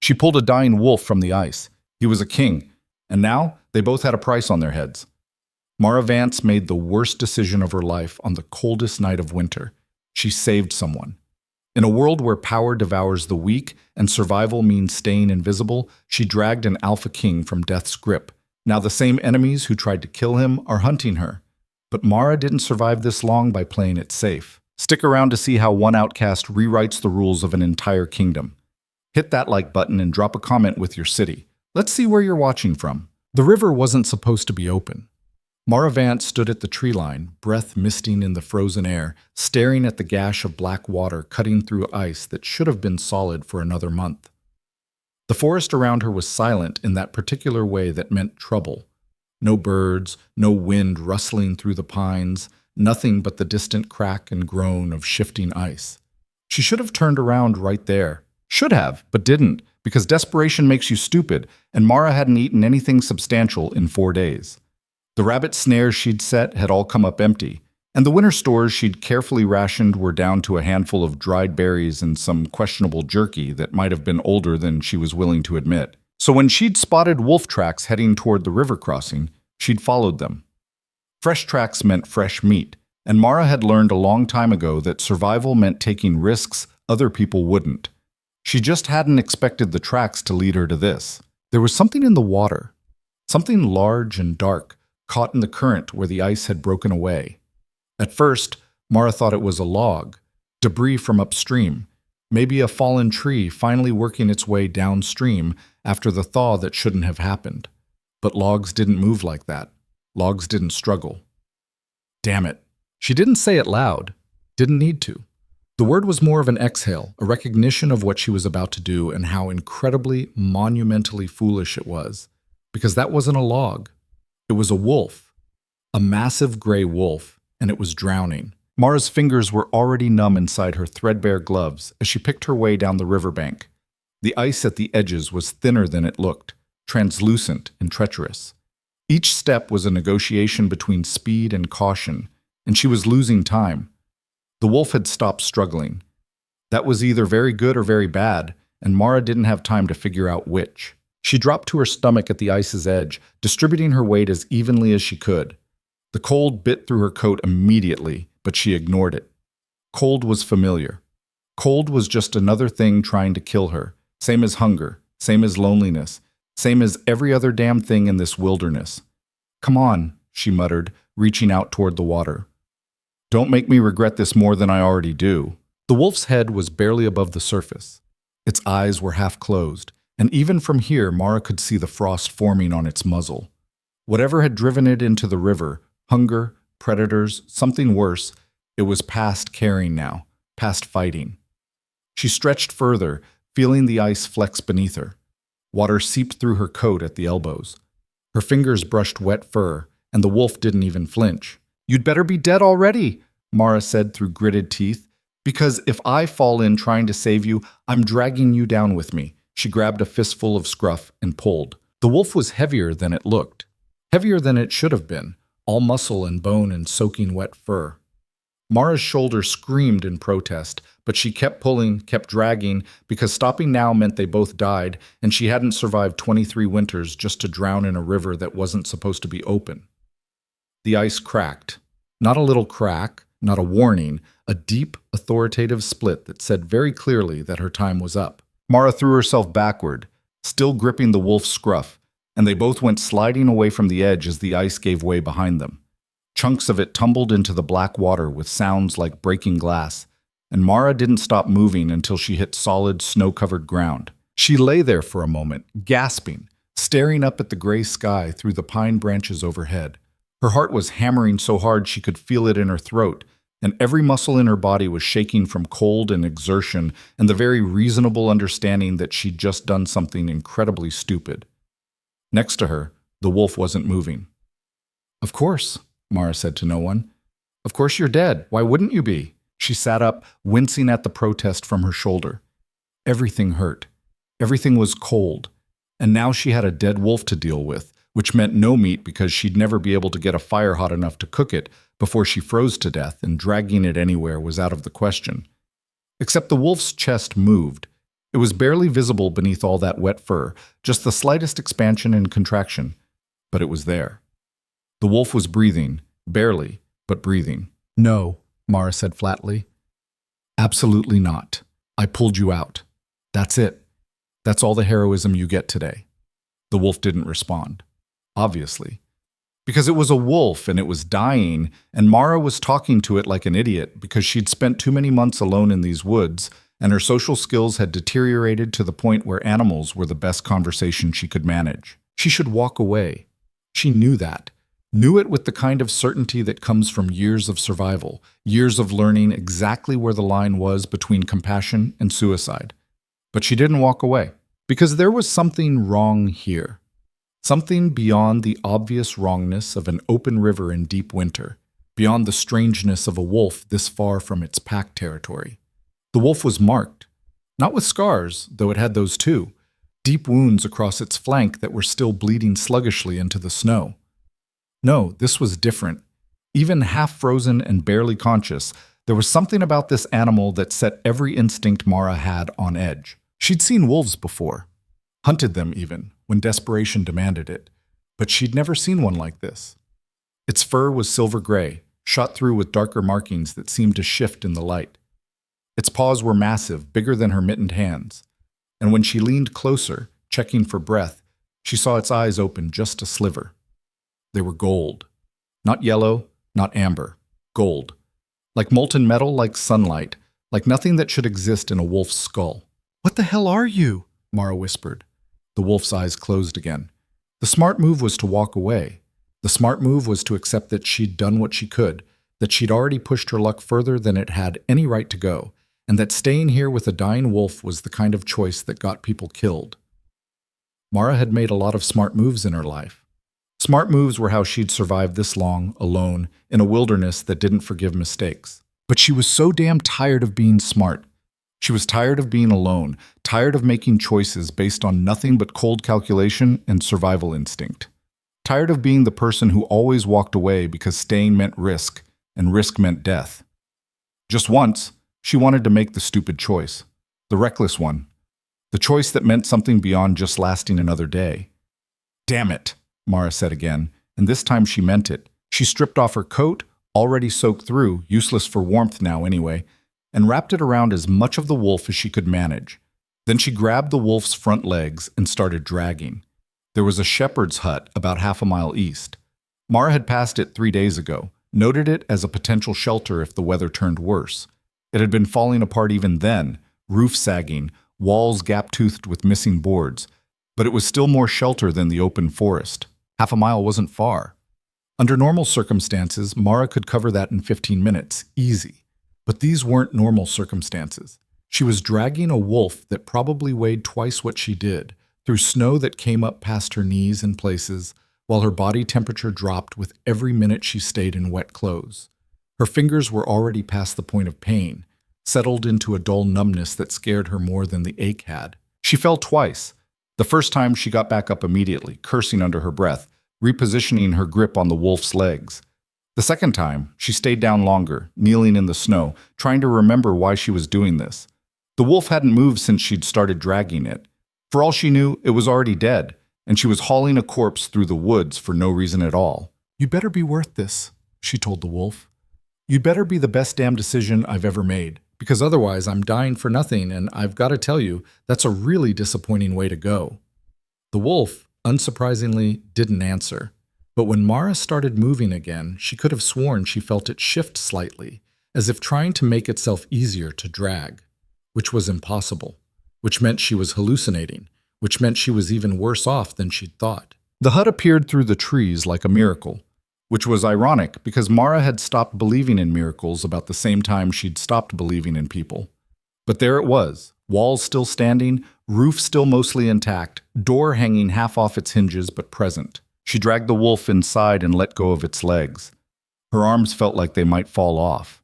She pulled a dying wolf from the ice. He was a king, and now they both had a price on their heads. Mara Vance made the worst decision of her life on the coldest night of winter. She saved someone. In a world where power devours the weak and survival means staying invisible, she dragged an alpha king from death's grip. Now the same enemies who tried to kill him are hunting her. But Mara didn't survive this long by playing it safe. Stick around to see how one outcast rewrites the rules of an entire kingdom. Hit that like button and drop a comment with your city. Let's see where you're watching from. The river wasn't supposed to be open. Mara Vance stood at the tree line, breath misting in the frozen air, staring at the gash of black water cutting through ice that should have been solid for another month. The forest around her was silent in that particular way that meant trouble. No birds, no wind rustling through the pines, nothing but the distant crack and groan of shifting ice. She should have turned around right there. Should have, but didn't, because desperation makes you stupid, and Mara hadn't eaten anything substantial in 4 days. The rabbit snares she'd set had all come up empty, and the winter stores she'd carefully rationed were down to a handful of dried berries and some questionable jerky that might have been older than she was willing to admit. So when she'd spotted wolf tracks heading toward the river crossing, she'd followed them. Fresh tracks meant fresh meat, and Mara had learned a long time ago that survival meant taking risks other people wouldn't. She just hadn't expected the tracks to lead her to this. There was something in the water, something large and dark, caught in the current where the ice had broken away. At first, Mara thought it was a log, debris from upstream, maybe a fallen tree finally working its way downstream after the thaw that shouldn't have happened. But logs didn't move like that. Logs didn't struggle. Damn it. She didn't say it loud. Didn't need to. The word was more of an exhale, a recognition of what she was about to do and how incredibly, monumentally foolish it was. Because that wasn't a log. It was a wolf. A massive gray wolf, and it was drowning. Mara's fingers were already numb inside her threadbare gloves as she picked her way down the riverbank. The ice at the edges was thinner than it looked, translucent and treacherous. Each step was a negotiation between speed and caution, and she was losing time. The wolf had stopped struggling. That was either very good or very bad, and Mara didn't have time to figure out which. She dropped to her stomach at the ice's edge, distributing her weight as evenly as she could. The cold bit through her coat immediately, but she ignored it. Cold was familiar. Cold was just another thing trying to kill her, same as hunger, same as loneliness, same as every other damn thing in this wilderness. "Come on," she muttered, reaching out toward the water. "Don't make me regret this more than I already do." The wolf's head was barely above the surface. Its eyes were half closed, and even from here Mara could see the frost forming on its muzzle. Whatever had driven it into the river, hunger, predators, something worse, it was past caring now, past fighting. She stretched further, feeling the ice flex beneath her. Water seeped through her coat at the elbows. Her fingers brushed wet fur, and the wolf didn't even flinch. "You'd better be dead already," Mara said through gritted teeth, "because if I fall in trying to save you, I'm dragging you down with me." She grabbed a fistful of scruff and pulled. The wolf was heavier than it looked. Heavier than it should have been, all muscle and bone and soaking wet fur. Mara's shoulder screamed in protest, but she kept pulling, kept dragging, because stopping now meant they both died, and she hadn't survived 23 winters just to drown in a river that wasn't supposed to be open. The ice cracked. Not a little crack, not a warning, a deep, authoritative split that said very clearly that her time was up. Mara threw herself backward, still gripping the wolf's scruff, and they both went sliding away from the edge as the ice gave way behind them. Chunks of it tumbled into the black water with sounds like breaking glass, and Mara didn't stop moving until she hit solid, snow-covered ground. She lay there for a moment, gasping, staring up at the gray sky through the pine branches overhead. Her heart was hammering so hard she could feel it in her throat, and every muscle in her body was shaking from cold and exertion and the very reasonable understanding that she'd just done something incredibly stupid. Next to her, the wolf wasn't moving. "Of course," Mara said to no one. "Of course you're dead. Why wouldn't you be?" She sat up, wincing at the protest from her shoulder. Everything hurt. Everything was cold. And now she had a dead wolf to deal with, which meant no meat because she'd never be able to get a fire hot enough to cook it before she froze to death, and dragging it anywhere was out of the question. Except the wolf's chest moved. It was barely visible beneath all that wet fur, just the slightest expansion and contraction, but it was there. The wolf was breathing, barely, but breathing. "No," Mara said flatly. "Absolutely not. I pulled you out. That's it. That's all the heroism you get today." The wolf didn't respond. Obviously. Because it was a wolf and it was dying, and Mara was talking to it like an idiot because she'd spent too many months alone in these woods, and her social skills had deteriorated to the point where animals were the best conversation she could manage. She should walk away. She knew that. Knew it with the kind of certainty that comes from years of survival, years of learning exactly where the line was between compassion and suicide. But she didn't walk away, because there was something wrong here. Something beyond the obvious wrongness of an open river in deep winter, beyond the strangeness of a wolf this far from its pack territory. The wolf was marked, not with scars, though it had those too, deep wounds across its flank that were still bleeding sluggishly into the snow. No, this was different. Even half-frozen and barely conscious, there was something about this animal that set every instinct Mara had on edge. She'd seen wolves before, hunted them even, when desperation demanded it, but she'd never seen one like this. Its fur was silver gray, shot through with darker markings that seemed to shift in the light. Its paws were massive, bigger than her mittened hands, and when she leaned closer, checking for breath, she saw its eyes open just a sliver. They were gold. Not yellow, not amber. Gold. Like molten metal, like sunlight, like nothing that should exist in a wolf's skull. "What the hell are you?" Mara whispered. The wolf's eyes closed again. The smart move was to walk away. The smart move was to accept that she'd done what she could, that she'd already pushed her luck further than it had any right to go, and that staying here with a dying wolf was the kind of choice that got people killed. Mara had made a lot of smart moves in her life. Smart moves were how she'd survived this long, alone, in a wilderness that didn't forgive mistakes. But she was so damn tired of being smart. She was tired of being alone, tired of making choices based on nothing but cold calculation and survival instinct. Tired of being the person who always walked away because staying meant risk, and risk meant death. Just once, she wanted to make the stupid choice, the reckless one, the choice that meant something beyond just lasting another day. "Damn it," Mara said again, and this time she meant it. She stripped off her coat, already soaked through, useless for warmth now anyway, and wrapped it around as much of the wolf as she could manage. Then she grabbed the wolf's front legs and started dragging. There was a shepherd's hut about half a mile east. Mara had passed it 3 days ago, noted it as a potential shelter if the weather turned worse. It had been falling apart even then, roof sagging, walls gap-toothed with missing boards, but it was still more shelter than the open forest. Half a mile wasn't far. Under normal circumstances, Mara could cover that in 15 minutes, easy. But these weren't normal circumstances. She was dragging a wolf that probably weighed twice what she did, through snow that came up past her knees in places, while her body temperature dropped with every minute she stayed in wet clothes. Her fingers were already past the point of pain, settled into a dull numbness that scared her more than the ache had. She fell twice. The first time she got back up immediately, cursing under her breath, repositioning her grip on the wolf's legs. The second time, she stayed down longer, kneeling in the snow, trying to remember why she was doing this. The wolf hadn't moved since she'd started dragging it. For all she knew, it was already dead, and she was hauling a corpse through the woods for no reason at all. "You'd better be worth this," she told the wolf. "You'd better be the best damn decision I've ever made, because otherwise I'm dying for nothing, and I've got to tell you, that's a really disappointing way to go." The wolf, unsurprisingly, didn't answer. But when Mara started moving again, she could have sworn she felt it shift slightly, as if trying to make itself easier to drag, which was impossible, which meant she was hallucinating, which meant she was even worse off than she'd thought. The hut appeared through the trees like a miracle, which was ironic because Mara had stopped believing in miracles about the same time she'd stopped believing in people. But there it was, walls still standing, roof still mostly intact, door hanging half off its hinges but present. She dragged the wolf inside and let go of its legs. Her arms felt like they might fall off.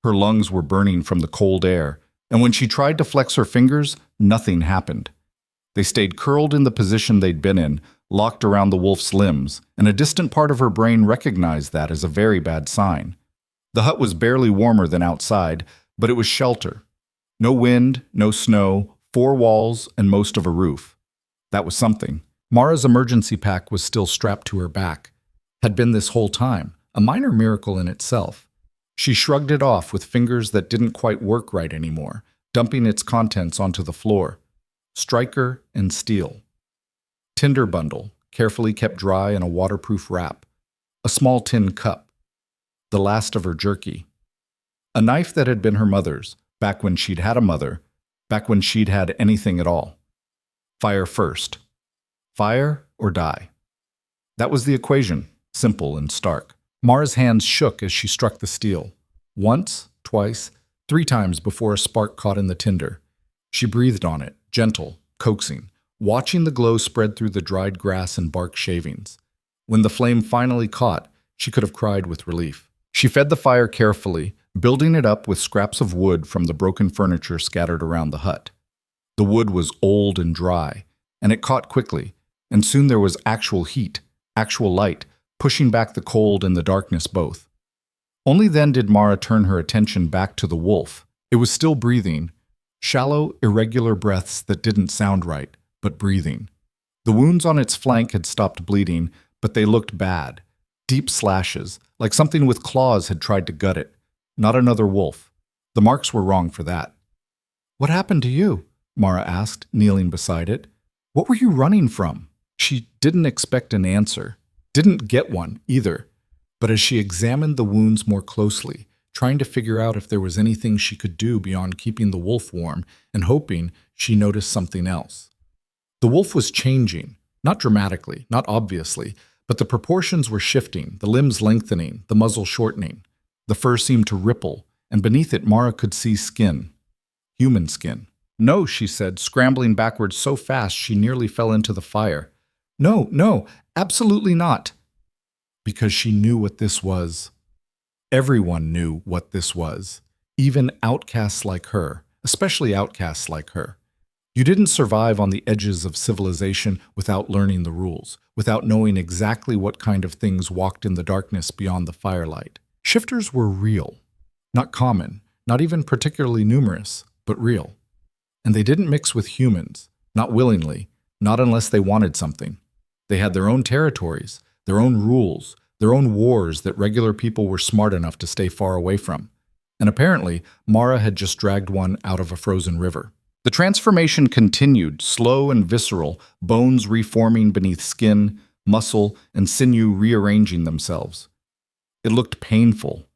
Her lungs were burning from the cold air, and when she tried to flex her fingers, nothing happened. They stayed curled in the position they'd been in, locked around the wolf's limbs, and a distant part of her brain recognized that as a very bad sign. The hut was barely warmer than outside, but it was shelter. No wind, no snow, 4 walls and most of a roof. That was something. Mara's emergency pack was still strapped to her back. Had been this whole time, a minor miracle in itself. She shrugged it off with fingers that didn't quite work right anymore, dumping its contents onto the floor. Striker and steel. Tinder bundle, carefully kept dry in a waterproof wrap. A small tin cup. The last of her jerky. A knife that had been her mother's, back when she'd had a mother, back when she'd had anything at all. Fire first. Fire or die. That was the equation, simple and stark. Mara's hands shook as she struck the steel. Once, twice, 3 times before a spark caught in the tinder. She breathed on it, gentle, coaxing, watching the glow spread through the dried grass and bark shavings. When the flame finally caught, she could have cried with relief. She fed the fire carefully, building it up with scraps of wood from the broken furniture scattered around the hut. The wood was old and dry, and it caught quickly, and soon there was actual heat, actual light, pushing back the cold and the darkness both. Only then did Mara turn her attention back to the wolf. It was still breathing, shallow, irregular breaths that didn't sound right, but breathing. The wounds on its flank had stopped bleeding, but they looked bad. Deep slashes, like something with claws had tried to gut it. Not another wolf. The marks were wrong for that. "What happened to you?" Mara asked, kneeling beside it. "What were you running from?" She didn't expect an answer. Didn't get one, either. But as she examined the wounds more closely, trying to figure out if there was anything she could do beyond keeping the wolf warm and hoping, she noticed something else. The wolf was changing, not dramatically, not obviously, but the proportions were shifting, the limbs lengthening, the muzzle shortening. The fur seemed to ripple, and beneath it Mara could see skin. Human skin. "No," she said, scrambling backwards so fast she nearly fell into the fire. "No, no, absolutely not." Because she knew what this was. Everyone knew what this was. Even outcasts like her, especially outcasts like her. You didn't survive on the edges of civilization without learning the rules, without knowing exactly what kind of things walked in the darkness beyond the firelight. Shifters were real. Not common, not even particularly numerous, but real. And they didn't mix with humans, not willingly, not unless they wanted something. They had their own territories, their own rules, their own wars that regular people were smart enough to stay far away from. And apparently, Mara had just dragged one out of a frozen river. The transformation continued, slow and visceral, bones reforming beneath skin, muscle, and sinew rearranging themselves. It looked painful.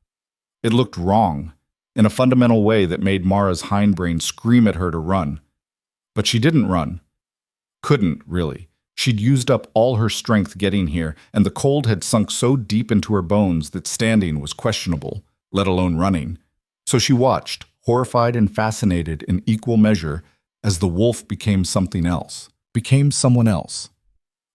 It looked wrong, in a fundamental way that made Mara's hindbrain scream at her to run. But she didn't run. Couldn't, really. She'd used up all her strength getting here, and the cold had sunk so deep into her bones that standing was questionable, let alone running. So she watched, horrified and fascinated in equal measure, as the wolf became something else, became someone else.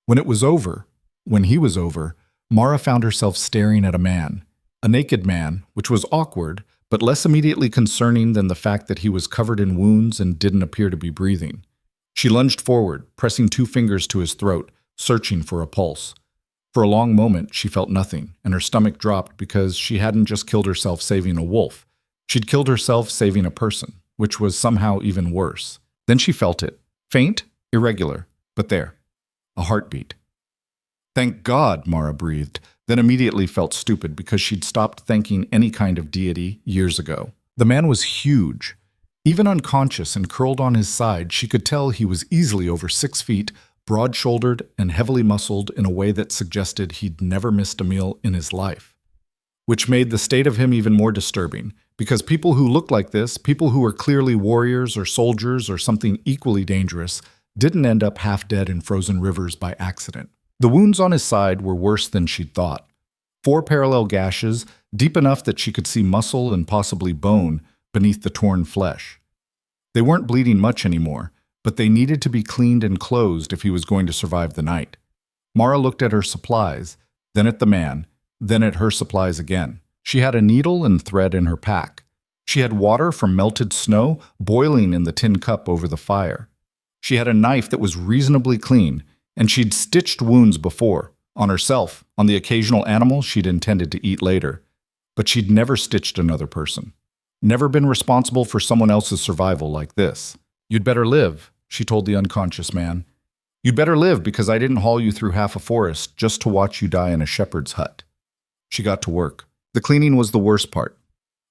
When it was over, when he was over, Mara found herself staring at a naked man, which was awkward, but less immediately concerning than the fact that he was covered in wounds and didn't appear to be breathing. She lunged forward, pressing 2 fingers to his throat, searching for a pulse. For a long moment, she felt nothing, and her stomach dropped because she hadn't just killed herself saving a wolf. She'd killed herself saving a person, which was somehow even worse. Then she felt it. Faint, irregular, but there. A heartbeat. "Thank God," Mara breathed, then immediately felt stupid because she'd stopped thanking any kind of deity years ago. The man was huge. Even unconscious and curled on his side, she could tell he was easily over 6 feet, broad-shouldered and heavily muscled in a way that suggested he'd never missed a meal in his life. Which made the state of him even more disturbing, because people who looked like this, people who were clearly warriors or soldiers or something equally dangerous, didn't end up half dead in frozen rivers by accident. The wounds on his side were worse than she'd thought. 4 parallel gashes, deep enough that she could see muscle and possibly bone beneath the torn flesh. They weren't bleeding much anymore, but they needed to be cleaned and closed if he was going to survive the night. Mara looked at her supplies, then at the man, then at her supplies again. She had a needle and thread in her pack. She had water from melted snow boiling in the tin cup over the fire. She had a knife that was reasonably clean, and she'd stitched wounds before, on herself, on the occasional animal she'd intended to eat later. But she'd never stitched another person. Never been responsible for someone else's survival like this. You'd better live, she told the unconscious man. You'd better live because I didn't haul you through half a forest just to watch you die in a shepherd's hut. She got to work. The cleaning was the worst part.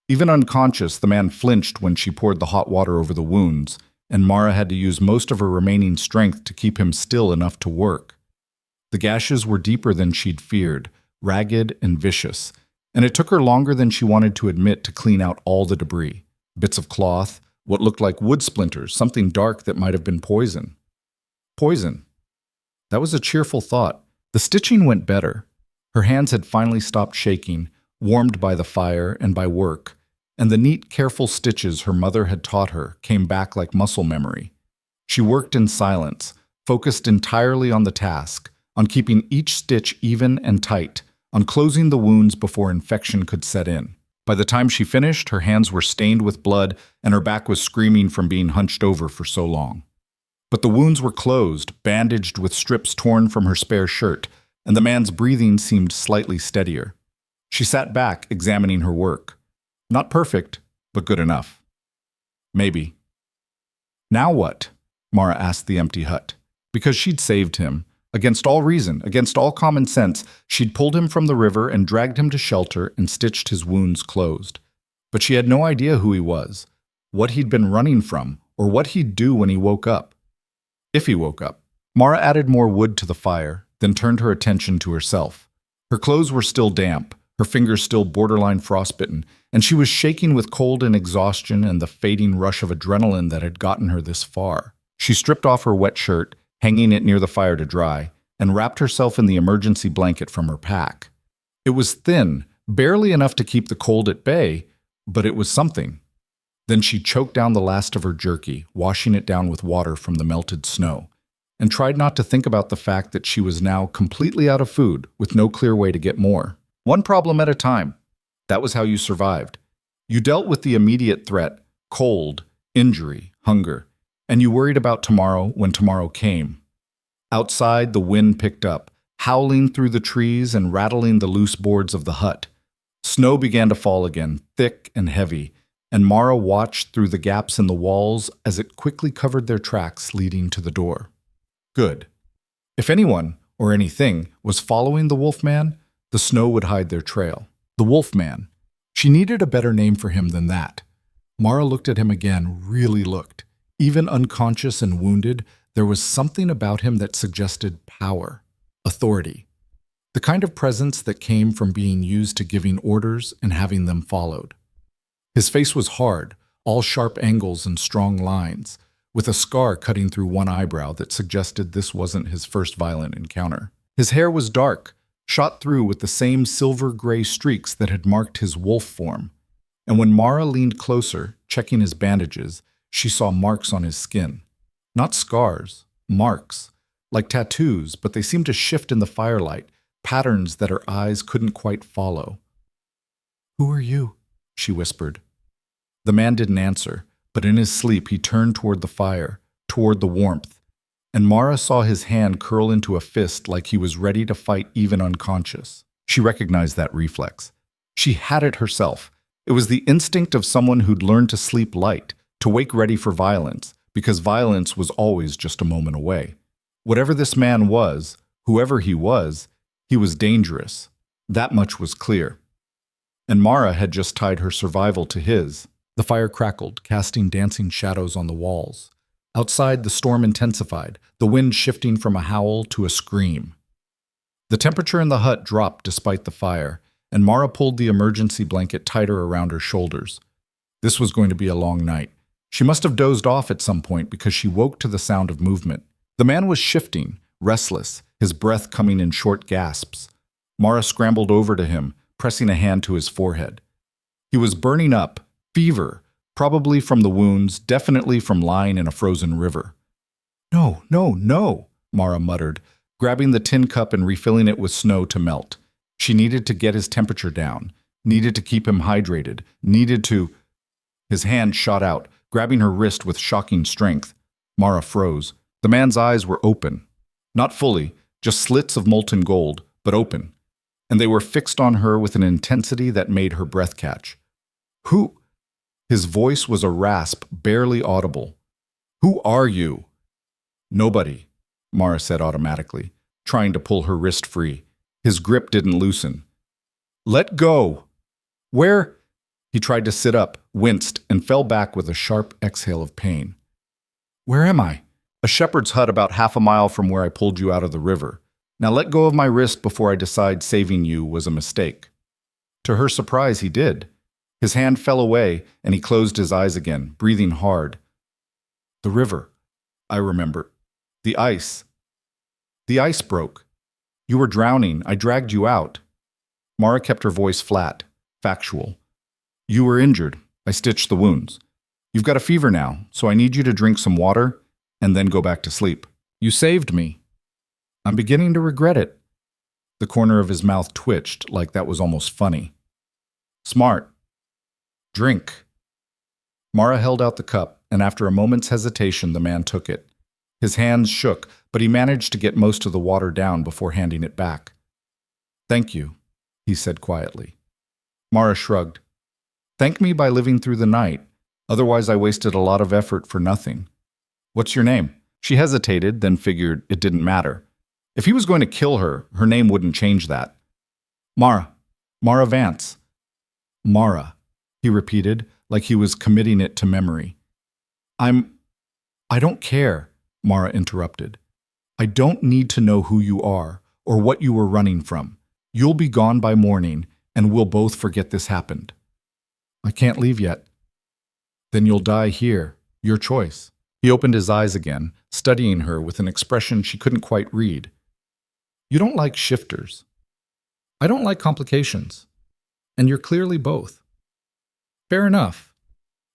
Even unconscious, the man flinched when she poured the hot water over the wounds, and Mara had to use most of her remaining strength to keep him still enough to work. The gashes were deeper than she'd feared, ragged and vicious, and it took her longer than she wanted to admit to clean out all the debris. Bits of cloth, what looked like wood splinters, something dark that might have been poison. Poison. That was a cheerful thought. The stitching went better. Her hands had finally stopped shaking, warmed by the fire and by work, and the neat, careful stitches her mother had taught her came back like muscle memory. She worked in silence, focused entirely on the task, on keeping each stitch even and tight, on closing the wounds before infection could set in. By the time she finished, her hands were stained with blood and her back was screaming from being hunched over for so long. But the wounds were closed, bandaged with strips torn from her spare shirt, and the man's breathing seemed slightly steadier. She sat back, examining her work. Not perfect, but good enough. Maybe. Now what? Mara asked the empty hut. Because she'd saved him. Against all reason, against all common sense, she'd pulled him from the river and dragged him to shelter and stitched his wounds closed. But she had no idea who he was, what he'd been running from, or what he'd do when he woke up. If he woke up. Mara added more wood to the fire, then turned her attention to herself. Her clothes were still damp, her fingers still borderline frostbitten, and she was shaking with cold and exhaustion and the fading rush of adrenaline that had gotten her this far. She stripped off her wet shirt, hanging it near the fire to dry, and wrapped herself in the emergency blanket from her pack. It was thin, barely enough to keep the cold at bay, but it was something. Then she choked down the last of her jerky, washing it down with water from the melted snow, and tried not to think about the fact that she was now completely out of food, with no clear way to get more. One problem at a time. That was how you survived. You dealt with the immediate threat, cold, injury, hunger, and you worried about tomorrow when tomorrow came. Outside, the wind picked up, howling through the trees and rattling the loose boards of the hut. Snow began to fall again, thick and heavy, and Mara watched through the gaps in the walls as it quickly covered their tracks leading to the door. Good. If anyone, or anything, was following the wolfman, the snow would hide their trail. The wolfman. She needed a better name for him than that. Mara looked at him again, really looked. Even unconscious and wounded, there was something about him that suggested power, authority. The kind of presence that came from being used to giving orders and having them followed. His face was hard, all sharp angles and strong lines, with a scar cutting through one eyebrow that suggested this wasn't his first violent encounter. His hair was dark, shot through with the same silver-gray streaks that had marked his wolf form. And when Mara leaned closer, checking his bandages, she saw marks on his skin. Not scars, marks, like tattoos, but they seemed to shift in the firelight, patterns that her eyes couldn't quite follow. "Who are you?" she whispered. The man didn't answer, but in his sleep he turned toward the fire, toward the warmth, and Mara saw his hand curl into a fist like he was ready to fight even unconscious. She recognized that reflex. She had it herself. It was the instinct of someone who'd learned to sleep light, to wake ready for violence, because violence was always just a moment away. Whatever this man was, whoever he was dangerous. That much was clear. And Mara had just tied her survival to his. The fire crackled, casting dancing shadows on the walls. Outside, the storm intensified, the wind shifting from a howl to a scream. The temperature in the hut dropped despite the fire, and Mara pulled the emergency blanket tighter around her shoulders. This was going to be a long night. She must have dozed off at some point because she woke to the sound of movement. The man was shifting, restless, his breath coming in short gasps. Mara scrambled over to him, pressing a hand to his forehead. He was burning up, fever, probably from the wounds, definitely from lying in a frozen river. "No, no, no," Mara muttered, grabbing the tin cup and refilling it with snow to melt. She needed to get his temperature down, needed to keep him hydrated, needed to... His hand shot out, grabbing her wrist with shocking strength. Mara froze. The man's eyes were open. Not fully, just slits of molten gold, but open. And they were fixed on her with an intensity that made her breath catch. "Who?" His voice was a rasp, barely audible. Who are you? Nobody, Mara said automatically, trying to pull her wrist free. His grip didn't loosen. Let go! Where? He tried to sit up, winced, and fell back with a sharp exhale of pain. Where am I? A shepherd's hut about half a mile from where I pulled you out of the river. Now let go of my wrist before I decide saving you was a mistake. To her surprise, he did. His hand fell away, and he closed his eyes again, breathing hard. The river. I remember. The ice. The ice broke. You were drowning. I dragged you out. Mara kept her voice flat, factual. You were injured. I stitched the wounds. You've got a fever now, so I need you to drink some water and then go back to sleep. You saved me. I'm beginning to regret it. The corner of his mouth twitched like that was almost funny. Smart. Drink. Mara held out the cup, and after a moment's hesitation, the man took it. His hands shook, but he managed to get most of the water down before handing it back. Thank you, he said quietly. Mara shrugged. Thank me by living through the night. Otherwise, I wasted a lot of effort for nothing. What's your name? She hesitated, then figured it didn't matter. If he was going to kill her, her name wouldn't change that. Mara. Mara Vance. Mara, he repeated, like he was committing it to memory. I don't care, Mara interrupted. I don't need to know who you are or what you were running from. You'll be gone by morning, and we'll both forget this happened. I can't leave yet. Then you'll die here. Your choice. He opened his eyes again, studying her with an expression she couldn't quite read. You don't like shifters. I don't like complications. And you're clearly both. Fair enough.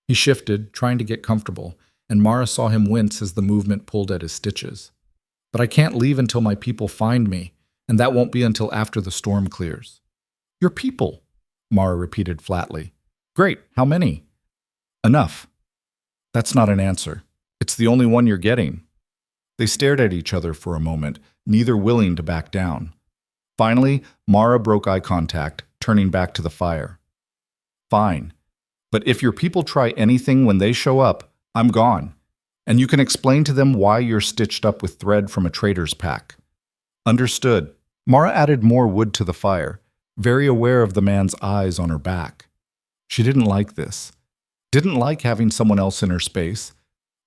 He shifted, trying to get comfortable, and Mara saw him wince as the movement pulled at his stitches. But I can't leave until my people find me, and that won't be until after the storm clears. Your people, Mara repeated flatly. Great, how many? Enough. That's not an answer. It's the only one you're getting. They stared at each other for a moment, neither willing to back down. Finally, Mara broke eye contact, turning back to the fire. Fine. But if your people try anything when they show up, I'm gone. And you can explain to them why you're stitched up with thread from a traitor's pack. Understood. Mara added more wood to the fire, very aware of the man's eyes on her back. She didn't like this. Didn't like having someone else in her space.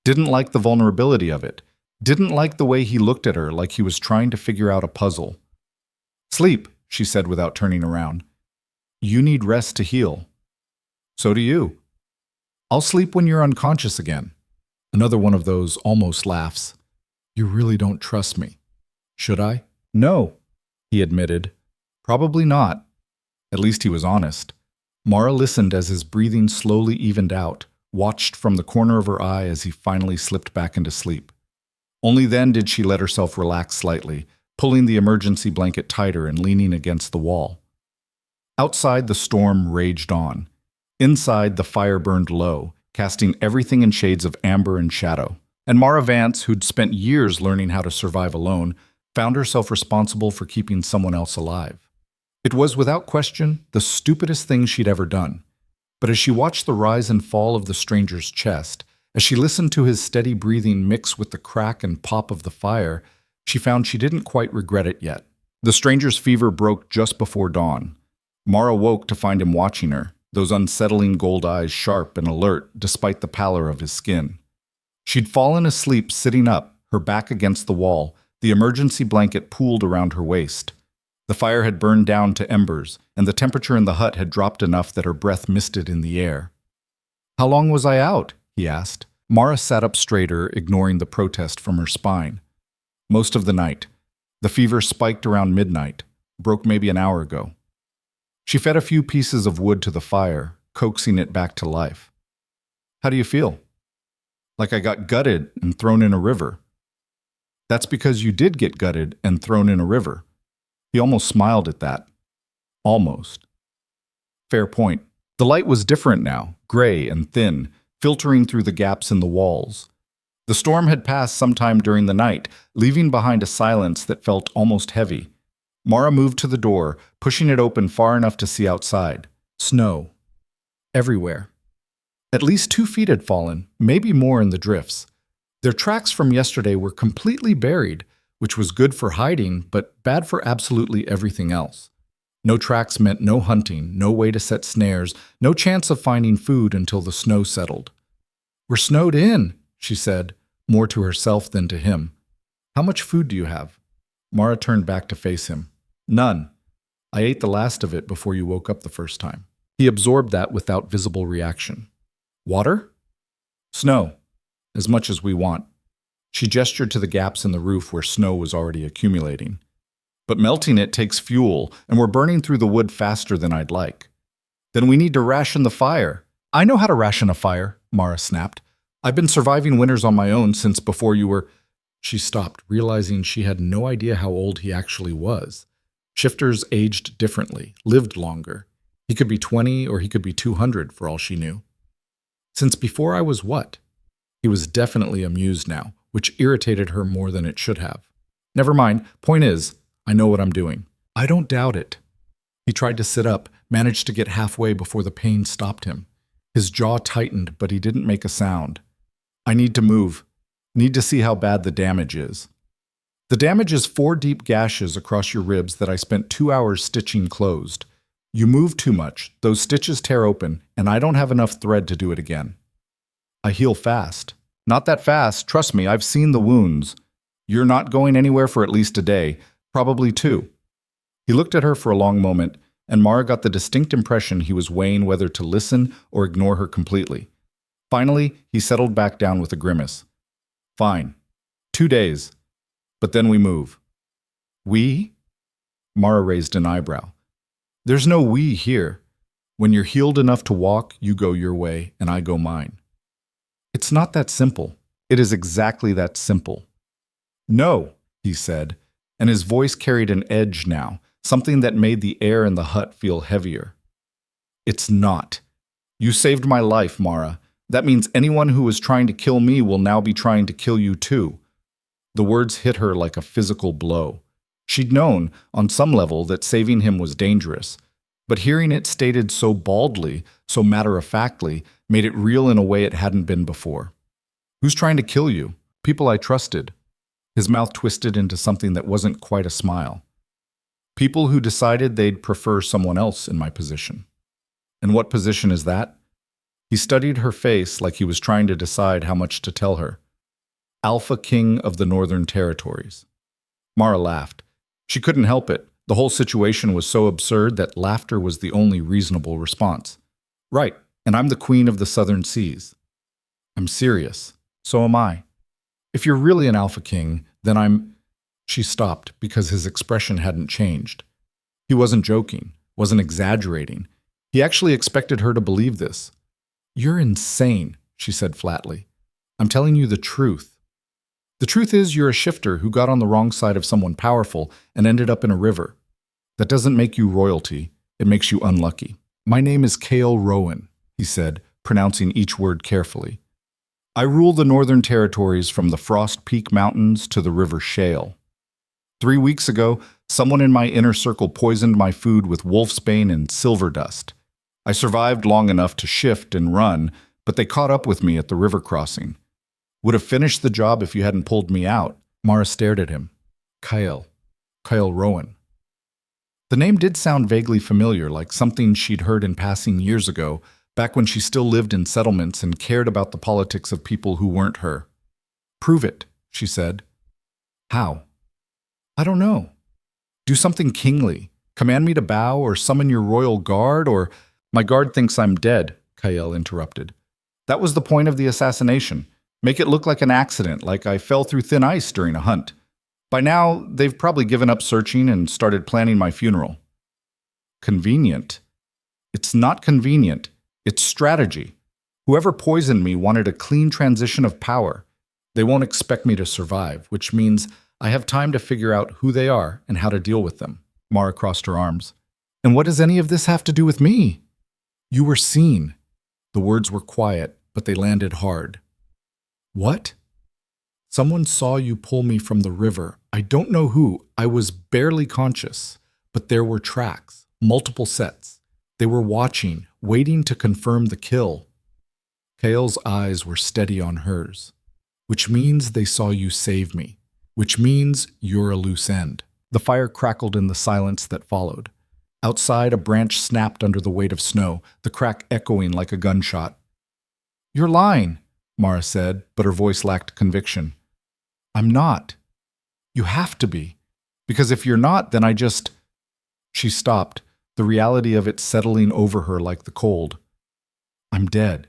Didn't like the vulnerability of it. Didn't like the way he looked at her like he was trying to figure out a puzzle. Sleep, she said without turning around. You need rest to heal. So do you. I'll sleep when you're unconscious again. Another one of those almost laughs. You really don't trust me. Should I? No, he admitted. Probably not. At least he was honest. Mara listened as his breathing slowly evened out, watched from the corner of her eye as he finally slipped back into sleep. Only then did she let herself relax slightly, pulling the emergency blanket tighter and leaning against the wall. Outside, the storm raged on. Inside, the fire burned low, casting everything in shades of amber and shadow. And Mara Vance, who'd spent years learning how to survive alone, found herself responsible for keeping someone else alive. It was, without question, the stupidest thing she'd ever done. But as she watched the rise and fall of the stranger's chest, as she listened to his steady breathing mix with the crack and pop of the fire, she found she didn't quite regret it yet. The stranger's fever broke just before dawn. Mara woke to find him watching her, those unsettling gold eyes sharp and alert despite the pallor of his skin. She'd fallen asleep sitting up, her back against the wall, the emergency blanket pooled around her waist. The fire had burned down to embers, and the temperature in the hut had dropped enough that her breath misted in the air. How long was I out? He asked. Mara sat up straighter, ignoring the protest from her spine. Most of the night. The fever spiked around midnight, broke maybe an hour ago. She fed a few pieces of wood to the fire, coaxing it back to life. How do you feel? Like I got gutted and thrown in a river. That's because you did get gutted and thrown in a river. He almost smiled at that. Almost. Fair point. The light was different now, gray and thin, filtering through the gaps in the walls. The storm had passed sometime during the night, leaving behind a silence that felt almost heavy. Mara moved to the door, pushing it open far enough to see outside. Snow. Everywhere. At least 2 feet had fallen, maybe more in the drifts. Their tracks from yesterday were completely buried, which was good for hiding, but bad for absolutely everything else. No tracks meant no hunting, no way to set snares, no chance of finding food until the snow settled. "We're snowed in," she said, more to herself than to him. "How much food do you have?" Mara turned back to face him. "None. I ate the last of it before you woke up the first time." He absorbed that without visible reaction. "Water?" "Snow. As much as we want." She gestured to the gaps in the roof where snow was already accumulating. "But melting it takes fuel, and we're burning through the wood faster than I'd like." "Then we need to ration the fire." "I know how to ration a fire," Mara snapped. "I've been surviving winters on my own since before you were—" She stopped, realizing she had no idea how old he actually was. Shifters aged differently, lived longer. He could be 20 or he could be 200 for all she knew. "Since before I was what?" He was definitely amused now, which irritated her more than it should have. "Never mind. Point is, I know what I'm doing." "I don't doubt it." He tried to sit up, managed to get halfway before the pain stopped him. His jaw tightened, but he didn't make a sound. "I need to move. Need to see how bad the damage is." "The damage is 4 deep gashes across your ribs that I spent 2 hours stitching closed. You move too much, those stitches tear open, and I don't have enough thread to do it again." "I heal fast." "Not that fast, trust me, I've seen the wounds. You're not going anywhere for at least a day, probably 2. He looked at her for a long moment, and Mara got the distinct impression he was weighing whether to listen or ignore her completely. Finally, he settled back down with a grimace. "Fine. 2 days. But then we move." "We?" Mara raised an eyebrow. "There's no we here. When you're healed enough to walk, you go your way, and I go mine." "It's not that simple." "It is exactly that simple." "No," he said, and his voice carried an edge now, something that made the air in the hut feel heavier. "It's not. You saved my life, Mara. That means anyone who is trying to kill me will now be trying to kill you too." The words hit her like a physical blow. She'd known, on some level, that saving him was dangerous, but hearing it stated so baldly, so matter-of-factly, made it real in a way it hadn't been before. "Who's trying to kill you?" "People I trusted." His mouth twisted into something that wasn't quite a smile. "People who decided they'd prefer someone else in my position." "And what position is that?" He studied her face like he was trying to decide how much to tell her. "Alpha King of the Northern Territories." Mara laughed. She couldn't help it. The whole situation was so absurd that laughter was the only reasonable response. "Right, and I'm the Queen of the Southern Seas." "I'm serious. So am I." "If you're really an Alpha King, then I'm—" She stopped because his expression hadn't changed. He wasn't joking, wasn't exaggerating. He actually expected her to believe this. "You're insane," she said flatly. "I'm telling you the truth. The truth is you're a shifter who got on the wrong side of someone powerful and ended up in a river. That doesn't make you royalty. It makes you unlucky." "My name is Cale Rowan," he said, pronouncing each word carefully. "I rule the Northern Territories from the Frost Peak Mountains to the River Shale. 3 weeks ago, someone in my inner circle poisoned my food with wolfsbane and silver dust. I survived long enough to shift and run, but they caught up with me at the river crossing. Would have finished the job if you hadn't pulled me out." Mara stared at him. Kyle Rowan. The name did sound vaguely familiar, like something she'd heard in passing years ago, back when she still lived in settlements and cared about the politics of people who weren't her. "Prove it," she said. "How?" "I don't know. Do something kingly. Command me to bow or summon your royal guard or—" "My guard thinks I'm dead," Kyle interrupted. "That was the point of the assassination. Make it look like an accident, like I fell through thin ice during a hunt. By now, they've probably given up searching and started planning my funeral." "Convenient." "It's not convenient. It's strategy. Whoever poisoned me wanted a clean transition of power. They won't expect me to survive, which means I have time to figure out who they are and how to deal with them." Mara crossed her arms. "And what does any of this have to do with me?" "You were seen." The words were quiet, but they landed hard. "What?" "Someone saw you pull me from the river. I don't know who. I was barely conscious. But there were tracks, multiple sets. They were watching, waiting to confirm the kill." Kale's eyes were steady on hers. which means they saw you save me, which means you're a loose end. The fire crackled in the silence that followed. Outside, a branch snapped under the weight of snow, the crack echoing like a gunshot. "You're lying," Mara said, but her voice lacked conviction. "I'm not. You have to be. Because if you're not, then I just—" She stopped, the reality of it settling over her like the cold. "I'm dead.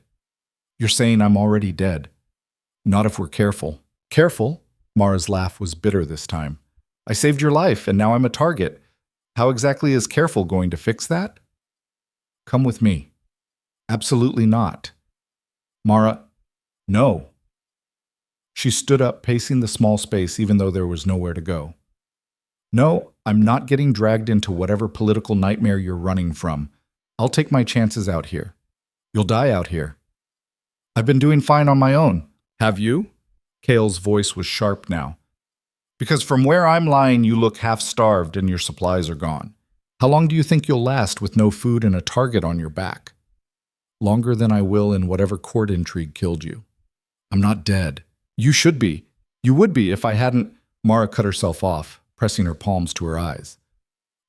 You're saying I'm already dead. Not if we're careful." "Careful?" Mara's laugh was bitter this time. "I saved your life, and now I'm a target. How exactly is careful going to fix that?" "Come with me." "Absolutely not." "Mara, no." She stood up, pacing the small space even though there was nowhere to go. "No, I'm not getting dragged into whatever political nightmare you're running from. I'll take my chances out here. You'll die out here." "I've been doing fine on my own." "Have you?" Kale's voice was sharp now. "Because from where I'm lying, you look half-starved and your supplies are gone. How long do you think you'll last with no food and a target on your back?" "Longer than I will in whatever court intrigue killed you." "I'm not dead." "You should be. You would be if I hadn't—" Mara cut herself off, pressing her palms to her eyes.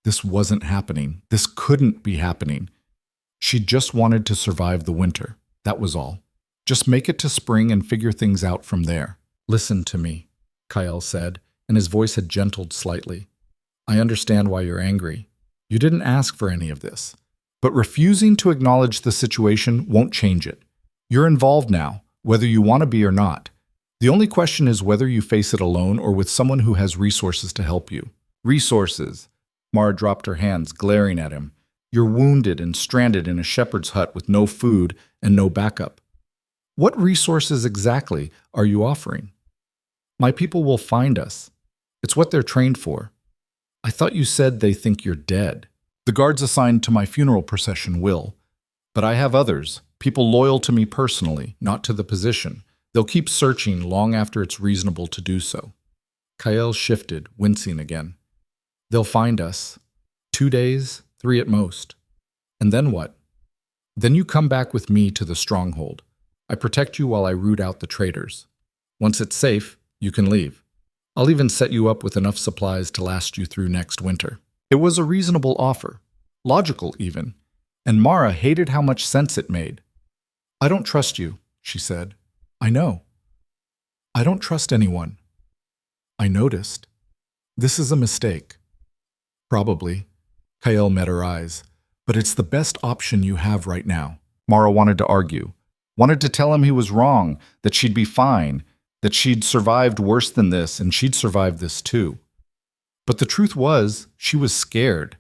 This wasn't happening. This couldn't be happening. She just wanted to survive the winter. That was all. Just make it to spring and figure things out from there. "Listen to me," Kyle said, and his voice had gentled slightly. "I understand why you're angry. You didn't ask for any of this. But refusing to acknowledge the situation won't change it. You're involved now, whether you want to be or not. The only question is whether you face it alone or with someone who has resources to help you." "Resources." Mara dropped her hands, glaring at him. "You're wounded and stranded in a shepherd's hut with no food and no backup. What resources exactly are you offering?" "My people will find us. It's what they're trained for." "I thought you said they think you're dead." "The guards assigned to my funeral procession will. But I have others, people loyal to me personally, not to the position. They'll keep searching long after it's reasonable to do so." Kyle shifted, wincing again. "They'll find us. 2 days, 3 at most. And then what?" "Then you come back with me to the stronghold. I protect you while I root out the traitors. Once it's safe, you can leave. I'll even set you up with enough supplies to last you through next winter." It was a reasonable offer, logical even, and Mara hated how much sense it made. "I don't trust you," she said. "I know. I don't trust anyone. I noticed. This is a mistake." "Probably." Kyle met her eyes. "But it's the best option you have right now." Mara wanted to argue, wanted to tell him he was wrong, that she'd be fine, that she'd survived worse than this and she'd survived this too. But the truth was, she was scared.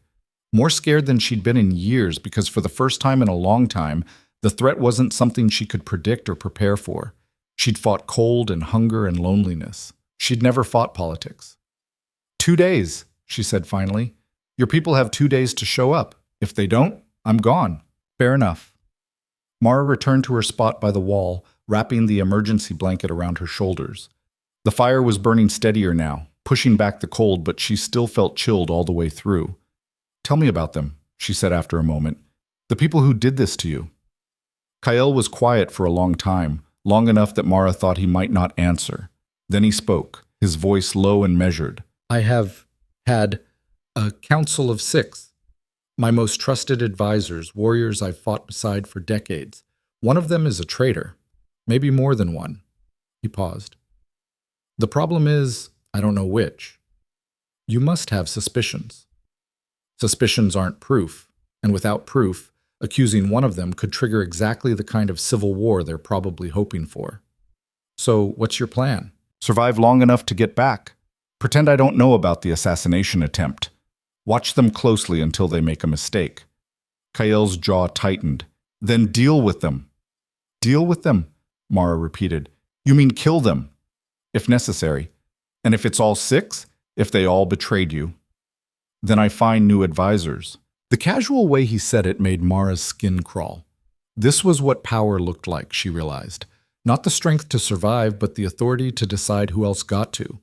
More scared than she'd been in years because for the first time in a long time, the threat wasn't something she could predict or prepare for. She'd fought cold and hunger and loneliness. She'd never fought politics. 2 days, she said finally. "Your people have 2 days to show up. If they don't, I'm gone." "Fair enough." Mara returned to her spot by the wall, wrapping the emergency blanket around her shoulders. The fire was burning steadier now, pushing back the cold, but she still felt chilled all the way through. "Tell me about them," she said after a moment. "The people who did this to you." Kyle was quiet for a long time, long enough that Mara thought he might not answer. Then he spoke, his voice low and measured. "I have had a council of 6. My most trusted advisors, warriors I've fought beside for decades. One of them is a traitor. Maybe more than one." He paused. "The problem is, I don't know which. You must have suspicions. Suspicions aren't proof, and without proof, accusing one of them could trigger exactly the kind of civil war they're probably hoping for. So, what's your plan? Survive long enough to get back. Pretend I don't know about the assassination attempt. Watch them closely until they make a mistake." Kyle's jaw tightened. "Then deal with them." "Deal with them?" Mara repeated. "You mean kill them? If necessary. And if it's all 6? If they all betrayed you? Then I find new advisors." The casual way he said it made Mara's skin crawl. This was what power looked like, she realized. Not the strength to survive, but the authority to decide who else got to.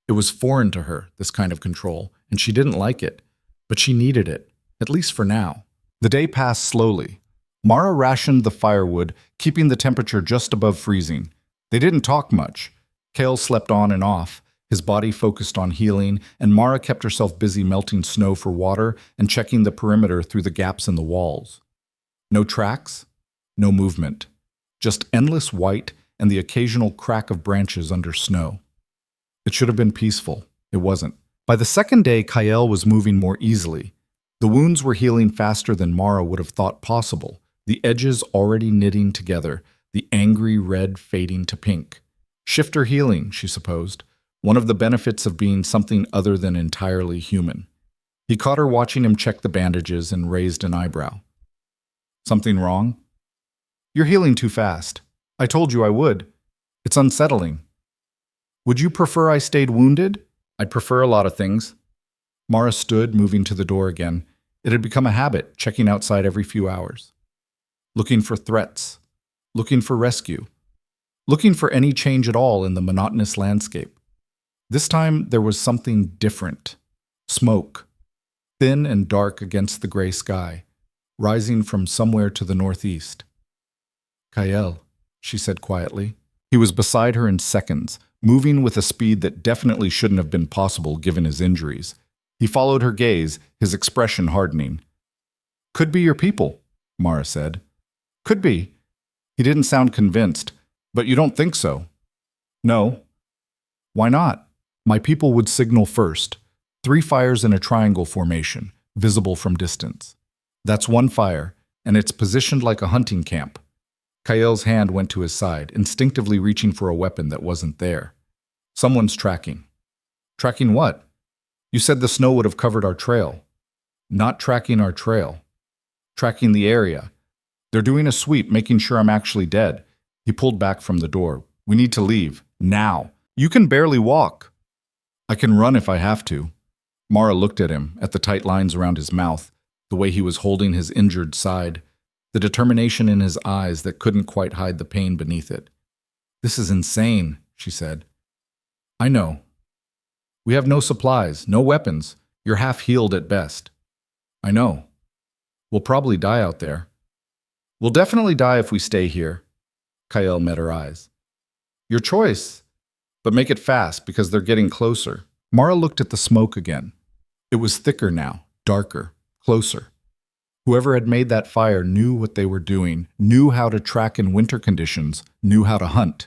It was foreign to her, this kind of control, and she didn't like it. But she needed it, at least for now. The day passed slowly. Mara rationed the firewood, keeping the temperature just above freezing. They didn't talk much. Kale slept on and off, his body focused on healing, and Mara kept herself busy melting snow for water and checking the perimeter through the gaps in the walls. No tracks, no movement, just endless white and the occasional crack of branches under snow. It should have been peaceful. It wasn't. By the second day, Kyle was moving more easily. The wounds were healing faster than Mara would have thought possible, the edges already knitting together, the angry red fading to pink. Shifter healing, she supposed, one of the benefits of being something other than entirely human. He caught her watching him check the bandages and raised an eyebrow. Something wrong? You're healing too fast. I told you I would. It's unsettling. Would you prefer I stayed wounded? I'd prefer a lot of things. Mara stood, moving to the door again. It had become a habit, checking outside every few hours. Looking for threats. Looking for rescue. Looking for any change at all in the monotonous landscape. This time there was something different. Smoke. Thin and dark against the gray sky, rising from somewhere to the northeast. Kyle, she said quietly. He was beside her in seconds, moving with a speed that definitely shouldn't have been possible given his injuries. He followed her gaze, his expression hardening. Could be your people, Mara said. Could be. He didn't sound convinced. But you don't think so? No. Why not? My people would signal first. 3 fires in a triangle formation, visible from distance. That's one fire, and it's positioned like a hunting camp. Kyle's hand went to his side, instinctively reaching for a weapon that wasn't there. Someone's tracking. Tracking what? You said the snow would have covered our trail. Not tracking our trail. Tracking the area. They're doing a sweep, making sure I'm actually dead. He pulled back from the door. We need to leave. Now. You can barely walk. I can run if I have to. Mara looked at him, at the tight lines around his mouth, the way he was holding his injured side, the determination in his eyes that couldn't quite hide the pain beneath it. This is insane, she said. I know. We have no supplies, no weapons. You're half healed at best. I know. We'll probably die out there. We'll definitely die if we stay here. Kyle met her eyes. Your choice, but make it fast because they're getting closer. Mara looked at the smoke again. It was thicker now, darker, closer. Whoever had made that fire knew what they were doing, knew how to track in winter conditions, knew how to hunt.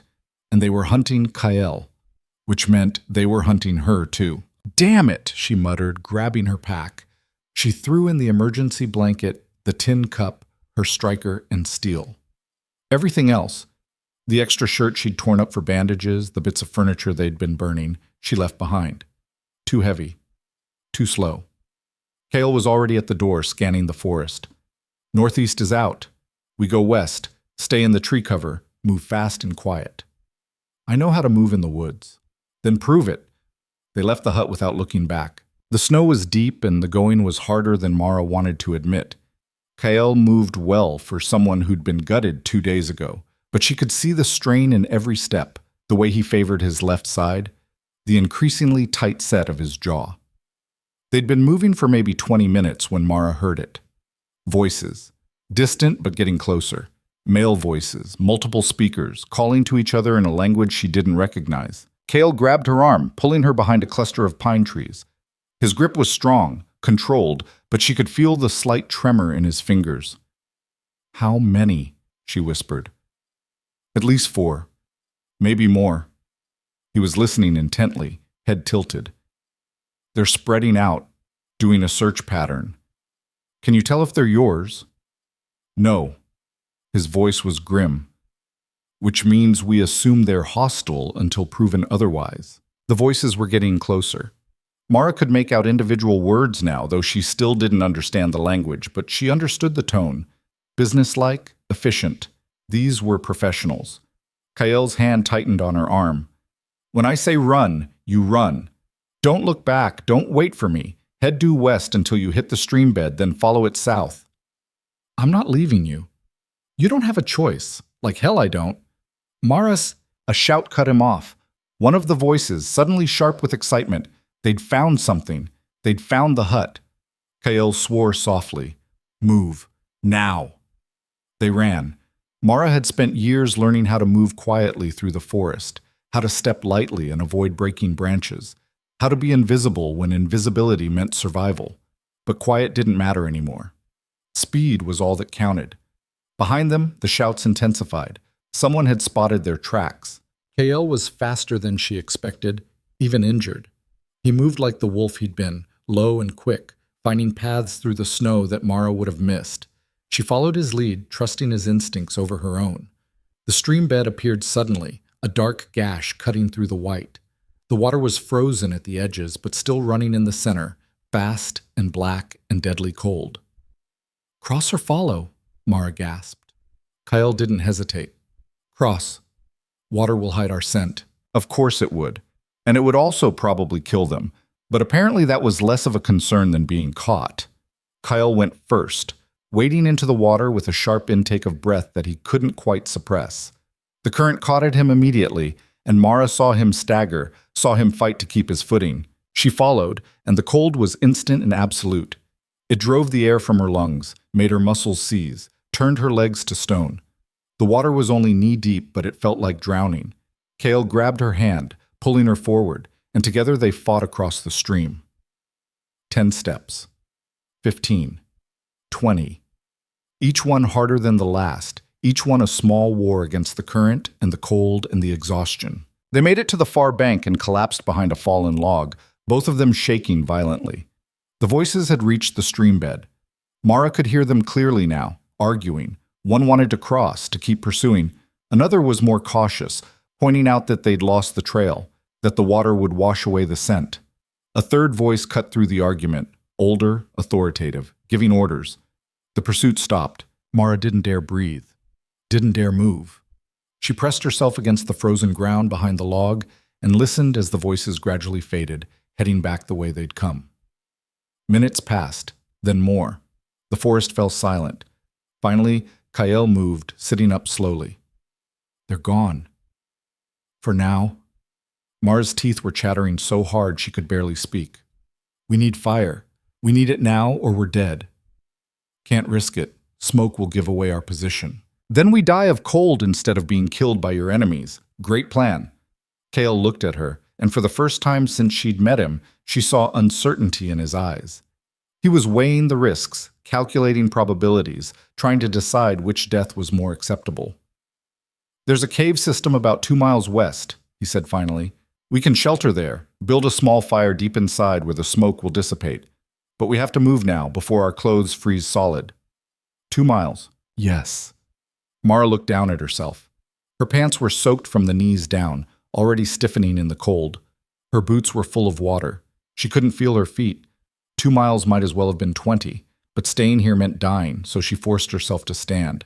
And they were hunting Kyle, which meant they were hunting her too. Damn it, she muttered, grabbing her pack. She threw in the emergency blanket, the tin cup, her striker, and steel. Everything else, the extra shirt she'd torn up for bandages, the bits of furniture they'd been burning, she left behind. Too heavy. Too slow. Kale was already at the door, scanning the forest. Northeast is out. We go west, stay in the tree cover, move fast and quiet. I know how to move in the woods. Then prove it. They left the hut without looking back. The snow was deep and the going was harder than Mara wanted to admit. Kale moved well for someone who'd been gutted 2 days ago. But she could see the strain in every step, the way he favored his left side, the increasingly tight set of his jaw. They'd been moving for maybe 20 minutes when Mara heard it. Voices, distant but getting closer. Male voices, multiple speakers, calling to each other in a language she didn't recognize. Kale grabbed her arm, pulling her behind a cluster of pine trees. His grip was strong, controlled, but she could feel the slight tremor in his fingers. How many? She whispered. At least 4. Maybe more. He was listening intently, head tilted. They're spreading out, doing a search pattern. Can you tell if they're yours? No. His voice was grim. Which means we assume they're hostile until proven otherwise. The voices were getting closer. Mara could make out individual words now, though she still didn't understand the language, but she understood the tone. Businesslike, efficient. These were professionals. Kyle's hand tightened on her arm. When I say run, you run. Don't look back, don't wait for me. Head due west until you hit the stream bed, then follow it south. I'm not leaving you. You don't have a choice. Like hell I don't. Mara's, a shout cut him off. One of the voices, suddenly sharp with excitement. They'd found something. They'd found the hut. Kyle swore softly. Move. Now. They ran. Mara had spent years learning how to move quietly through the forest, how to step lightly and avoid breaking branches, how to be invisible when invisibility meant survival. But quiet didn't matter anymore. Speed was all that counted. Behind them, the shouts intensified. Someone had spotted their tracks. Kael was faster than she expected, even injured. He moved like the wolf he'd been, low and quick, finding paths through the snow that Mara would have missed. She followed his lead, trusting his instincts over her own. The stream bed appeared suddenly, a dark gash cutting through the white. The water was frozen at the edges, but still running in the center, fast and black and deadly cold. "Cross or follow?" Mara gasped. Kael didn't hesitate. "Cross. Water will hide our scent." Of course it would. And it would also probably kill them. But apparently that was less of a concern than being caught. Kael went first, wading into the water with a sharp intake of breath that he couldn't quite suppress. The current caught at him immediately, and Mara saw him stagger, saw him fight to keep his footing. She followed, and the cold was instant and absolute. It drove the air from her lungs, made her muscles seize, turned her legs to stone. The water was only knee-deep, but it felt like drowning. Kael grabbed her hand, pulling her forward, and together they fought across the stream. 10 steps. 15. 20. Each one harder than the last, each one a small war against the current and the cold and the exhaustion. They made it to the far bank and collapsed behind a fallen log, both of them shaking violently. The voices had reached the stream bed. Mara could hear them clearly now, arguing. One wanted to cross, to keep pursuing. Another was more cautious, pointing out that they'd lost the trail, that the water would wash away the scent. A third voice cut through the argument, older, authoritative, giving orders. The pursuit stopped. Mara didn't dare breathe, didn't dare move. She pressed herself against the frozen ground behind the log and listened as the voices gradually faded, heading back the way they'd come. Minutes passed, then more. The forest fell silent. Finally, Kael moved, sitting up slowly. "They're gone. For now." Mara's teeth were chattering so hard she could barely speak. "We need fire. We need it now or we're dead." "Can't risk it. Smoke will give away our position." "Then we die of cold instead of being killed by your enemies. Great plan." Kael looked at her, and for the first time since she'd met him, she saw uncertainty in his eyes. He was weighing the risks, calculating probabilities, trying to decide which death was more acceptable. "There's a cave system about 2 miles west," he said finally. "We can shelter there, build a small fire deep inside where the smoke will dissipate. But we have to move now, before our clothes freeze solid." 2 miles. Yes. Mara looked down at herself. Her pants were soaked from the knees down, already stiffening in the cold. Her boots were full of water. She couldn't feel her feet. 2 miles might as well have been 20, but staying here meant dying, so she forced herself to stand.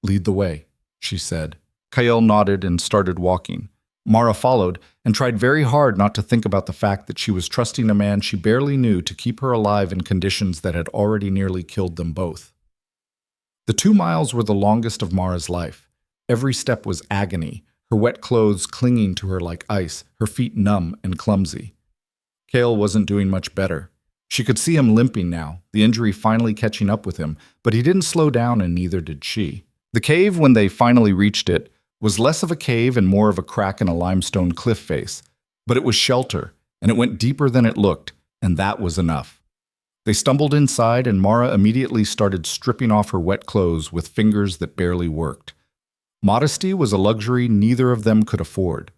"Lead the way," she said. Kael nodded and started walking. Mara followed and tried very hard not to think about the fact that she was trusting a man she barely knew to keep her alive in conditions that had already nearly killed them both. The 2 miles were the longest of Mara's life. Every step was agony, her wet clothes clinging to her like ice, her feet numb and clumsy. Kael wasn't doing much better. She could see him limping now, the injury finally catching up with him, but he didn't slow down and neither did she. The cave, when they finally reached it, was less of a cave and more of a crack in a limestone cliff face. But it was shelter, and it went deeper than it looked, and that was enough. They stumbled inside, and Mara immediately started stripping off her wet clothes with fingers that barely worked. Modesty was a luxury neither of them could afford.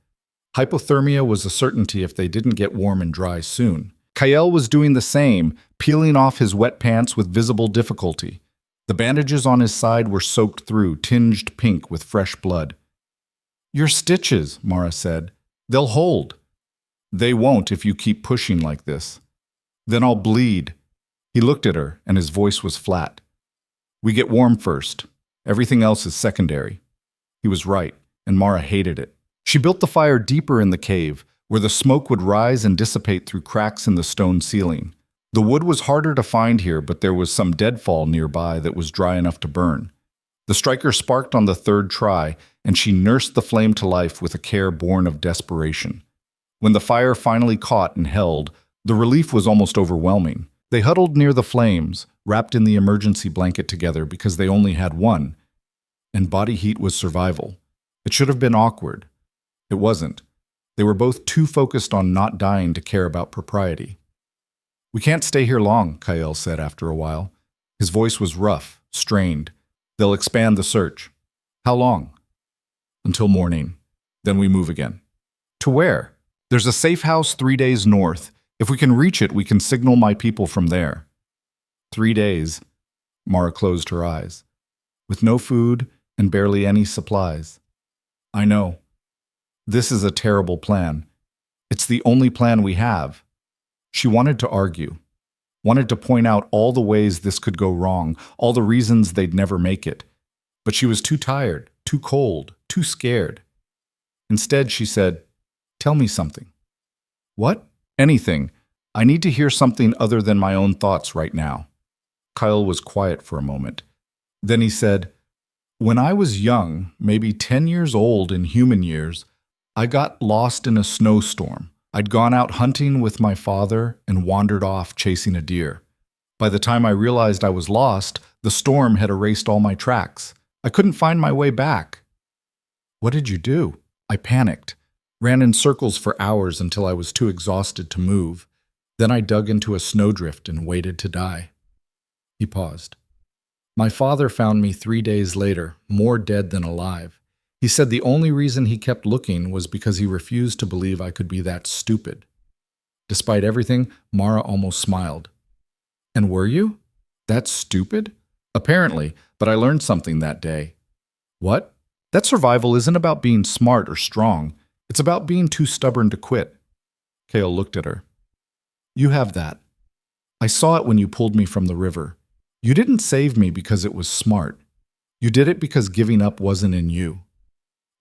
Hypothermia was a certainty if they didn't get warm and dry soon. Kael was doing the same, peeling off his wet pants with visible difficulty. The bandages on his side were soaked through, tinged pink with fresh blood. "Your stitches," Mara said. "They'll hold." "They won't if you keep pushing like this." "Then I'll bleed." He looked at her, and his voice was flat. "We get warm first. Everything else is secondary." He was right, and Mara hated it. She built the fire deeper in the cave, where the smoke would rise and dissipate through cracks in the stone ceiling. The wood was harder to find here, but there was some deadfall nearby that was dry enough to burn. The striker sparked on the third try, and she nursed the flame to life with a care born of desperation. When the fire finally caught and held, the relief was almost overwhelming. They huddled near the flames, wrapped in the emergency blanket together because they only had one. And body heat was survival. It should have been awkward. It wasn't. They were both too focused on not dying to care about propriety. "We can't stay here long," Kael said after a while. His voice was rough, strained. "They'll expand the search." "How long?" "Until morning. Then we move again." "To where?" "There's a safe house 3 days north. If we can reach it, we can signal my people from there." 3 days. Mara closed her eyes. "With no food and barely any supplies." "I know. This is a terrible plan. It's the only plan we have." She wanted to argue, wanted to point out all the ways this could go wrong, all the reasons they'd never make it. But she was too tired, too cold, too scared. Instead, she said, "Tell me something." "What?" "Anything. I need to hear something other than my own thoughts right now." Kyle was quiet for a moment. Then he said, "When I was young, maybe 10 years old in human years, I got lost in a snowstorm. I'd gone out hunting with my father and wandered off chasing a deer. By the time I realized I was lost, the storm had erased all my tracks. I couldn't find my way back." "What did you do?" "I panicked, ran in circles for hours until I was too exhausted to move. Then I dug into a snowdrift and waited to die." He paused. "My father found me 3 days later, more dead than alive. He said the only reason he kept looking was because he refused to believe I could be that stupid." Despite everything, Mara almost smiled. "And were you? That stupid?" "Apparently, but I learned something that day." "What?" "That survival isn't about being smart or strong. It's about being too stubborn to quit." Kale looked at her. "You have that. I saw it when you pulled me from the river. You didn't save me because it was smart. You did it because giving up wasn't in you.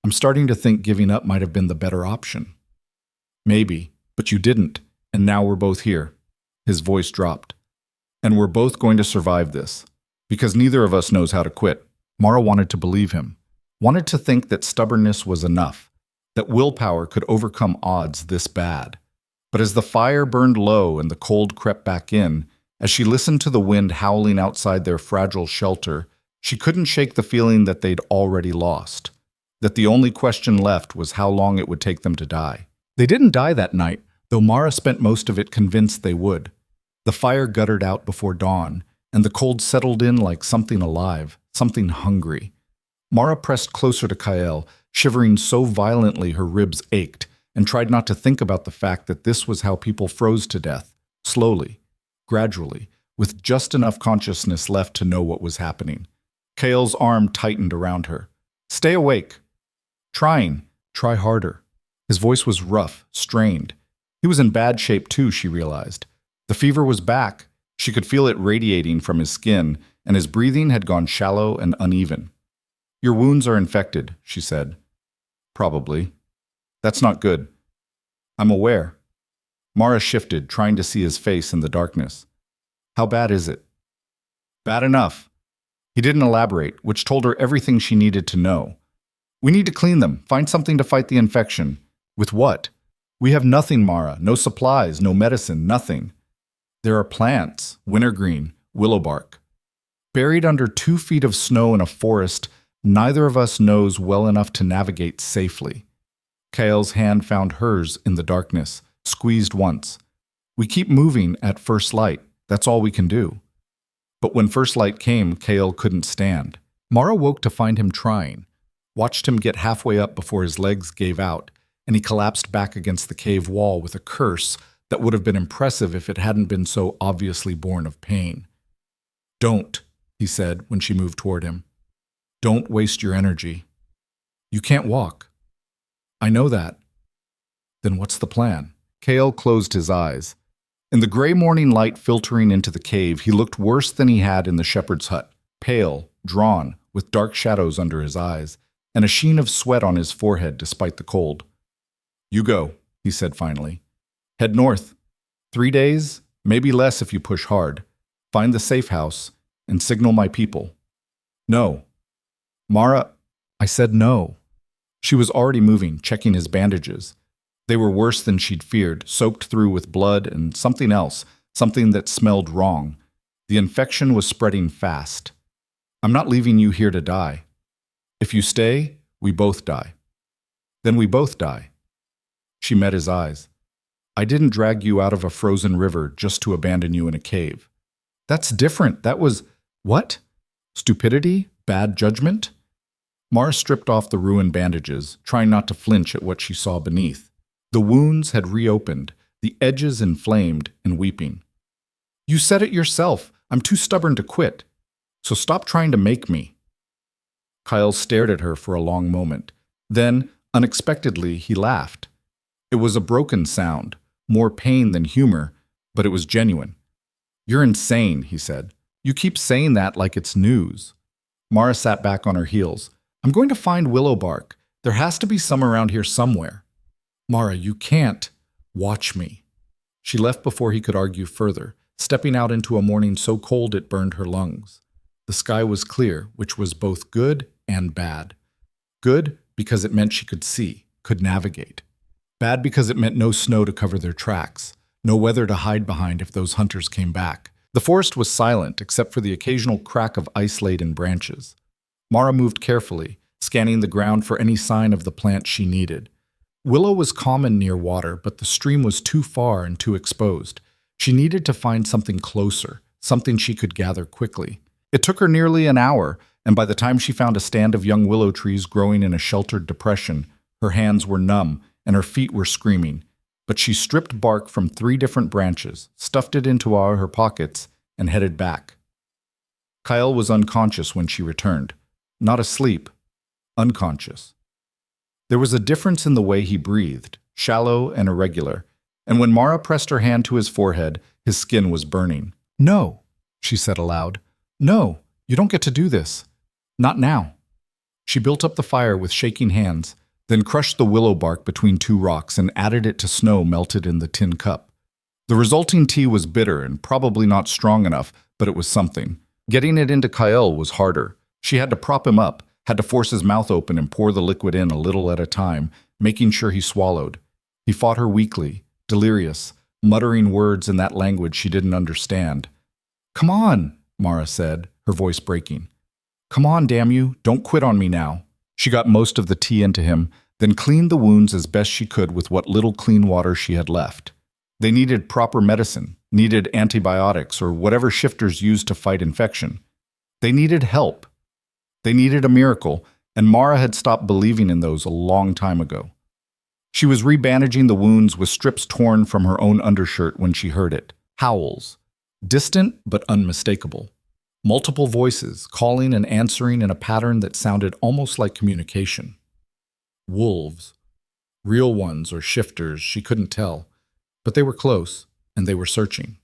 I'm starting to think giving up might have been the better option." "Maybe, but you didn't, and now we're both here." His voice dropped. "And we're both going to survive this, because neither of us knows how to quit." Mara wanted to believe him, wanted to think that stubbornness was enough, that willpower could overcome odds this bad. But as the fire burned low and the cold crept back in, as she listened to the wind howling outside their fragile shelter, she couldn't shake the feeling that they'd already lost, that the only question left was how long it would take them to die. They didn't die that night, though Mara spent most of it convinced they would. The fire guttered out before dawn, and the cold settled in like something alive, something hungry. Mara pressed closer to Kael, shivering so violently her ribs ached, and tried not to think about the fact that this was how people froze to death, slowly, gradually, with just enough consciousness left to know what was happening. Kael's arm tightened around her. "Stay awake." "Trying. Try harder." His voice was rough, strained. He was in bad shape too, she realized. The fever was back. She could feel it radiating from his skin, and his breathing had gone shallow and uneven. "Your wounds are infected," she said. "Probably. That's not good." "I'm aware." Mara shifted, trying to see his face in the darkness. "How bad is it?" "Bad enough." He didn't elaborate, which told her everything she needed to know. "We need to clean them, find something to fight the infection." "With what?" "We have nothing, Mara. No supplies, no medicine, nothing." "There are plants, wintergreen, willow bark. Buried under 2 feet of snow in a forest, neither of us knows well enough to navigate safely." Kael's hand found hers in the darkness, squeezed once. "We keep moving at first light. That's all we can do." But when first light came, Kael couldn't stand. Mara woke to find him trying, watched him get halfway up before his legs gave out, and he collapsed back against the cave wall with a curse that would have been impressive if it hadn't been so obviously born of pain. "Don't," he said when she moved toward him. "Don't waste your energy. You can't walk." "I know that." "Then what's the plan?" Kael closed his eyes. In the gray morning light filtering into the cave, he looked worse than he had in the shepherd's hut, pale, drawn, with dark shadows under his eyes, and a sheen of sweat on his forehead despite the cold. "You go," he said finally. "Head north. 3 days, maybe less if you push hard. Find the safe house and signal my people." "No." "Mara," I said no. She was already moving, checking his bandages. They were worse than she'd feared, soaked through with blood and something else, something that smelled wrong. The infection was spreading fast. "I'm not leaving you here to die. If you stay, we both die." Then we both die." She met his eyes. "I didn't drag you out of a frozen river just to abandon you in a cave. That's different. That was— What? Stupidity? Bad judgment?" Mara stripped off the ruined bandages, trying not to flinch at what she saw beneath. The wounds had reopened, the edges inflamed and weeping. "You said it yourself. I'm too stubborn to quit. So stop trying to make me." Kyle stared at her for a long moment. Then, unexpectedly, he laughed. It was a broken sound, more pain than humor, but it was genuine. "You're insane," he said. "You keep saying that like it's news." Mara sat back on her heels. "I'm going to find willow bark. There has to be some around here somewhere." "Mara, you can't. Watch me." She left before he could argue further, stepping out into a morning so cold it burned her lungs. The sky was clear, which was both good and bad. Good because it meant she could see, could navigate. Bad because it meant no snow to cover their tracks, no weather to hide behind if those hunters came back. The forest was silent except for the occasional crack of ice-laden branches. Mara moved carefully, scanning the ground for any sign of the plant she needed. Willow was common near water, but the stream was too far and too exposed. She needed to find something closer, something she could gather quickly. It took her nearly an hour, and by the time she found a stand of young willow trees growing in a sheltered depression, her hands were numb and her feet were screaming. But she stripped bark from 3 different branches, stuffed it into all her pockets, and headed back. Kyle was unconscious when she returned. Not asleep, unconscious. There was a difference in the way he breathed, shallow and irregular, and when Mara pressed her hand to his forehead, his skin was burning. "No," she said aloud. "No, you don't get to do this. Not now." She built up the fire with shaking hands, then crushed the willow bark between 2 rocks and added it to snow melted in the tin cup. The resulting tea was bitter and probably not strong enough, but it was something. Getting it into Kyle was harder. She had to prop him up, had to force his mouth open and pour the liquid in a little at a time, making sure he swallowed. He fought her weakly, delirious, muttering words in that language she didn't understand. "Come on," Mara said, her voice breaking. "Come on, damn you, don't quit on me now." She got most of the tea into him, then cleaned the wounds as best she could with what little clean water she had left. They needed proper medicine, needed antibiotics or whatever shifters used to fight infection. They needed help. They needed a miracle, and Mara had stopped believing in those a long time ago. She was rebandaging the wounds with strips torn from her own undershirt when she heard it. Howls. Distant but unmistakable. Multiple voices, calling and answering in a pattern that sounded almost like communication. Wolves. Real ones or shifters, she couldn't tell. But they were close, and they were searching.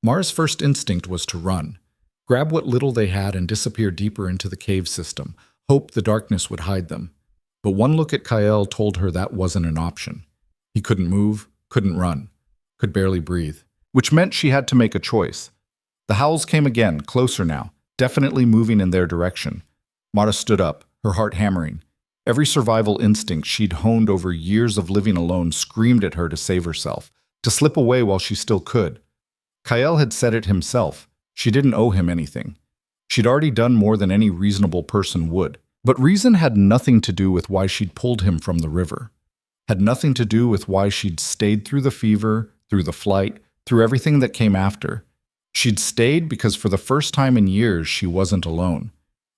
Mara's first instinct was to run. Grab what little they had and disappear deeper into the cave system, hope the darkness would hide them. But one look at Kyle told her that wasn't an option. He couldn't move, couldn't run, could barely breathe, which meant she had to make a choice. The howls came again, closer now, definitely moving in their direction. Mara stood up, her heart hammering. Every survival instinct she'd honed over years of living alone screamed at her to save herself, to slip away while she still could. Kyle had said it himself. She didn't owe him anything. She'd already done more than any reasonable person would. But reason had nothing to do with why she'd pulled him from the river. Had nothing to do with why she'd stayed through the fever, through the flight, through everything that came after. She'd stayed because for the first time in years she wasn't alone.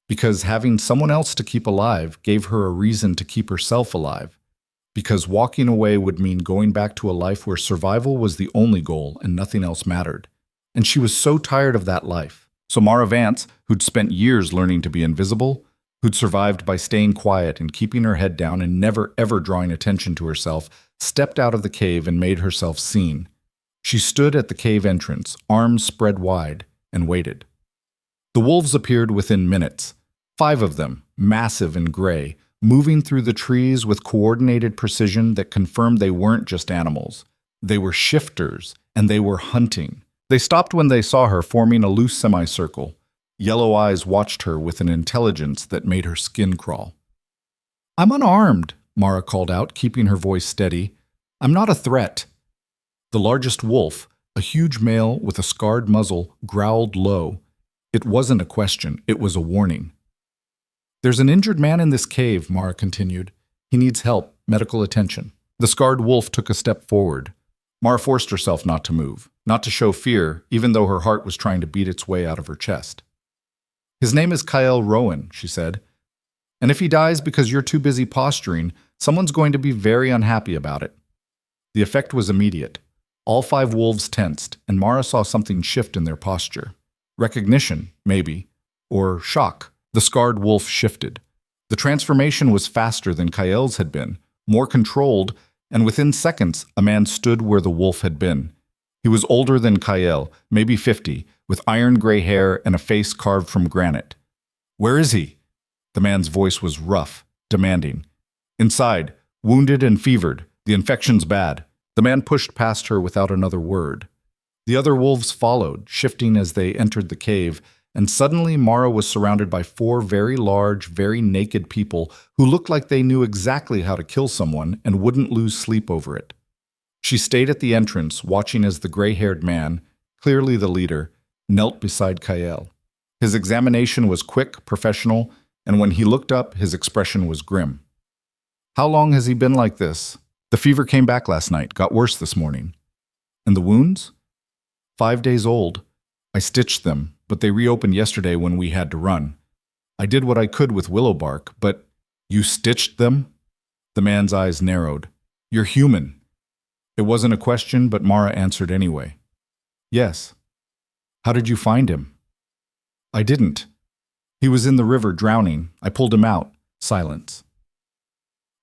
Because having someone else to keep alive gave her a reason to keep herself alive. Because walking away would mean going back to a life where survival was the only goal and nothing else mattered. And she was so tired of that life. So Mara Vance, who'd spent years learning to be invisible, who'd survived by staying quiet and keeping her head down and never ever drawing attention to herself, stepped out of the cave and made herself seen. She stood at the cave entrance, arms spread wide, and waited. The wolves appeared within minutes. 5 of them, massive and gray, moving through the trees with coordinated precision that confirmed they weren't just animals. They were shifters, and they were hunting. They stopped when they saw her, forming a loose semicircle. Yellow eyes watched her with an intelligence that made her skin crawl. "I'm unarmed," Mara called out, keeping her voice steady. "I'm not a threat." The largest wolf, a huge male with a scarred muzzle, growled low. It wasn't a question, it was a warning. "There's an injured man in this cave," Mara continued. He needs help, medical attention. The scarred wolf took a step forward. Mara forced herself not to move, not to show fear, even though her heart was trying to beat its way out of her chest. His name is Kyle Rowan, she said. And if he dies because you're too busy posturing, someone's going to be very unhappy about it. The effect was immediate. All 5 wolves tensed, and Mara saw something shift in their posture. Recognition, maybe, or shock. The scarred wolf shifted. The transformation was faster than Kyle's had been, more controlled, and within seconds, a man stood where the wolf had been. He was older than Kyle, maybe 50, with iron gray hair and a face carved from granite. "Where is he?" The man's voice was rough, demanding. "Inside, wounded and fevered. The infection's bad." The man pushed past her without another word. The other wolves followed, shifting as they entered the cave, and suddenly Mara was surrounded by 4 very large, very naked people who looked like they knew exactly how to kill someone and wouldn't lose sleep over it. She stayed at the entrance, watching as the gray-haired man, clearly the leader, knelt beside Kyle. His examination was quick, professional, and when he looked up, his expression was grim. "How long has he been like this?" "The fever came back last night, got worse this morning." "And the wounds?" 5 days old. I stitched them, but they reopened yesterday when we had to run. I did what I could with willow bark, but—" "You stitched them?" The man's eyes narrowed. "You're human." It wasn't a question, but Mara answered anyway. "Yes." "How did you find him?" "I didn't. He was in the river drowning. I pulled him out." Silence.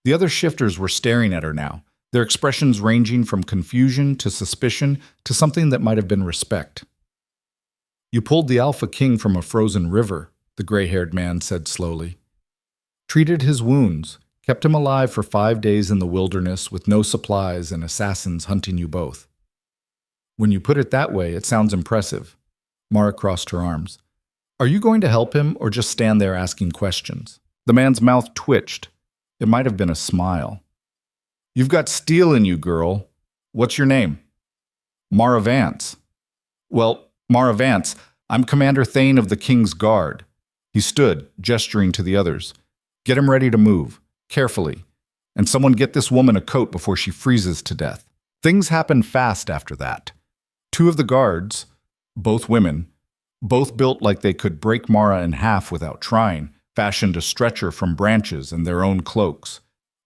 The other shifters were staring at her now, their expressions ranging from confusion to suspicion to something that might have been respect. "You pulled the Alpha King from a frozen river," the gray-haired man said slowly. "Treated his wounds, kept him alive for 5 days in the wilderness with no supplies and assassins hunting you both." "When you put it that way, it sounds impressive." Mara crossed her arms. "Are you going to help him or just stand there asking questions?" The man's mouth twitched. It might have been a smile. "You've got steel in you, girl. What's your name?" "Mara Vance." "Well, Mara Vance, I'm Commander Thane of the King's Guard." He stood, gesturing to the others. "Get him ready to move, carefully. And someone get this woman a coat before she freezes to death." Things happened fast after that. 2 of the guards, both women, both built like they could break Mara in half without trying, fashioned a stretcher from branches and their own cloaks.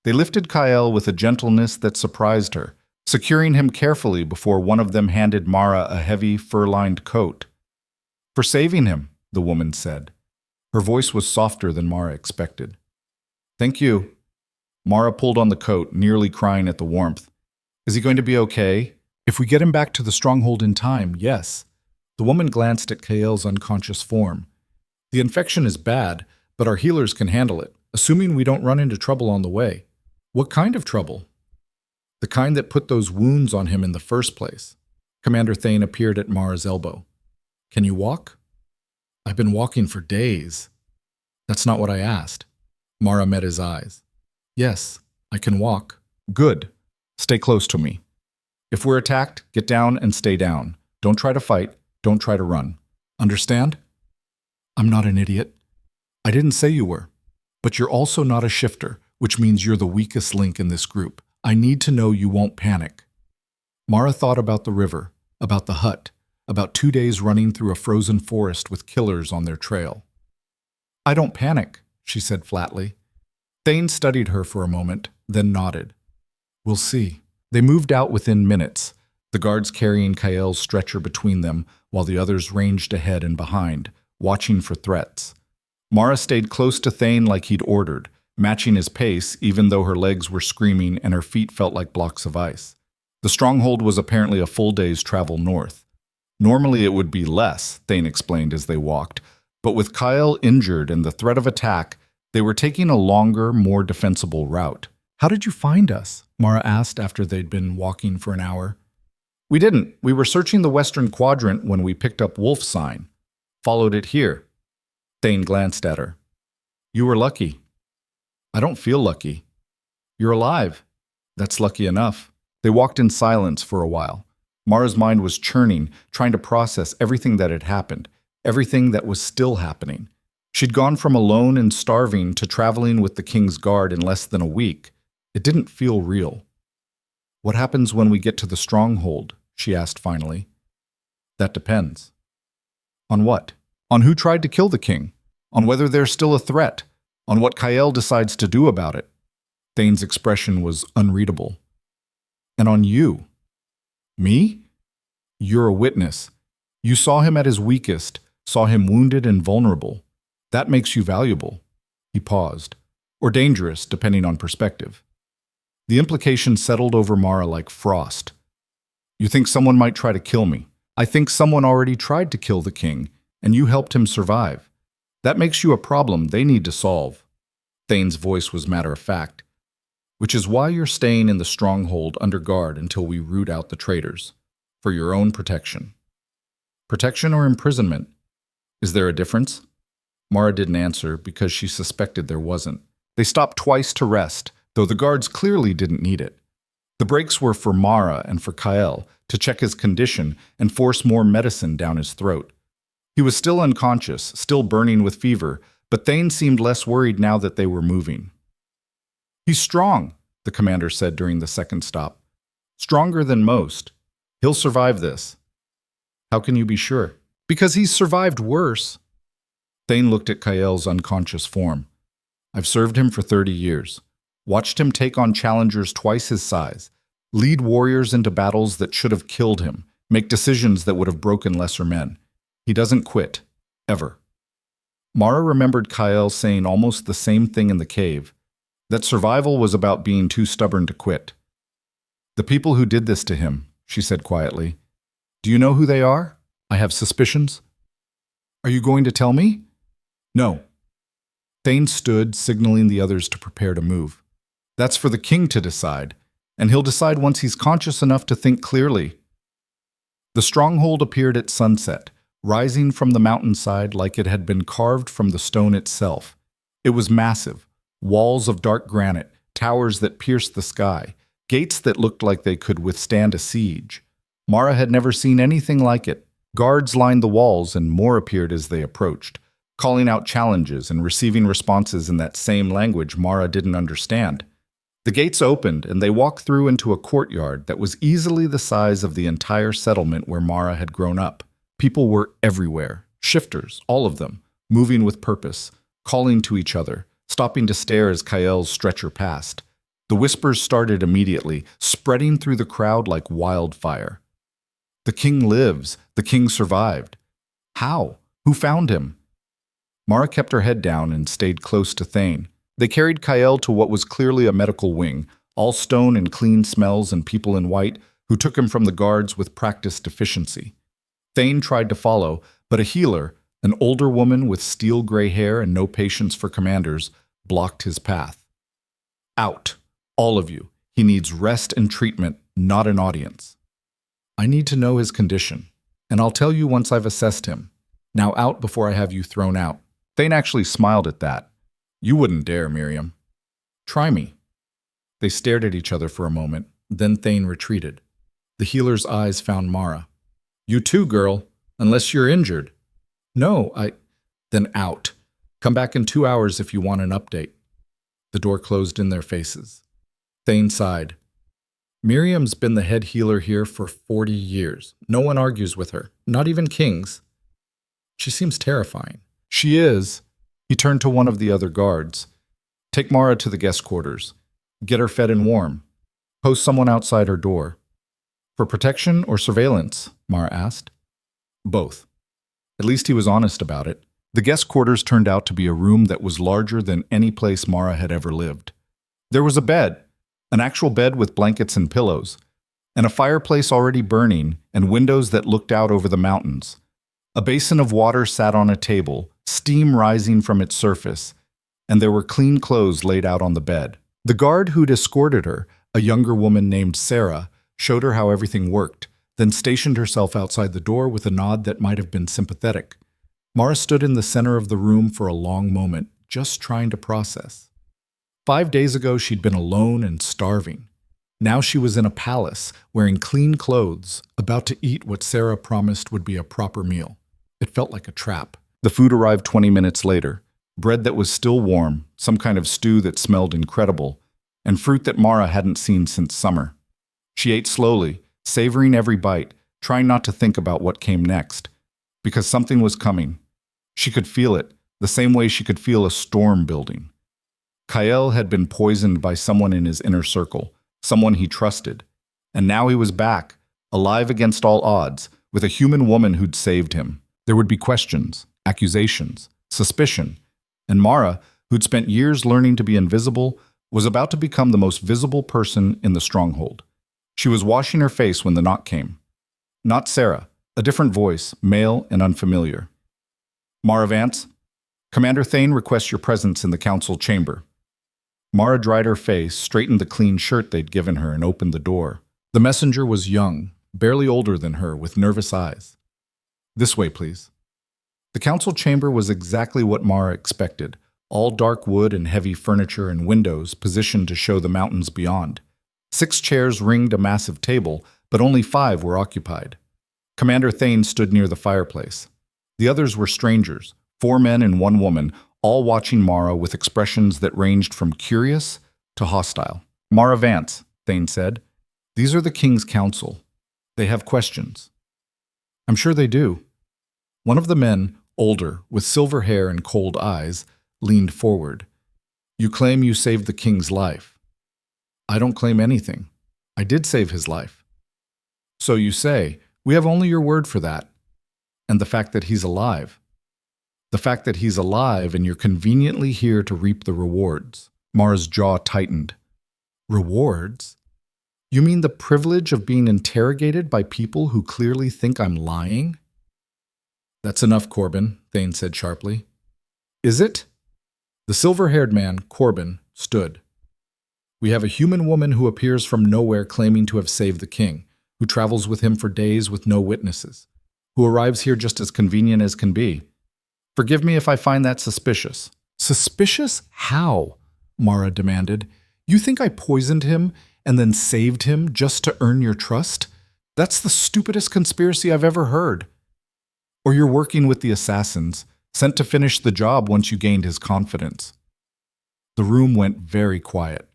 They lifted Kyle with a gentleness that surprised her, securing him carefully before one of them handed Mara a heavy, fur-lined coat. "For saving him," the woman said. Her voice was softer than Mara expected. "Thank you." Mara pulled on the coat, nearly crying at the warmth. "Is he going to be okay?" "If we get him back to the stronghold in time, yes." The woman glanced at Kyle's unconscious form. "The infection is bad, but our healers can handle it, assuming we don't run into trouble on the way." "What kind of trouble?" "The kind that put those wounds on him in the first place." Commander Thane appeared at Mara's elbow. "Can you walk?" "I've been walking for days." "That's not what I asked." Mara met his eyes. "Yes, I can walk." "Good. Stay close to me. If we're attacked, get down and stay down. Don't try to fight. Don't try to run. Understand?" "I'm not an idiot." "I didn't say you were. But you're also not a shifter, which means you're the weakest link in this group. I need to know you won't panic." Mara thought about the river, about the hut, about 2 days running through a frozen forest with killers on their trail. "I don't panic," she said flatly. Thane studied her for a moment, then nodded. "We'll see." They moved out within minutes, the guards carrying Kyle's stretcher between them, while the others ranged ahead and behind, watching for threats. Mara stayed close to Thane like he'd ordered, matching his pace even though her legs were screaming and her feet felt like blocks of ice. The stronghold was apparently a full day's travel north. Normally it would be less, Thane explained as they walked, but with Kyle injured and the threat of attack, they were taking a longer, more defensible route. "How did you find us?" Mara asked after they'd been walking for an hour. "We didn't. We were searching the western quadrant when we picked up Wolf's sign. Followed it here." Thane glanced at her. "You were lucky." "I don't feel lucky." "You're alive." "That's lucky enough." They walked in silence for a while. Mara's mind was churning, trying to process everything that had happened, everything that was still happening. She'd gone from alone and starving to traveling with the king's guard in less than a week. It didn't feel real. "What happens when we get to the stronghold?" she asked finally. "That depends." "On what?" "On who tried to kill the king. On whether they're still a threat. On what Kael decides to do about it." Thane's expression was unreadable. "And on you." "Me?" "You're a witness. You saw him at his weakest, saw him wounded and vulnerable. That makes you valuable." He paused. "Or dangerous, depending on perspective." The implication settled over Mara like frost. "You think someone might try to kill me. I think someone already tried to kill the king, and you helped him survive. That makes you a problem they need to solve." Thane's voice was matter-of-fact. "Which is why you're staying in the stronghold under guard until we root out the traitors. For your own protection." "Protection or imprisonment? Is there a difference?" Mara didn't answer because she suspected there wasn't. They stopped twice to rest, though the guards clearly didn't need it. The breaks were for Mara and for Kael to check his condition and force more medicine down his throat. He was still unconscious, still burning with fever, but Thane seemed less worried now that they were moving. "He's strong," the commander said during the second stop. "Stronger than most. He'll survive this." "How can you be sure?" "Because he's survived worse." Thane looked at Kael's unconscious form. "I've served him for 30 years. Watched him take on challengers twice his size, lead warriors into battles that should have killed him, make decisions that would have broken lesser men. He doesn't quit. Ever." Mara remembered Kael saying almost the same thing in the cave, that survival was about being too stubborn to quit. "The people who did this to him," she said quietly. "Do you know who they are? I have suspicions." "Are you going to tell me?" "No." Thane stood, signaling the others to prepare to move. "That's for the king to decide, and he'll decide once he's conscious enough to think clearly." The stronghold appeared at sunset, rising from the mountainside like it had been carved from the stone itself. It was massive, walls of dark granite, towers that pierced the sky, gates that looked like they could withstand a siege. Mara had never seen anything like it. Guards lined the walls, and more appeared as they approached, calling out challenges and receiving responses in that same language Mara didn't understand. The gates opened, and they walked through into a courtyard that was easily the size of the entire settlement where Mara had grown up. People were everywhere, shifters, all of them, moving with purpose, calling to each other, stopping to stare as Kael's stretcher passed. The whispers started immediately, spreading through the crowd like wildfire. "The king lives. The king survived." "How? Who found him?" Mara kept her head down and stayed close to Thane. They carried Kael to what was clearly a medical wing, all stone and clean smells and people in white, who took him from the guards with practiced efficiency. Thane tried to follow, but a healer, an older woman with steel-gray hair and no patience for commanders, blocked his path. "Out, all of you. He needs rest and treatment, not an audience." "I need to know his condition, and I'll tell you once I've assessed him. Now out before I have you thrown out." Thane actually smiled at that. "You wouldn't dare, Miriam." "Try me." They stared at each other for a moment, then Thane retreated. The healer's eyes found Mara. "You too, girl, unless you're injured." "No, Then out. Come back in 2 hours if you want an update." The door closed in their faces. Thane sighed. "Miriam's been the head healer here for 40 years. No one argues with her, not even kings. She seems terrifying." "She is." He turned to one of the other guards. "Take Mara to the guest quarters. Get her fed and warm. Post someone outside her door." "For protection or surveillance?" Mara asked. "Both." At least he was honest about it. The guest quarters turned out to be a room that was larger than any place Mara had ever lived. There was a bed, an actual bed with blankets and pillows, and a fireplace already burning, and windows that looked out over the mountains. A basin of water sat on a table, steam rising from its surface, and there were clean clothes laid out on the bed. The guard who'd escorted her, a younger woman named Sarah, showed her how everything worked, then stationed herself outside the door with a nod that might have been sympathetic. Mara stood in the center of the room for a long moment, just trying to process. 5 days ago, she'd been alone and starving. Now she was in a palace, wearing clean clothes, about to eat what Sarah promised would be a proper meal. It felt like a trap. The food arrived 20 minutes later. Bread that was still warm, some kind of stew that smelled incredible, and fruit that Mara hadn't seen since summer. She ate slowly, savoring every bite, trying not to think about what came next. Because something was coming. She could feel it, the same way she could feel a storm building. Kael had been poisoned by someone in his inner circle, someone he trusted. And now he was back, alive against all odds, with a human woman who'd saved him. There would be questions, accusations, suspicion. And Mara, who'd spent years learning to be invisible, was about to become the most visible person in the stronghold. She was washing her face when the knock came. Not Sarah, a different voice, male and unfamiliar. Mara Vance, Commander Thane requests your presence in the council chamber. Mara dried her face, straightened the clean shirt they'd given her, and opened the door. The messenger was young, barely older than her, with nervous eyes. This way, please. The council chamber was exactly what Mara expected, all dark wood and heavy furniture and windows positioned to show the mountains beyond. 6 chairs ringed a massive table, but only 5 were occupied. Commander Thane stood near the fireplace. The others were strangers, 4 men and 1 woman, all watching Mara with expressions that ranged from curious to hostile. Mara Vance, Thane said. These are the King's Council. They have questions. I'm sure they do. One of the men, older, with silver hair and cold eyes, leaned forward. You claim you saved the king's life. I don't claim anything. I did save his life. So you say, we have only your word for that. And the fact that he's alive. The fact that he's alive and you're conveniently here to reap the rewards. Mara's jaw tightened. Rewards? You mean the privilege of being interrogated by people who clearly think I'm lying? That's enough, Corbin, Thane said sharply. Is it? The silver-haired man, Corbin, stood. We have a human woman who appears from nowhere claiming to have saved the king, who travels with him for days with no witnesses, who arrives here just as convenient as can be. Forgive me if I find that suspicious. Suspicious? How? Mara demanded. You think I poisoned him and then saved him just to earn your trust? That's the stupidest conspiracy I've ever heard. Or you're working with the assassins, sent to finish the job once you gained his confidence. The room went very quiet.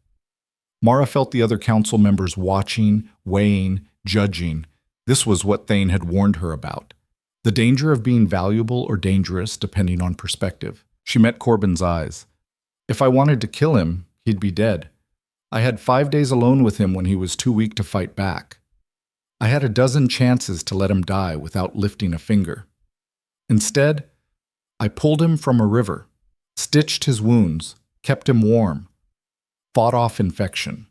Mara felt the other council members watching, weighing, judging. This was what Thane had warned her about. The danger of being valuable or dangerous depending on perspective. She met Corbin's eyes. If I wanted to kill him, he'd be dead. I had 5 days alone with him when he was too weak to fight back. I had a dozen chances to let him die without lifting a finger. Instead, I pulled him from a river, stitched his wounds, kept him warm, fought off infection,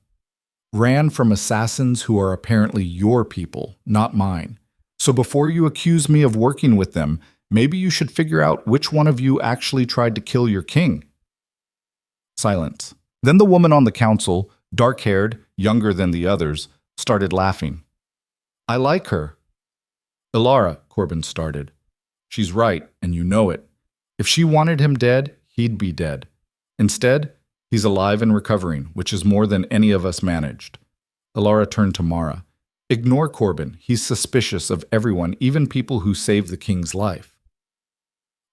ran from assassins who are apparently your people, not mine. So before you accuse me of working with them, maybe you should figure out which one of you actually tried to kill your king. Silence. Then the woman on the council, dark-haired, younger than the others, started laughing. I like her. Ilara, Corbin started. She's right, and you know it. If she wanted him dead, he'd be dead. Instead, he's alive and recovering, which is more than any of us managed. Ilara turned to Mara. Ignore Corbin. He's suspicious of everyone, even people who saved the king's life.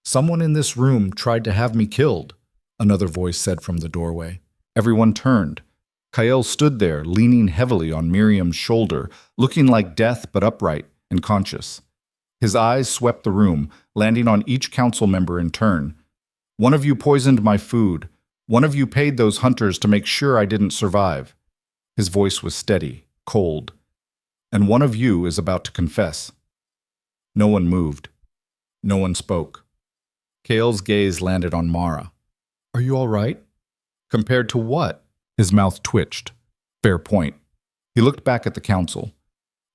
Someone in this room tried to have me killed, another voice said from the doorway. Everyone turned. Kael stood there, leaning heavily on Miriam's shoulder, looking like death but upright and conscious. His eyes swept the room, landing on each council member in turn. One of you poisoned my food. One of you paid those hunters to make sure I didn't survive. His voice was steady, cold. And one of you is about to confess. No one moved. No one spoke. Kael's gaze landed on Mara. Are you all right? Compared to what? His mouth twitched. Fair point. He looked back at the council.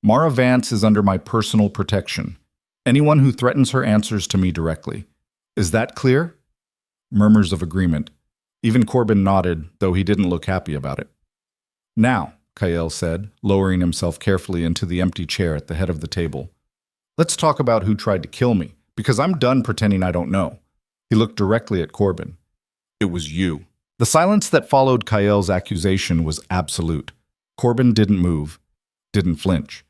Mara Vance is under my personal protection. Anyone who threatens her answers to me directly. Is that clear? Murmurs of agreement. Even Corbin nodded, though he didn't look happy about it. Now, Kael said, lowering himself carefully into the empty chair at the head of the table. Let's talk about who tried to kill me, because I'm done pretending I don't know. He looked directly at Corbin. It was you. The silence that followed Kael's accusation was absolute. Corbin didn't move, didn't flinch.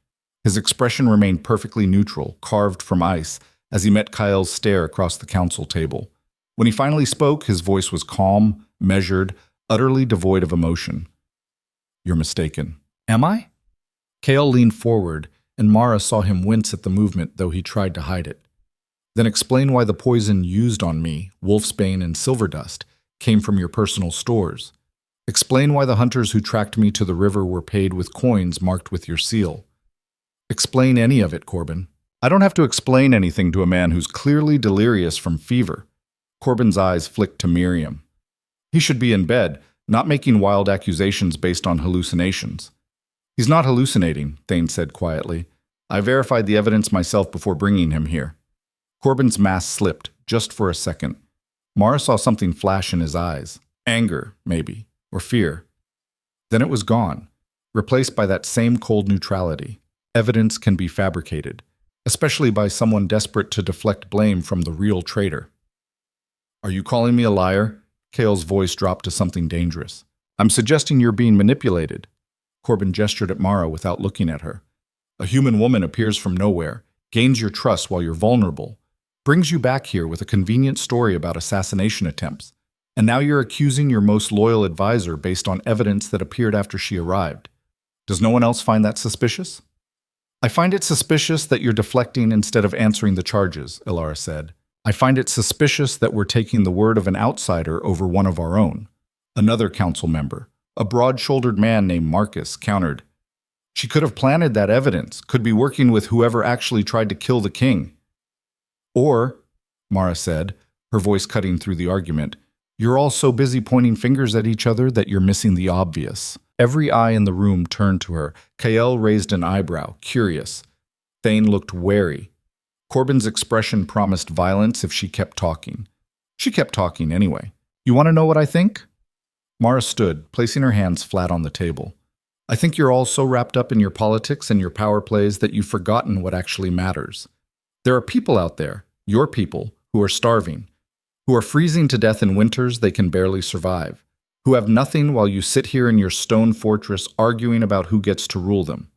His expression remained perfectly neutral, carved from ice, as he met Kyle's stare across the council table. When he finally spoke, his voice was calm, measured, utterly devoid of emotion. "You're mistaken." "Am I?" Kale leaned forward, and Mara saw him wince at the movement, though he tried to hide it. "Then explain why the poison used on me, wolfsbane and silverdust, came from your personal stores. Explain why the hunters who tracked me to the river were paid with coins marked with your seal. Explain any of it, Corbin." "I don't have to explain anything to a man who's clearly delirious from fever." Corbin's eyes flicked to Miriam. "He should be in bed, not making wild accusations based on hallucinations." "He's not hallucinating," Thane said quietly. "I verified the evidence myself before bringing him here." Corbin's mask slipped, just for a second. Mara saw something flash in his eyes. Anger, maybe, or fear. Then it was gone, replaced by that same cold neutrality. Evidence can be fabricated, especially by someone desperate to deflect blame from the real traitor. "Are you calling me a liar?" Kale's voice dropped to something dangerous. "I'm suggesting you're being manipulated." Corbin gestured at Mara without looking at her. "A human woman appears from nowhere, gains your trust while you're vulnerable, brings you back here with a convenient story about assassination attempts, and now you're accusing your most loyal advisor based on evidence that appeared after she arrived. Does no one else find that suspicious?" "I find it suspicious that you're deflecting instead of answering the charges," Ilara said. "I find it suspicious that we're taking the word of an outsider over one of our own." Another council member, a broad-shouldered man named Marcus, countered. "She could have planted that evidence, could be working with whoever actually tried to kill the king." "Or," Mara said, her voice cutting through the argument, "you're all so busy pointing fingers at each other that you're missing the obvious." Every eye in the room turned to her. Kael raised an eyebrow, curious. Thane looked wary. Corbin's expression promised violence if she kept talking. She kept talking anyway. "You want to know what I think?" Mara stood, placing her hands flat on the table. "I think you're all so wrapped up in your politics and your power plays that you've forgotten what actually matters. There are people out there, your people, who are starving, who are freezing to death in winters they can barely survive, who have nothing while you sit here in your stone fortress arguing about who gets to rule them.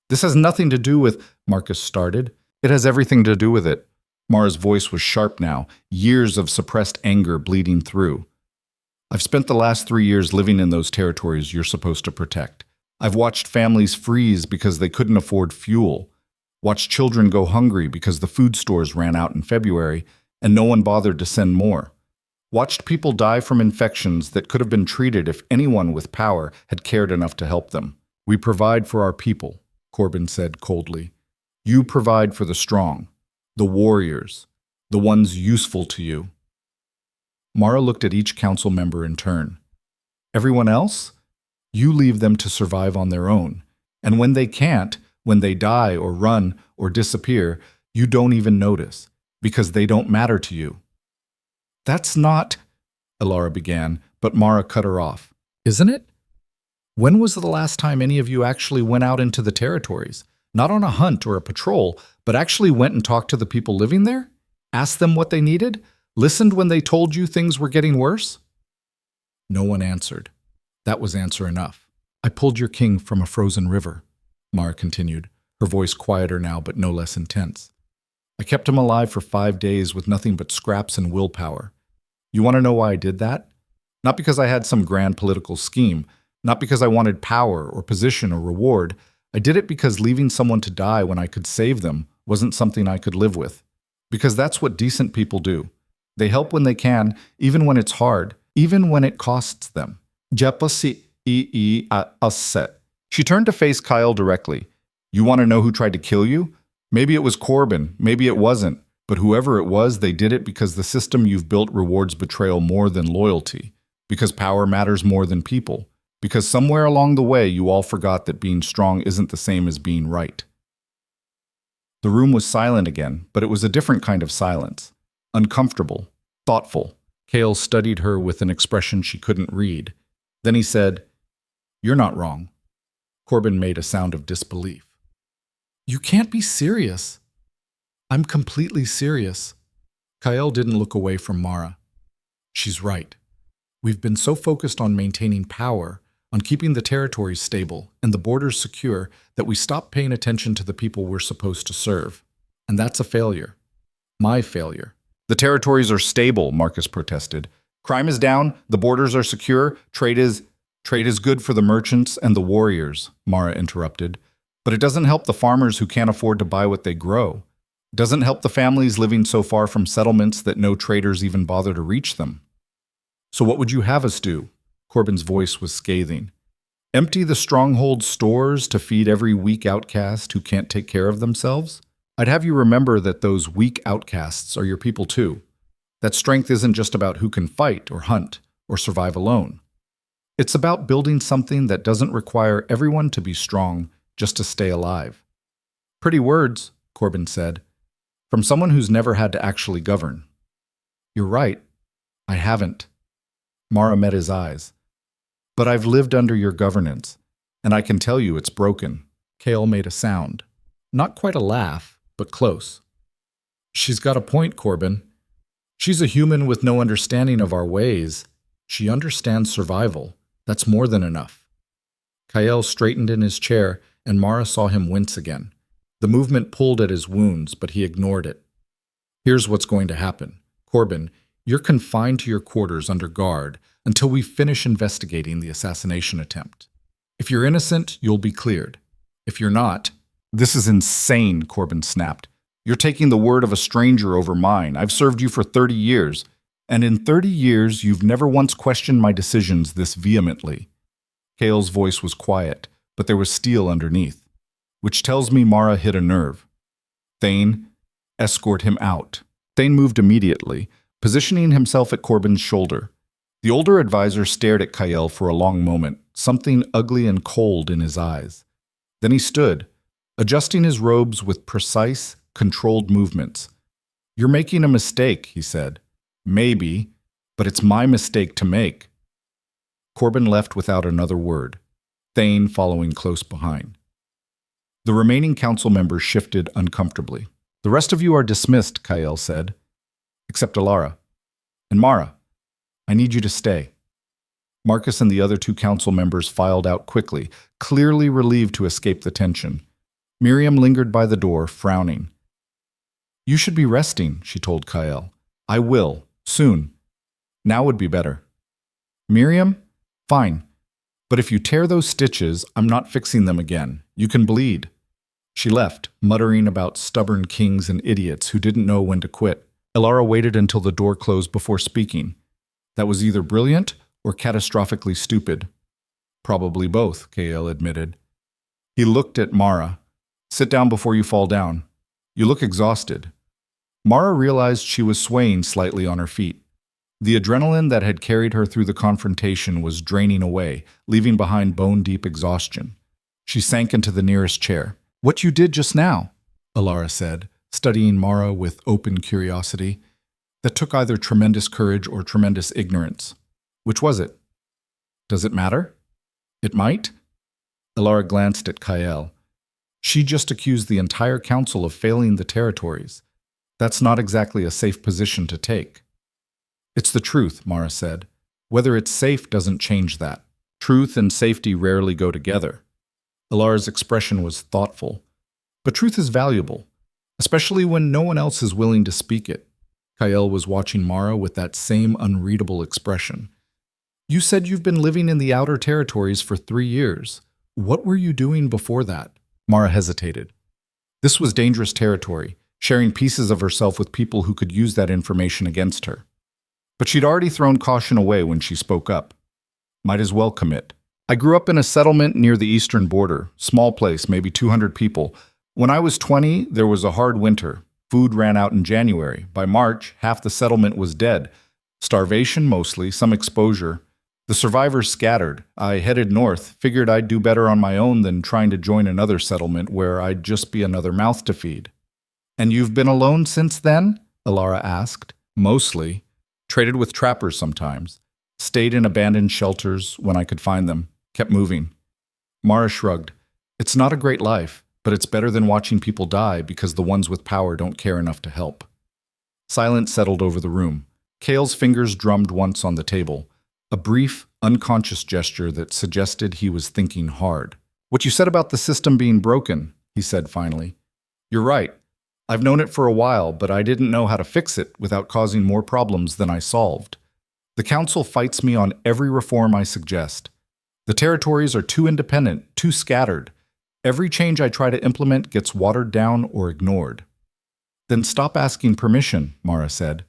This has nothing to do with," Marcus started. "It has everything to do with it." Mara's voice was sharp now, years of suppressed anger bleeding through. "I've spent the last 3 years living in those territories you're supposed to protect. I've watched families freeze because they couldn't afford fuel, watched children go hungry because the food stores ran out in February and no one bothered to send more. Watched people die from infections that could have been treated if anyone with power had cared enough to help them. We provide for our people," Corbin said coldly. "You provide for the strong, the warriors, the ones useful to you." Mara looked at each council member in turn. "Everyone else? You leave them to survive on their own. And when they can't, when they die or run or disappear, you don't even notice, because they don't matter to you." "That's not," Ilara began, but Mara cut her off. "Isn't it? When was the last time any of you actually went out into the territories? Not on a hunt or a patrol, but actually went and talked to the people living there? Asked them what they needed? Listened when they told you things were getting worse?" No one answered. That was answer enough. "I pulled your king from a frozen river," Mara continued, her voice quieter now but no less intense. "I kept him alive for 5 days with nothing but scraps and willpower. You want to know why I did that? Not because I had some grand political scheme, not because I wanted power or position or reward. I did it because leaving someone to die when I could save them wasn't something I could live with. Because that's what decent people do. They help when they can, even when it's hard, even when it costs them." She turned to face Kyle directly. "You want to know who tried to kill you? Maybe it was Corbin, maybe it wasn't. But whoever it was, they did it because the system you've built rewards betrayal more than loyalty. Because power matters more than people. Because somewhere along the way, you all forgot that being strong isn't the same as being right." The room was silent again, but it was a different kind of silence. Uncomfortable, thoughtful. Kale studied her with an expression she couldn't read. Then he said, "You're not wrong." Corbin made a sound of disbelief. "You can't be serious." "I'm completely serious." Kyle didn't look away from Mara. "She's right. We've been so focused on maintaining power, on keeping the territories stable and the borders secure, that we stopped paying attention to the people we're supposed to serve. And that's a failure." My failure. The territories are stable, Marcus protested. Crime is down, the borders are secure, trade is good for the merchants and the warriors, Mara interrupted. But it doesn't help the farmers who can't afford to buy what they grow. It doesn't help the families living so far from settlements that no traders even bother to reach them. So what would you have us do? Corbin's voice was scathing. Empty the stronghold stores to feed every weak outcast who can't take care of themselves? I'd have you remember that those weak outcasts are your people too. That strength isn't just about who can fight or hunt or survive alone. It's about building something that doesn't require everyone to be strong just to stay alive. Pretty words, Corbin said, from someone who's never had to actually govern. You're right. I haven't. Mara met his eyes. But I've lived under your governance, and I can tell you it's broken. Kale made a sound. Not quite a laugh, but close. She's got a point, Corbin. She's a human with no understanding of our ways. She understands survival. That's more than enough. Kyle straightened in his chair, and Mara saw him wince again. The movement pulled at his wounds, but he ignored it. Here's what's going to happen. Corbin, you're confined to your quarters under guard until we finish investigating the assassination attempt. If you're innocent, you'll be cleared. If you're not, this is insane, Corbin snapped. You're taking the word of a stranger over mine. I've served you for 30 years, and in 30 years, you've never once questioned my decisions this vehemently. Kale's voice was quiet, but there was steel underneath, which tells me Mara hit a nerve. Thane, escort him out. Thane moved immediately, positioning himself at Corbin's shoulder. The older advisor stared at Kyle for a long moment, something ugly and cold in his eyes. Then he stood, adjusting his robes with precise, controlled movements. You're making a mistake, he said. Maybe, but it's my mistake to make. Corbin left without another word, Thane following close behind. The remaining council members shifted uncomfortably. The rest of you are dismissed, Kyle said, except Alara. And Mara, I need you to stay. Marcus and the other two council members filed out quickly, clearly relieved to escape the tension. Miriam lingered by the door, frowning. You should be resting, she told Kyle. I will, soon. Now would be better. Miriam? Fine. But if you tear those stitches, I'm not fixing them again. You can bleed. She left, muttering about stubborn kings and idiots who didn't know when to quit. Alara waited until the door closed before speaking. That was either brilliant or catastrophically stupid. Probably both, Kale admitted. He looked at Mara. Sit down before you fall down. You look exhausted. Mara realized she was swaying slightly on her feet. The adrenaline that had carried her through the confrontation was draining away, leaving behind bone-deep exhaustion. She sank into the nearest chair. What you did just now, Alara said, studying Mara with open curiosity. That took either tremendous courage or tremendous ignorance. Which was it? Does it matter? It might? Alara glanced at Kyle. She just accused the entire council of failing the territories. That's not exactly a safe position to take. It's the truth, Mara said. Whether it's safe doesn't change that. Truth and safety rarely go together. Alara's expression was thoughtful. But truth is valuable, especially when no one else is willing to speak it. Kyle was watching Mara with that same unreadable expression. You said you've been living in the outer territories for 3 years. What were you doing before that? Mara hesitated. This was dangerous territory, sharing pieces of herself with people who could use that information against her. But she'd already thrown caution away when she spoke up. Might as well commit. I grew up in a settlement near the eastern border, small place, maybe 200 people. When I was 20, there was a hard winter. Food ran out in January. By March, half the settlement was dead. Starvation mostly, some exposure. The survivors scattered. I headed north, figured I'd do better on my own than trying to join another settlement where I'd just be another mouth to feed. And you've been alone since then? Alara asked. Mostly. Traded with trappers sometimes. Stayed in abandoned shelters when I could find them. Kept moving. Mara shrugged. It's not a great life, but it's better than watching people die because the ones with power don't care enough to help. Silence settled over the room. Kale's fingers drummed once on the table. A brief, unconscious gesture that suggested he was thinking hard. What you said about the system being broken, he said finally. You're right. I've known it for a while, but I didn't know how to fix it without causing more problems than I solved. The council fights me on every reform I suggest. The territories are too independent, too scattered. Every change I try to implement gets watered down or ignored. Then stop asking permission, Mara said.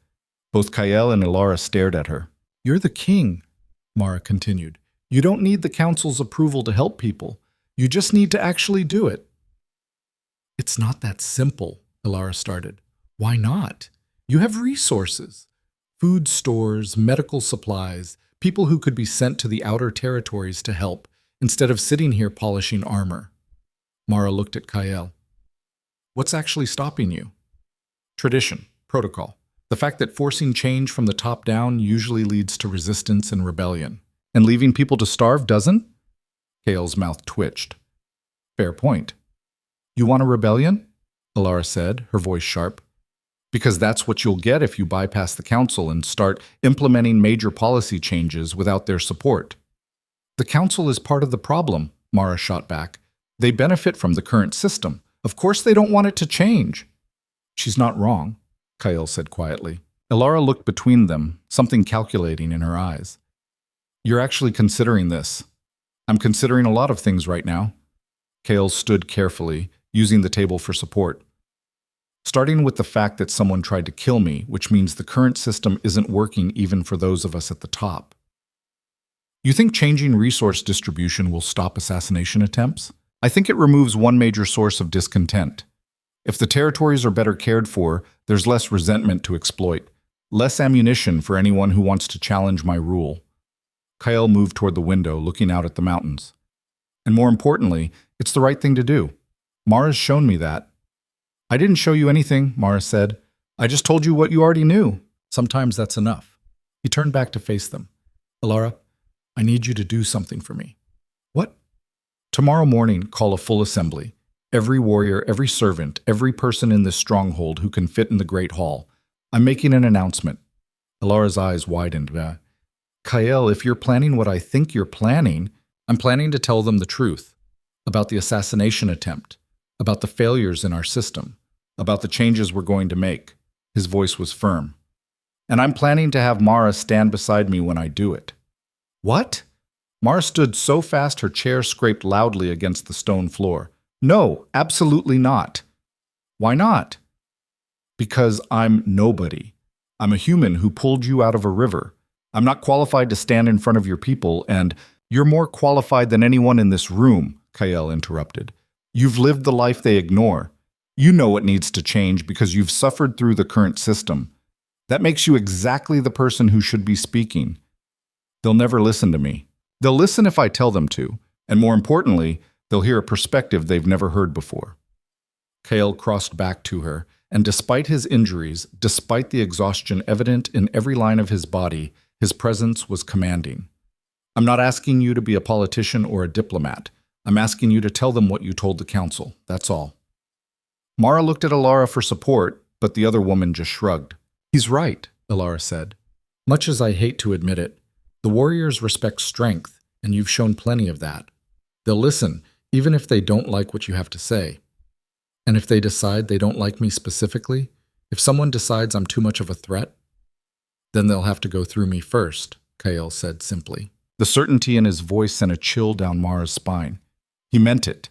Both Kael and Ilara stared at her. You're the king, Mara continued. You don't need the council's approval to help people. You just need to actually do it. It's not that simple, Ilara started. Why not? You have resources. Food stores, medical supplies, people who could be sent to the outer territories to help, instead of sitting here polishing armor. Mara looked at Kael. What's actually stopping you? Tradition, protocol. The fact that forcing change from the top down usually leads to resistance and rebellion. And leaving people to starve doesn't? Kael's mouth twitched. Fair point. You want a rebellion? Ilara said, her voice sharp. Because that's what you'll get if you bypass the council and start implementing major policy changes without their support. The council is part of the problem, Mara shot back. They benefit from the current system. Of course they don't want it to change. She's not wrong, Kael said quietly. Ilara looked between them, something calculating in her eyes. You're actually considering this. I'm considering a lot of things right now. Kael stood carefully, using the table for support. Starting with the fact that someone tried to kill me, which means the current system isn't working even for those of us at the top. You think changing resource distribution will stop assassination attempts? I think it removes one major source of discontent. If the territories are better cared for, there's less resentment to exploit, less ammunition for anyone who wants to challenge my rule. Kael moved toward the window, looking out at the mountains. And more importantly, it's the right thing to do. Mara's shown me that. I didn't show you anything, Mara said. I just told you what you already knew. Sometimes that's enough. He turned back to face them. Ilara, I need you to do something for me. What? Tomorrow morning, call a full assembly. Every warrior, every servant, every person in this stronghold who can fit in the Great Hall. I'm making an announcement. Ilara's eyes widened. Kael, if you're planning what I think you're planning, I'm planning to tell them the truth. About the assassination attempt. About the failures in our system. About the changes we're going to make. His voice was firm. And I'm planning to have Mara stand beside me when I do it. What? Mara stood so fast her chair scraped loudly against the stone floor. No, absolutely not. Why not? Because I'm nobody. I'm a human who pulled you out of a river. I'm not qualified to stand in front of your people, and you're more qualified than anyone in this room, Kael interrupted. You've lived the life they ignore. You know what needs to change because you've suffered through the current system. That makes you exactly the person who should be speaking. They'll never listen to me. They'll listen if I tell them to, and more importantly, they'll hear a perspective they've never heard before. Kael crossed back to her, and despite his injuries, despite the exhaustion evident in every line of his body, his presence was commanding. I'm not asking you to be a politician or a diplomat. I'm asking you to tell them what you told the council. That's all. Mara looked at Ilara for support, but the other woman just shrugged. He's right, Ilara said. Much as I hate to admit it, the warriors respect strength, and you've shown plenty of that. They'll listen, even if they don't like what you have to say. And if they decide they don't like me specifically, if someone decides I'm too much of a threat, then they'll have to go through me first, Kael said simply. The certainty in his voice sent a chill down Mara's spine. He meant it.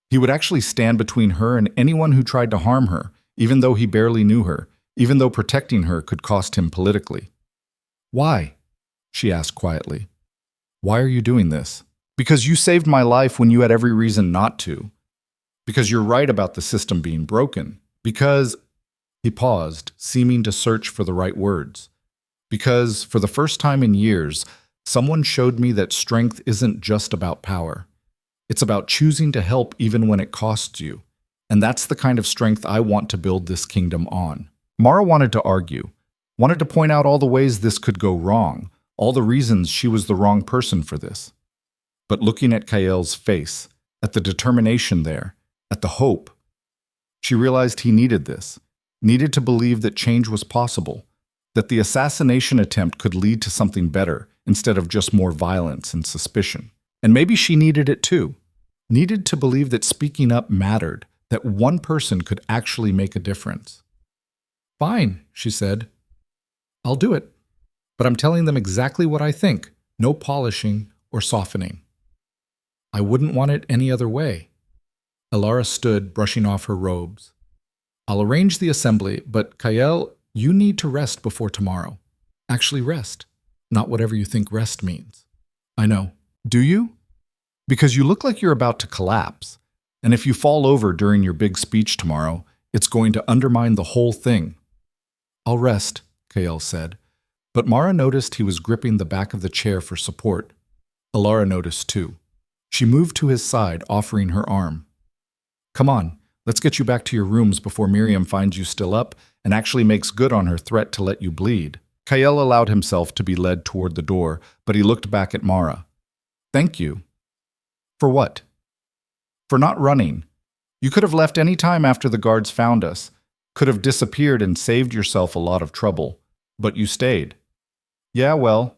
He would actually stand between her and anyone who tried to harm her, even though he barely knew her, even though protecting her could cost him politically. Why? She asked quietly. Why are you doing this? Because you saved my life when you had every reason not to. Because you're right about the system being broken. Because... He paused, seeming to search for the right words. Because, for the first time in years, someone showed me that strength isn't just about power. It's about choosing to help even when it costs you. And that's the kind of strength I want to build this kingdom on. Mara wanted to argue, wanted to point out all the ways this could go wrong, all the reasons she was the wrong person for this. But looking at Kael's face, at the determination there, at the hope, she realized he needed this, needed to believe that change was possible, that the assassination attempt could lead to something better instead of just more violence and suspicion. And maybe she needed it too, needed to believe that speaking up mattered, that one person could actually make a difference. Fine, she said. I'll do it. But I'm telling them exactly what I think, no polishing or softening. I wouldn't want it any other way. Elara stood, brushing off her robes. I'll arrange the assembly, but Kael, you need to rest before tomorrow. Actually rest, not whatever you think rest means. I know. Do you? Because you look like you're about to collapse. And if you fall over during your big speech tomorrow, it's going to undermine the whole thing. I'll rest, Kael said. But Mara noticed he was gripping the back of the chair for support. Elara noticed too. She moved to his side, offering her arm. Come on, let's get you back to your rooms before Miriam finds you still up and actually makes good on her threat to let you bleed. Kael allowed himself to be led toward the door, but he looked back at Mara. Thank you. For what? For not running. You could have left any time after the guards found us, could have disappeared and saved yourself a lot of trouble, but you stayed. Yeah, well,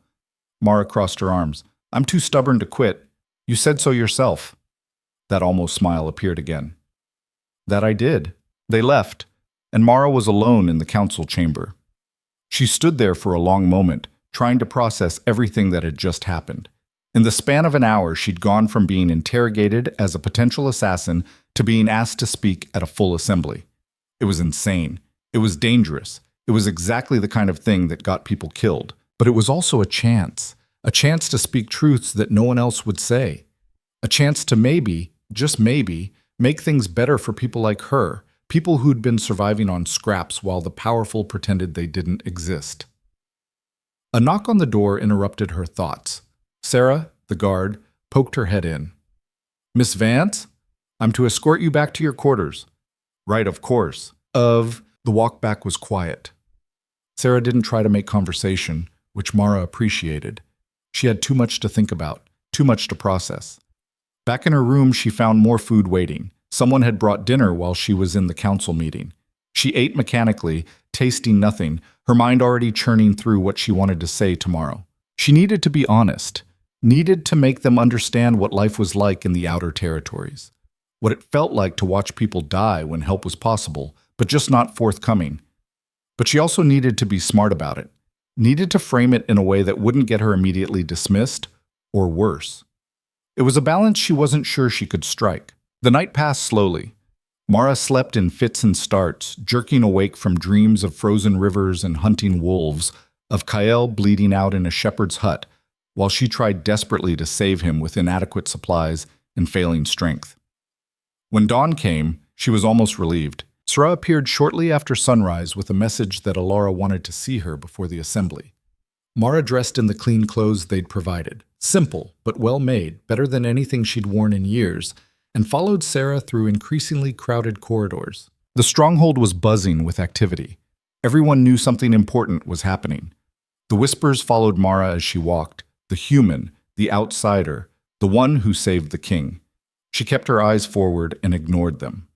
Mara crossed her arms. I'm too stubborn to quit. You said so yourself. That almost smile appeared again. That I did. They left, and Mara was alone in the council chamber. She stood there for a long moment, trying to process everything that had just happened. In the span of an hour, she'd gone from being interrogated as a potential assassin to being asked to speak at a full assembly. It was insane. It was dangerous. It was exactly the kind of thing that got people killed. But it was also a chance to speak truths that no one else would say. A chance to maybe, just maybe, make things better for people like her, people who'd been surviving on scraps while the powerful pretended they didn't exist. A knock on the door interrupted her thoughts. Sarah, the guard, poked her head in. Miss Vance? I'm to escort you back to your quarters. Right, of course. The walk back was quiet. Sarah didn't try to make conversation, which Mara appreciated. She had too much to think about, too much to process. Back in her room, she found more food waiting. Someone had brought dinner while she was in the council meeting. She ate mechanically, tasting nothing, her mind already churning through what she wanted to say tomorrow. She needed to be honest, needed to make them understand what life was like in the outer territories, what it felt like to watch people die when help was possible, but just not forthcoming. But she also needed to be smart about it, needed to frame it in a way that wouldn't get her immediately dismissed, or worse. It was a balance she wasn't sure she could strike. The night passed slowly. Mara slept in fits and starts, jerking awake from dreams of frozen rivers and hunting wolves, of Kael bleeding out in a shepherd's hut, while she tried desperately to save him with inadequate supplies and failing strength. When dawn came, she was almost relieved. Sarah appeared shortly after sunrise with a message that Elara wanted to see her before the assembly. Mara dressed in the clean clothes they'd provided, simple but well made, better than anything she'd worn in years, and followed Sarah through increasingly crowded corridors. The stronghold was buzzing with activity. Everyone knew something important was happening. The whispers followed Mara as she walked, the human, the outsider, the one who saved the king. She kept her eyes forward and ignored them.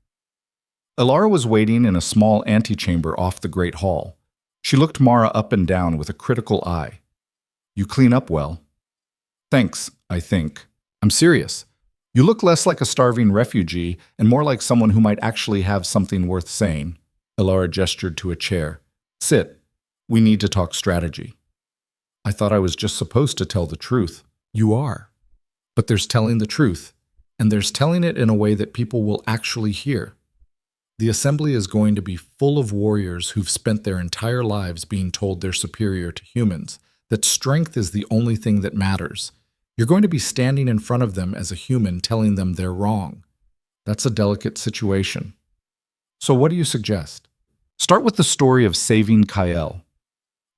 Elara was waiting in a small antechamber off the great hall. She looked Mara up and down with a critical eye. You clean up well. Thanks, I think. I'm serious. You look less like a starving refugee and more like someone who might actually have something worth saying. Elara gestured to a chair. Sit. We need to talk strategy. I thought I was just supposed to tell the truth. You are. But there's telling the truth, and there's telling it in a way that people will actually hear. The assembly is going to be full of warriors who've spent their entire lives being told they're superior to humans, that strength is the only thing that matters. You're going to be standing in front of them as a human telling them they're wrong. That's a delicate situation. So what do you suggest? Start with the story of saving Kael.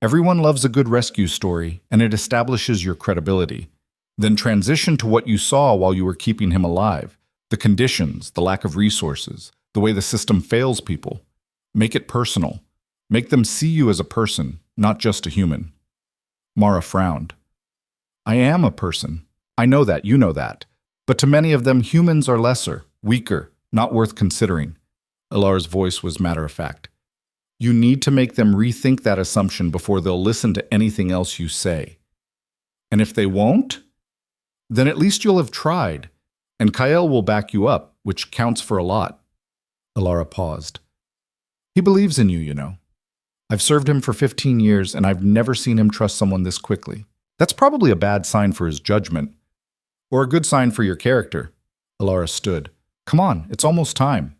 Everyone loves a good rescue story, and it establishes your credibility. Then transition to what you saw while you were keeping him alive, the conditions, the lack of resources, the way the system fails people. Make it personal. Make them see you as a person, not just a human. Mara frowned. I am a person. I know that, you know that. But to many of them, humans are lesser, weaker, not worth considering. Elara's voice was matter-of-fact. You need to make them rethink that assumption before they'll listen to anything else you say. And if they won't, then at least you'll have tried, and Kael will back you up, which counts for a lot. Alara paused. He believes in you, you know. I've served him for 15 years, and I've never seen him trust someone this quickly. That's probably a bad sign for his judgment. Or a good sign for your character. Alara stood. Come on, it's almost time.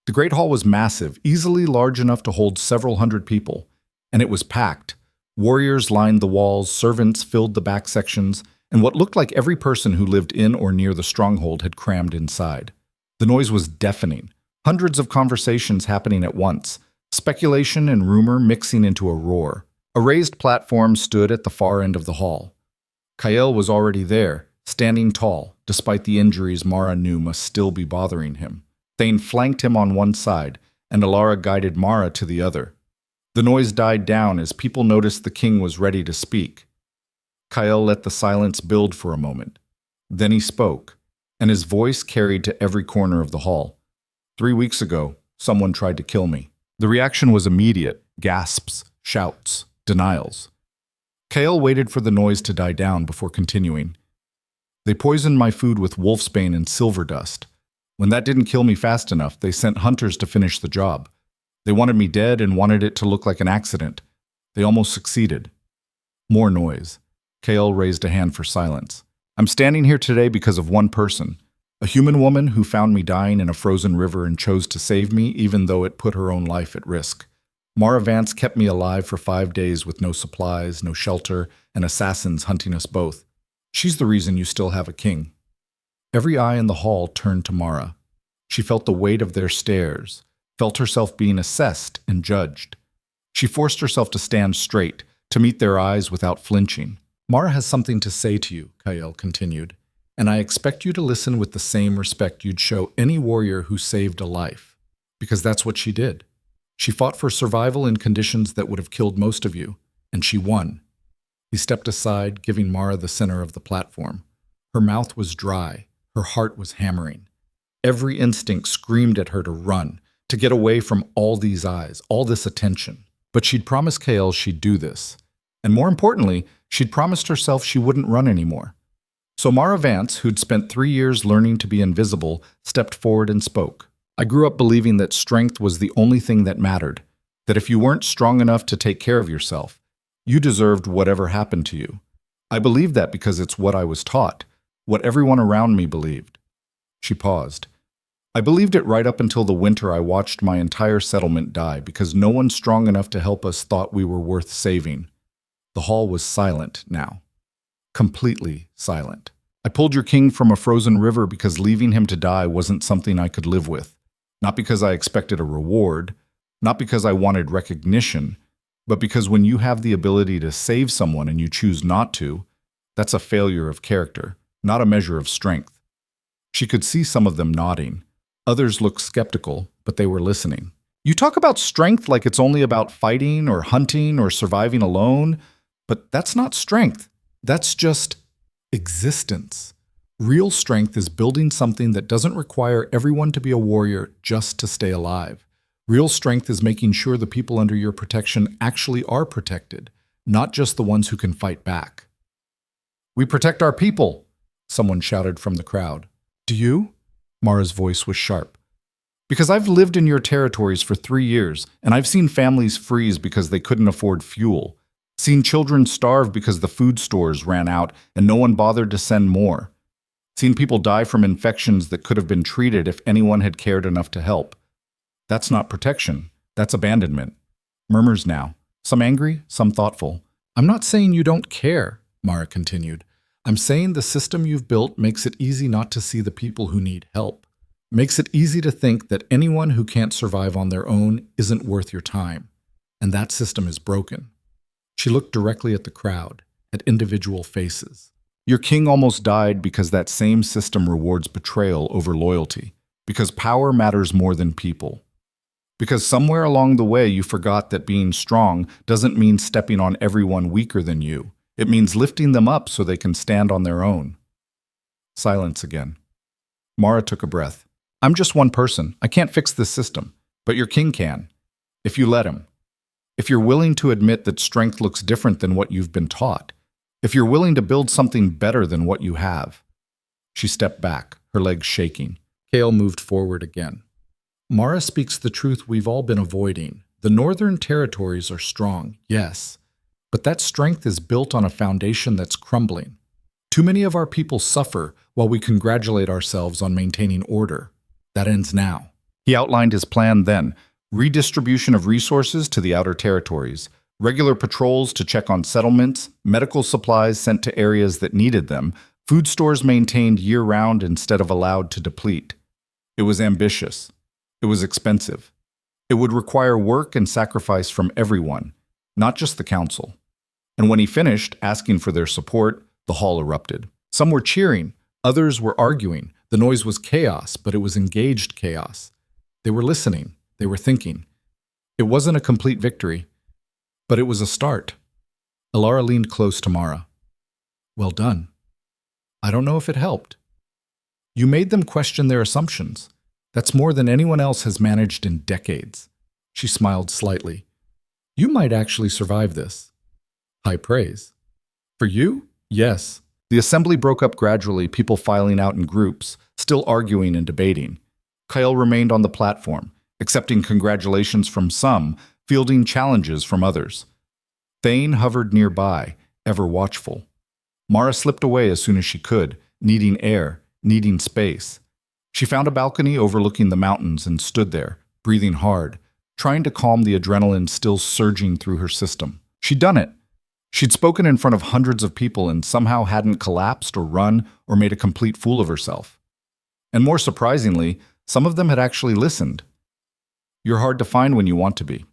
The Great Hall was massive, easily large enough to hold several hundred people, and it was packed. Warriors lined the walls, servants filled the back sections, and what looked like every person who lived in or near the stronghold had crammed inside. The noise was deafening, hundreds of conversations happening at once, speculation and rumor mixing into a roar. A raised platform stood at the far end of the hall. Kael was already there, standing tall, despite the injuries Mara knew must still be bothering him. Thane flanked him on one side, and Alara guided Mara to the other. The noise died down as people noticed the king was ready to speak. Kael let the silence build for a moment. Then he spoke, and his voice carried to every corner of the hall. 3 weeks ago, someone tried to kill me. The reaction was immediate: gasps, shouts, denials. Kael waited for the noise to die down before continuing. They poisoned my food with wolfsbane and silver dust. When that didn't kill me fast enough, they sent hunters to finish the job. They wanted me dead and wanted it to look like an accident. They almost succeeded. More noise. Kael raised a hand for silence. I'm standing here today because of one person, a human woman who found me dying in a frozen river and chose to save me even though it put her own life at risk. Mara Vance kept me alive for 5 days with no supplies, no shelter, and assassins hunting us both. She's the reason you still have a king. Every eye in the hall turned to Mara. She felt the weight of their stares, felt herself being assessed and judged. She forced herself to stand straight, to meet their eyes without flinching. Mara has something to say to you, Kael continued, and I expect you to listen with the same respect you'd show any warrior who saved a life, because that's what she did. She fought for survival in conditions that would have killed most of you, and she won. He stepped aside, giving Mara the center of the platform. Her mouth was dry, her heart was hammering. Every instinct screamed at her to run, to get away from all these eyes, all this attention. But she'd promised Kael she'd do this. And more importantly, she'd promised herself she wouldn't run anymore. So Mara Vance, who'd spent 3 years learning to be invisible, stepped forward and spoke. I grew up believing that strength was the only thing that mattered, that if you weren't strong enough to take care of yourself, you deserved whatever happened to you. I believed that because it's what I was taught, what everyone around me believed. She paused. I believed it right up until the winter I watched my entire settlement die because no one strong enough to help us thought we were worth saving. The hall was silent now. Completely silent. I pulled your king from a frozen river because leaving him to die wasn't something I could live with. Not because I expected a reward, not because I wanted recognition, but because when you have the ability to save someone and you choose not to, that's a failure of character, not a measure of strength. She could see some of them nodding. Others looked skeptical, but they were listening. You talk about strength like it's only about fighting or hunting or surviving alone, but that's not strength. That's just existence. Real strength is building something that doesn't require everyone to be a warrior just to stay alive. Real strength is making sure the people under your protection actually are protected, not just the ones who can fight back. We protect our people, someone shouted from the crowd. Do you? Mara's voice was sharp. Because I've lived in your territories for 3 years, and I've seen families freeze because they couldn't afford fuel, seen children starve because the food stores ran out and no one bothered to send more, seen people die from infections that could have been treated if anyone had cared enough to help. That's not protection, that's abandonment. Murmurs now, some angry, some thoughtful. I'm not saying you don't care, Mara continued. I'm saying the system you've built makes it easy not to see the people who need help. Makes it easy to think that anyone who can't survive on their own isn't worth your time. And that system is broken. She looked directly at the crowd, at individual faces. Your king almost died because that same system rewards betrayal over loyalty, because power matters more than people. Because somewhere along the way you forgot that being strong doesn't mean stepping on everyone weaker than you. It means lifting them up so they can stand on their own. Silence again. Mara took a breath. I'm just one person. I can't fix this system, but your king can, if you let him. If you're willing to admit that strength looks different than what you've been taught. If you're willing to build something better than what you have. She stepped back, her legs shaking. Kael moved forward again. Mara speaks the truth we've all been avoiding. The northern territories are strong, yes, but that strength is built on a foundation that's crumbling. Too many of our people suffer while we congratulate ourselves on maintaining order. That ends now. He outlined his plan then: redistribution of resources to the outer territories, regular patrols to check on settlements, medical supplies sent to areas that needed them, food stores maintained year-round instead of allowed to deplete. It was ambitious. It was expensive. It would require work and sacrifice from everyone, not just the council. And when he finished, asking for their support, the hall erupted. Some were cheering, others were arguing. The noise was chaos, but it was engaged chaos. They were listening, they were thinking. It wasn't a complete victory, but it was a start. Alara leaned close to Mara. Well done. I don't know if it helped. You made them question their assumptions. That's more than anyone else has managed in decades. She smiled slightly. You might actually survive this. High praise. For you? Yes. The assembly broke up gradually, people filing out in groups, still arguing and debating. Kyle remained on the platform, accepting congratulations from some, fielding challenges from others. Thane hovered nearby, ever watchful. Mara slipped away as soon as she could, needing air, needing space. She found a balcony overlooking the mountains and stood there, breathing hard, trying to calm the adrenaline still surging through her system. She'd done it. She'd spoken in front of hundreds of people and somehow hadn't collapsed or run or made a complete fool of herself. And more surprisingly, some of them had actually listened. You're hard to find when you want to be.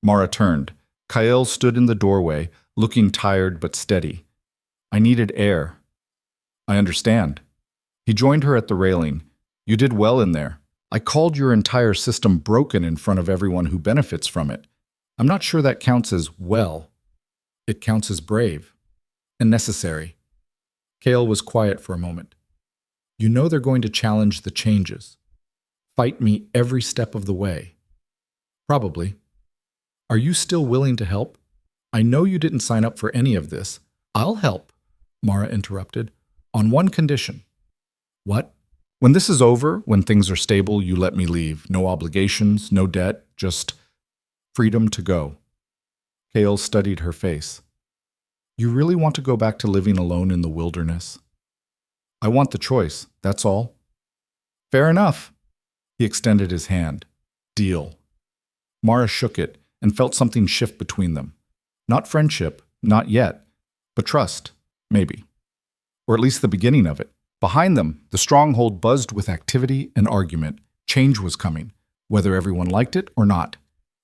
Mara turned. Kyle stood in the doorway, looking tired but steady. I needed air. I understand. He joined her at the railing. You did well in there. I called your entire system broken in front of everyone who benefits from it. I'm not sure that counts as well. It counts as brave and necessary. Kale was quiet for a moment. You know they're going to challenge the changes. Fight me every step of the way. Probably. Are you still willing to help? I know you didn't sign up for any of this. I'll help, Mara interrupted, on one condition. What? When this is over, when things are stable, you let me leave. No obligations, no debt, just freedom to go. Kale studied her face. You really want to go back to living alone in the wilderness? I want the choice, that's all. Fair enough. He extended his hand. Deal. Mara shook it and felt something shift between them. Not friendship, not yet, but trust, maybe. Or at least the beginning of it. Behind them, the stronghold buzzed with activity and argument. Change was coming, whether everyone liked it or not.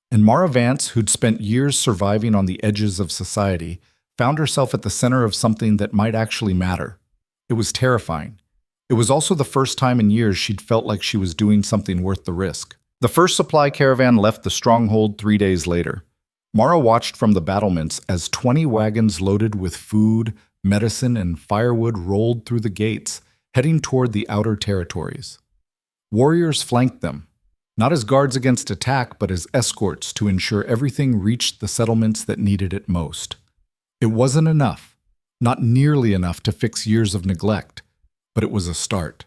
And Mara Vance, who'd spent years surviving on the edges of society, found herself at the center of something that might actually matter. It was terrifying. It was also the first time in years she'd felt like she was doing something worth the risk. The first supply caravan left the stronghold 3 days later. Mara watched from the battlements as 20 wagons loaded with food, medicine, and firewood rolled through the gates, heading toward the outer territories. Warriors flanked them, not as guards against attack, but as escorts to ensure everything reached the settlements that needed it most. It wasn't enough, not nearly enough to fix years of neglect, but it was a start.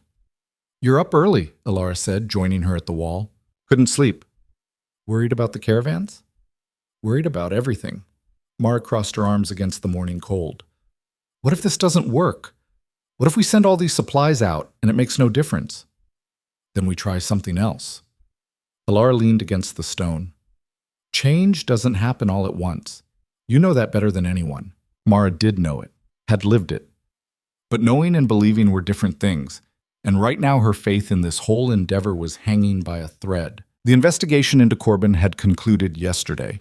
You're up early, Alara said, joining her at the wall. Couldn't sleep. Worried about the caravans? Worried about everything. Mara crossed her arms against the morning cold. What if this doesn't work? What if we send all these supplies out and it makes no difference? Then we try something else. Alara leaned against the stone. Change doesn't happen all at once. You know that better than anyone. Mara did know it, had lived it. But knowing and believing were different things, and right now her faith in this whole endeavor was hanging by a thread. The investigation into Corbin had concluded yesterday.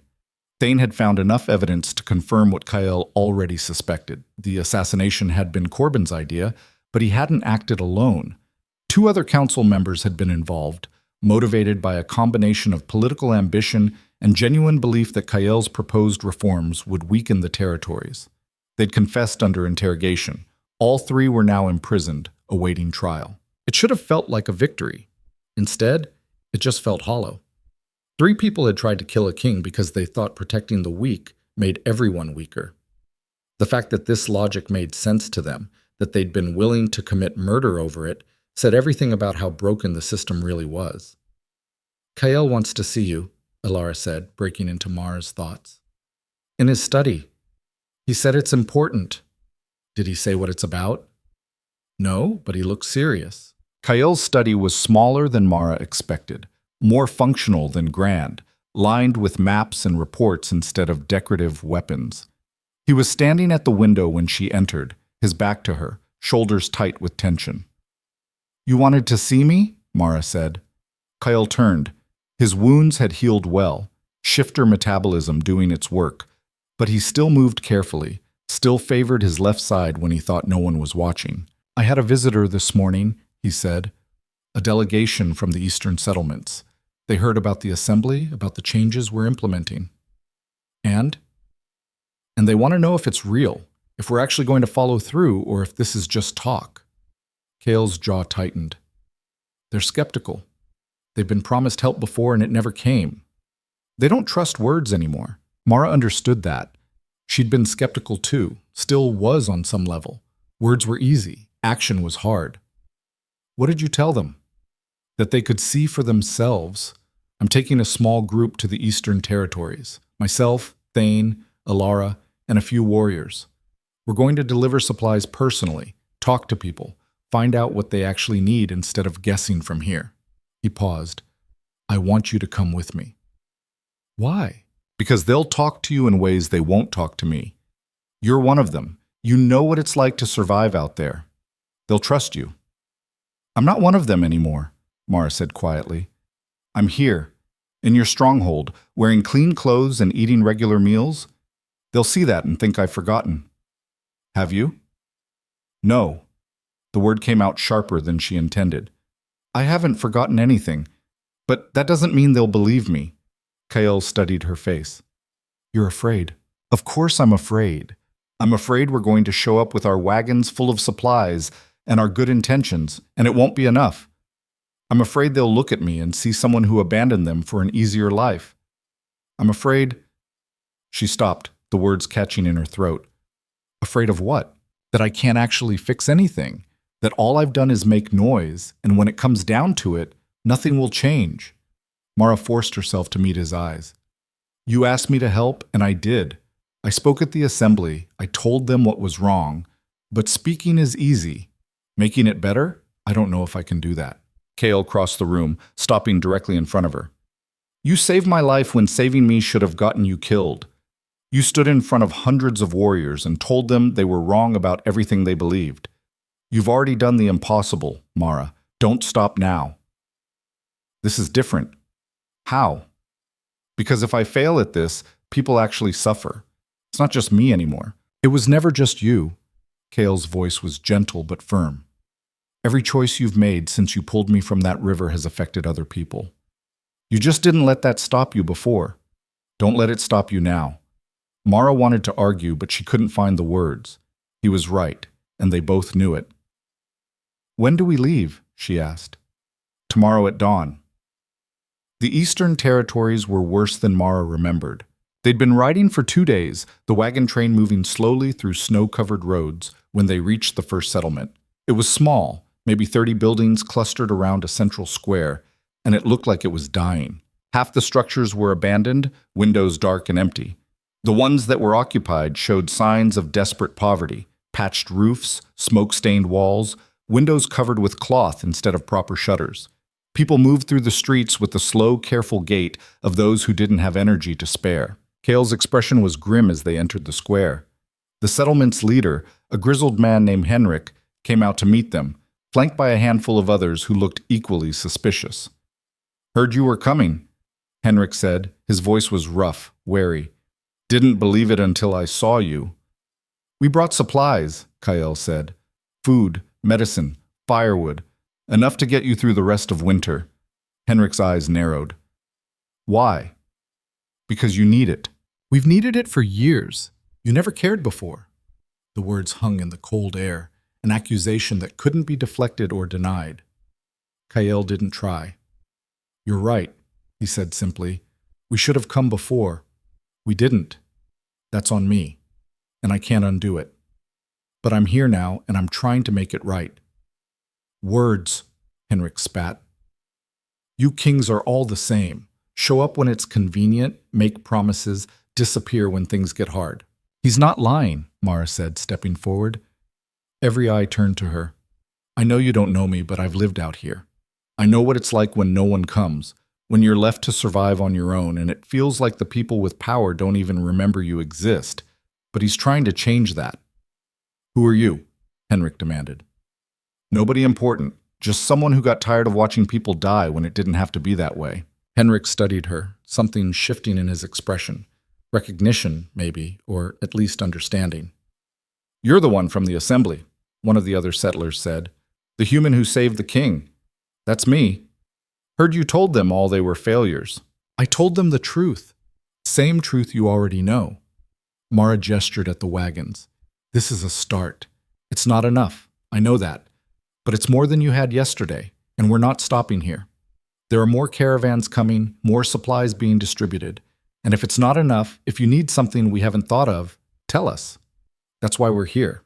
Thane had found enough evidence to confirm what Kyle already suspected. The assassination had been Corbin's idea, but he hadn't acted alone. 2 other council members had been involved, motivated by a combination of political ambition and genuine belief that Kyle's proposed reforms would weaken the territories. They'd confessed under interrogation. All 3 were now imprisoned, awaiting trial. It should have felt like a victory. Instead, it just felt hollow. 3 people had tried to kill a king because they thought protecting the weak made everyone weaker. The fact that this logic made sense to them, that they'd been willing to commit murder over it, said everything about how broken the system really was. Kael wants to see you, Alara said, breaking into Mara's thoughts. In his study. He said it's important. Did he say what it's about? No, but he looked serious. Kael's study was smaller than Mara expected, more functional than grand, lined with maps and reports instead of decorative weapons. He was standing at the window when she entered, his back to her, shoulders tight with tension. You wanted to see me? Mara said. Kael turned. His wounds had healed well, shifter metabolism doing its work, but he still moved carefully, still favored his left side when he thought no one was watching. I had a visitor this morning, he said, a delegation from the eastern settlements. They heard about the assembly, about the changes we're implementing. And they want to know if it's real, if we're actually going to follow through, or if this is just talk. Kael's jaw tightened. They're skeptical. They've been promised help before and it never came. They don't trust words anymore. Mara understood that. She'd been skeptical too, still was on some level. Words were easy, action was hard. What did you tell them? That they could see for themselves. I'm taking a small group to the eastern territories. Myself, Thane, Alara, and a few warriors. We're going to deliver supplies personally, talk to people, find out what they actually need instead of guessing from here. He paused. I want you to come with me. Why? Because they'll talk to you in ways they won't talk to me. You're one of them. You know what it's like to survive out there. They'll trust you. I'm not one of them anymore, Mara said quietly. I'm here, in your stronghold, wearing clean clothes and eating regular meals. They'll see that and think I've forgotten. Have you? No. The word came out sharper than she intended. I haven't forgotten anything, but that doesn't mean they'll believe me. Kael studied her face. You're afraid. Of course I'm afraid. I'm afraid we're going to show up with our wagons full of supplies and our good intentions, and it won't be enough. I'm afraid they'll look at me and see someone who abandoned them for an easier life. I'm afraid... She stopped, the words catching in her throat. Afraid of what? That I can't actually fix anything. That all I've done is make noise, and when it comes down to it, nothing will change. Mara forced herself to meet his eyes. You asked me to help, and I did. I spoke at the assembly. I told them what was wrong. But speaking is easy. Making it better? I don't know if I can do that. Kael crossed the room, stopping directly in front of her. You saved my life when saving me should have gotten you killed. You stood in front of hundreds of warriors and told them they were wrong about everything they believed. You've already done the impossible, Mara. Don't stop now. This is different. How? Because if I fail at this, people actually suffer. It's not just me anymore. It was never just you. Kael's voice was gentle but firm. Every choice you've made since you pulled me from that river has affected other people. You just didn't let that stop you before. Don't let it stop you now. Mara wanted to argue, but she couldn't find the words. He was right, and they both knew it. When do we leave? She asked. Tomorrow at dawn. The eastern territories were worse than Mara remembered. They'd been riding for 2 days, the wagon train moving slowly through snow-covered roads, when they reached the first settlement. It was small, maybe 30 buildings clustered around a central square, and it looked like it was dying. Half the structures were abandoned, windows dark and empty. The ones that were occupied showed signs of desperate poverty, patched roofs, smoke-stained walls, windows covered with cloth instead of proper shutters. People moved through the streets with the slow, careful gait of those who didn't have energy to spare. Kael's expression was grim as they entered the square. The settlement's leader, a grizzled man named Henrik, came out to meet them, flanked by a handful of others who looked equally suspicious. Heard you were coming, Henrik said. His voice was rough, wary. Didn't believe it until I saw you. We brought supplies, Kael said. Food, medicine, firewood. Enough to get you through the rest of winter. Henrik's eyes narrowed. Why? Because you need it. We've needed it for years. You never cared before. The words hung in the cold air, an accusation that couldn't be deflected or denied. Kael didn't try. You're right, he said simply. We should have come before. We didn't. That's on me, and I can't undo it. But I'm here now, and I'm trying to make it right. Words, Henrik spat. You kings are all the same. Show up when it's convenient, make promises, disappear when things get hard. He's not lying, Mara said, stepping forward. Every eye turned to her. I know you don't know me, but I've lived out here. I know what it's like when no one comes, when you're left to survive on your own, and it feels like the people with power don't even remember you exist. But he's trying to change that. Who are you? Henrik demanded. Nobody important, just someone who got tired of watching people die when it didn't have to be that way. Henrik studied her, something shifting in his expression. Recognition, maybe, or at least understanding. You're the one from the assembly, one of the other settlers said. The human who saved the king. That's me. Heard you told them all they were failures. I told them the truth. Same truth you already know. Mara gestured at the wagons. This is a start. It's not enough, I know that. But it's more than you had yesterday, and we're not stopping here. There are more caravans coming, more supplies being distributed. And if it's not enough, if you need something we haven't thought of, tell us. That's why we're here.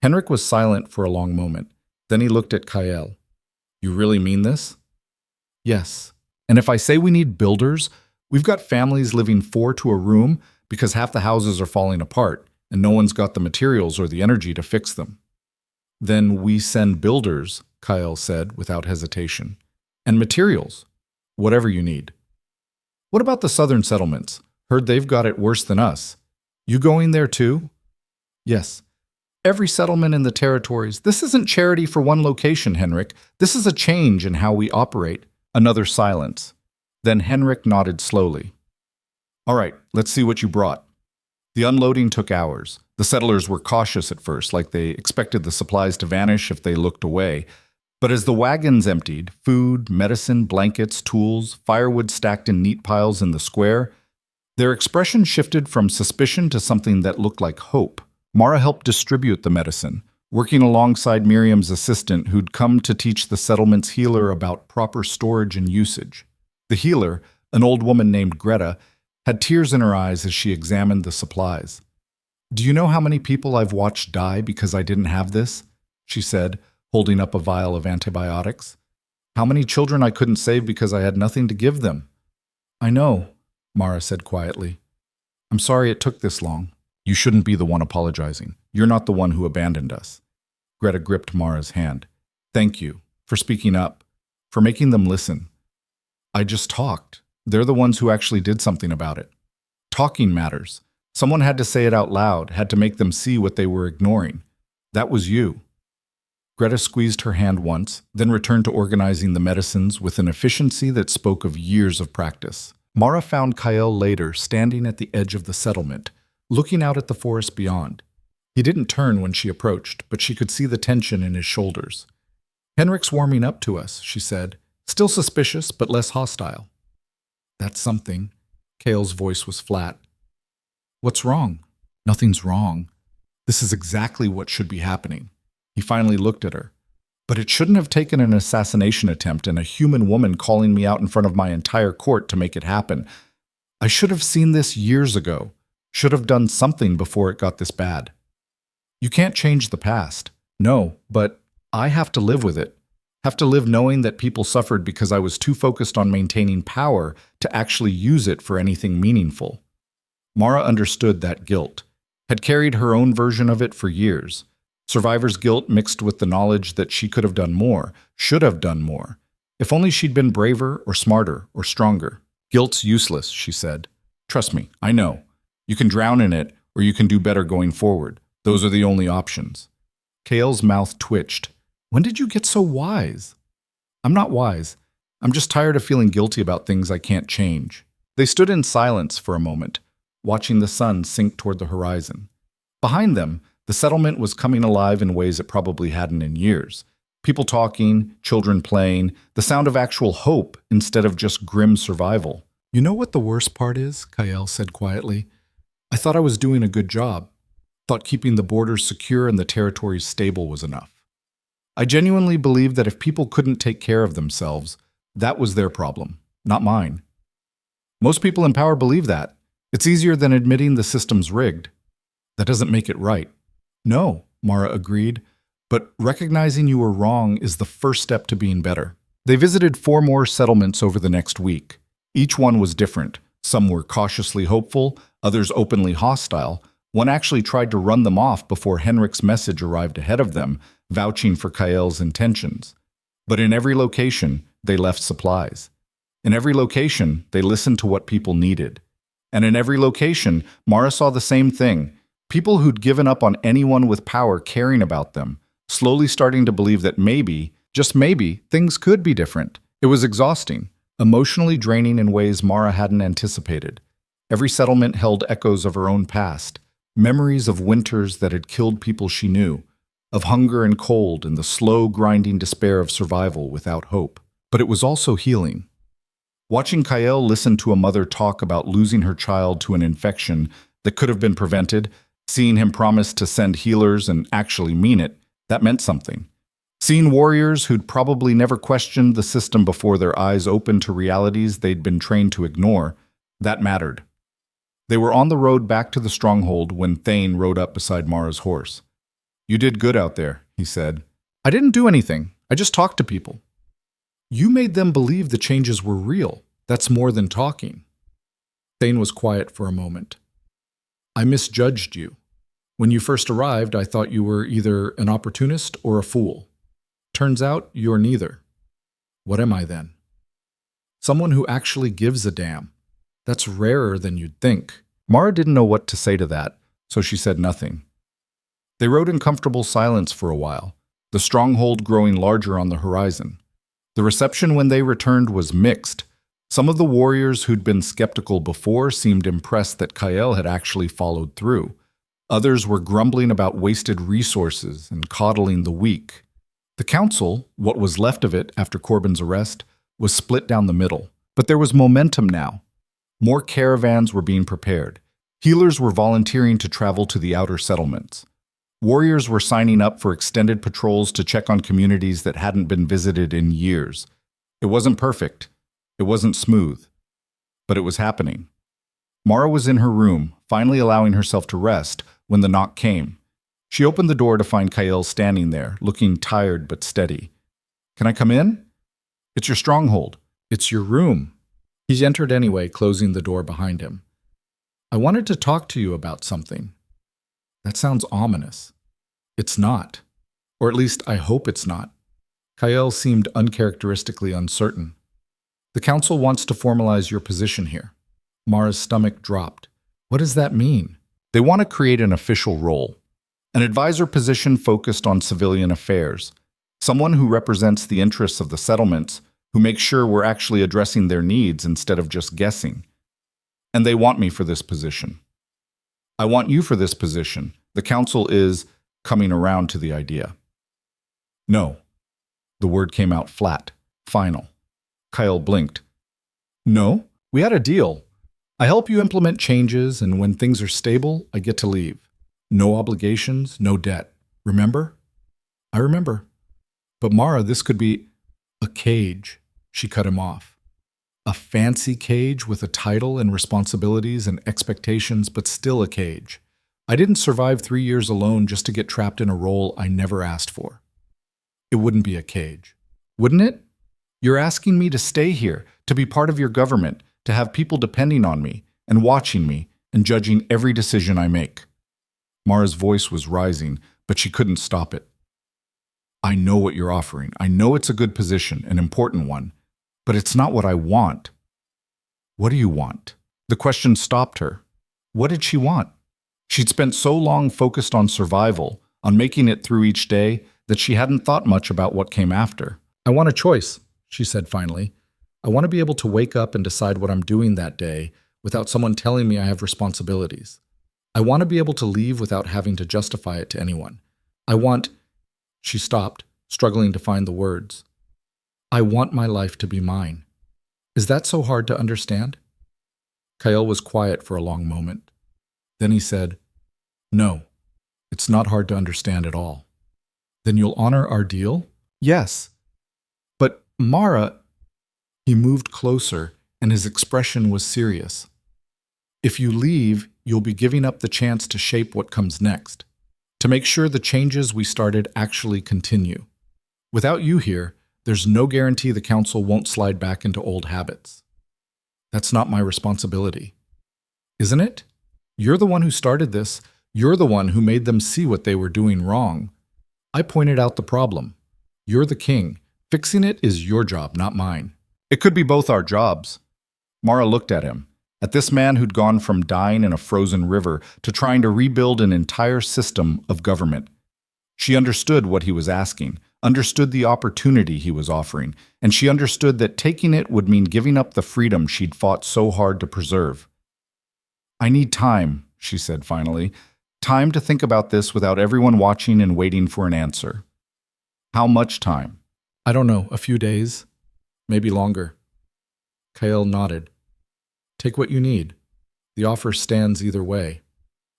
Henrik was silent for a long moment. Then he looked at Kael. You really mean this? Yes. And if I say we need builders, we've got families living 4 to a room because half the houses are falling apart and no one's got the materials or the energy to fix them. Then we send builders, Kael said without hesitation. And materials, whatever you need. What about the southern settlements? Heard they've got it worse than us. You going there too? Yes. Every settlement in the territories. This isn't charity for one location, Henrik. This is a change in how we operate. Another silence. Then Henrik nodded slowly. All right, let's see what you brought. The unloading took hours. The settlers were cautious at first, like they expected the supplies to vanish if they looked away. But as the wagons emptied, food, medicine, blankets, tools, firewood stacked in neat piles in the square, their expression shifted from suspicion to something that looked like hope. Mara helped distribute the medicine, working alongside Miriam's assistant who'd come to teach the settlement's healer about proper storage and usage. The healer, an old woman named Greta, had tears in her eyes as she examined the supplies. Do you know how many people I've watched die because I didn't have this? She said, holding up a vial of antibiotics. How many children I couldn't save because I had nothing to give them? I know, Mara said quietly. I'm sorry it took this long. You shouldn't be the one apologizing. You're not the one who abandoned us. Greta gripped Mara's hand. Thank you for speaking up, for making them listen. I just talked. They're the ones who actually did something about it. Talking matters. Someone had to say it out loud, had to make them see what they were ignoring. That was you. Greta squeezed her hand once, then returned to organizing the medicines with an efficiency that spoke of years of practice. Mara found Kael later standing at the edge of the settlement, looking out at the forest beyond. He didn't turn when she approached, but she could see the tension in his shoulders. Henrik's warming up to us, she said, still suspicious but less hostile. That's something. Kael's voice was flat. What's wrong? Nothing's wrong. This is exactly what should be happening. He finally looked at her. But it shouldn't have taken an assassination attempt and a human woman calling me out in front of my entire court to make it happen. I should have seen this years ago. Should have done something before it got this bad. You can't change the past. No, but I have to live with it. Have to live knowing that people suffered because I was too focused on maintaining power to actually use it for anything meaningful. Mara understood that guilt, had carried her own version of it for years. Survivor's guilt mixed with the knowledge that she could have done more, should have done more. If only she'd been braver or smarter or stronger. Guilt's useless, she said. Trust me, I know. You can drown in it or you can do better going forward. Those are the only options. Kael's mouth twitched. When did you get so wise? I'm not wise. I'm just tired of feeling guilty about things I can't change. They stood in silence for a moment, watching the sun sink toward the horizon. Behind them, the settlement was coming alive in ways it probably hadn't in years. People talking, children playing, the sound of actual hope instead of just grim survival. You know what the worst part is? Kael said quietly. I thought I was doing a good job. Thought keeping the borders secure and the territories stable was enough. I genuinely believed that if people couldn't take care of themselves, that was their problem, not mine. Most people in power believe that. It's easier than admitting the system's rigged. That doesn't make it right. No, Mara agreed, but recognizing you were wrong is the first step to being better. They visited 4 more settlements over the next week. Each one was different. Some were cautiously hopeful, others openly hostile. One actually tried to run them off before Henrik's message arrived ahead of them, vouching for Kael's intentions. But in every location, they left supplies. In every location, they listened to what people needed. And in every location, Mara saw the same thing. People who'd given up on anyone with power caring about them, slowly starting to believe that maybe, just maybe, things could be different. It was exhausting, emotionally draining in ways Mara hadn't anticipated. Every settlement held echoes of her own past, memories of winters that had killed people she knew, of hunger and cold and the slow, grinding despair of survival without hope. But it was also healing. Watching Kael listen to a mother talk about losing her child to an infection that could have been prevented, seeing him promise to send healers and actually mean it, that meant something. Seeing warriors who'd probably never questioned the system before their eyes opened to realities they'd been trained to ignore, that mattered. They were on the road back to the stronghold when Thane rode up beside Mara's horse. "You did good out there," he said. "I didn't do anything. I just talked to people." "You made them believe the changes were real. That's more than talking." Thane was quiet for a moment. "I misjudged you. When you first arrived, I thought you were either an opportunist or a fool. Turns out you're neither. What am I then? Someone who actually gives a damn. That's rarer than you'd think." Mara didn't know what to say to that, so she said nothing. They rode in comfortable silence for a while, the stronghold growing larger on the horizon. The reception when they returned was mixed. Some of the warriors who'd been skeptical before seemed impressed that Kael had actually followed through. Others were grumbling about wasted resources and coddling the weak. The council, what was left of it after Corbin's arrest, was split down the middle. But there was momentum now. More caravans were being prepared. Healers were volunteering to travel to the outer settlements. Warriors were signing up for extended patrols to check on communities that hadn't been visited in years. It wasn't perfect. It wasn't smooth. But it was happening. Mara was in her room, finally allowing herself to rest, when the knock came. She opened the door to find Kael standing there, looking tired but steady. "Can I come in?" "It's your stronghold. It's your room." He entered anyway, closing the door behind him. "I wanted to talk to you about something." That sounds ominous. It's not. Or at least I hope it's not. Kael seemed uncharacteristically uncertain. "The council wants to formalize your position here." Mara's stomach dropped. "What does that mean?" "They want to create an official role. An advisor position focused on civilian affairs. Someone who represents the interests of the settlements, who makes sure we're actually addressing their needs instead of just guessing. And they want me for this position. I want you for this position. The council is coming around to the idea." "No." The word came out flat, final. Kael blinked. "No? We had a deal. I help you implement changes, and when things are stable, I get to leave. No obligations, no debt. Remember?" "I remember." "But Mara, this could be a cage." She cut him off. "A fancy cage with a title and responsibilities and expectations, but still a cage. I didn't survive 3 years alone just to get trapped in a role I never asked for. It wouldn't be a cage. Wouldn't it? You're asking me to stay here, to be part of your government, to have people depending on me and watching me and judging every decision I make." Mara's voice was rising, but she couldn't stop it. "I know what you're offering. I know it's a good position, an important one, but it's not what I want." "What do you want?" The question stopped her. What did she want? She'd spent so long focused on survival, on making it through each day, that she hadn't thought much about what came after. "I want a choice," she said finally. "I want to be able to wake up and decide what I'm doing that day without someone telling me I have responsibilities. I want to be able to leave without having to justify it to anyone. I want—" She stopped, struggling to find the words. "I want my life to be mine. Is that so hard to understand?" Kael was quiet for a long moment. Then he said, "No, it's not hard to understand at all." "Then you'll honor our deal?" "Yes." "But Mara—" He moved closer, and his expression was serious. "If you leave, you'll be giving up the chance to shape what comes next, to make sure the changes we started actually continue. Without you here, There's no guarantee the council won't slide back into old habits. That's not my responsibility. Isn't it? You're the one who started this. You're the one who made them see what they were doing wrong. I pointed out the problem. You're the king. Fixing it is your job, not mine. It could be both our jobs. Mara looked at him, at this man who'd gone from dying in a frozen river to trying to rebuild an entire system of government. She understood what he was asking, understood the opportunity he was offering, and she understood that taking it would mean giving up the freedom she'd fought so hard to preserve. I need time, she said finally. Time to think about this without everyone watching and waiting for an answer. How much time? I don't know, a few days, maybe longer. Kael nodded. Take what you need. The offer stands either way.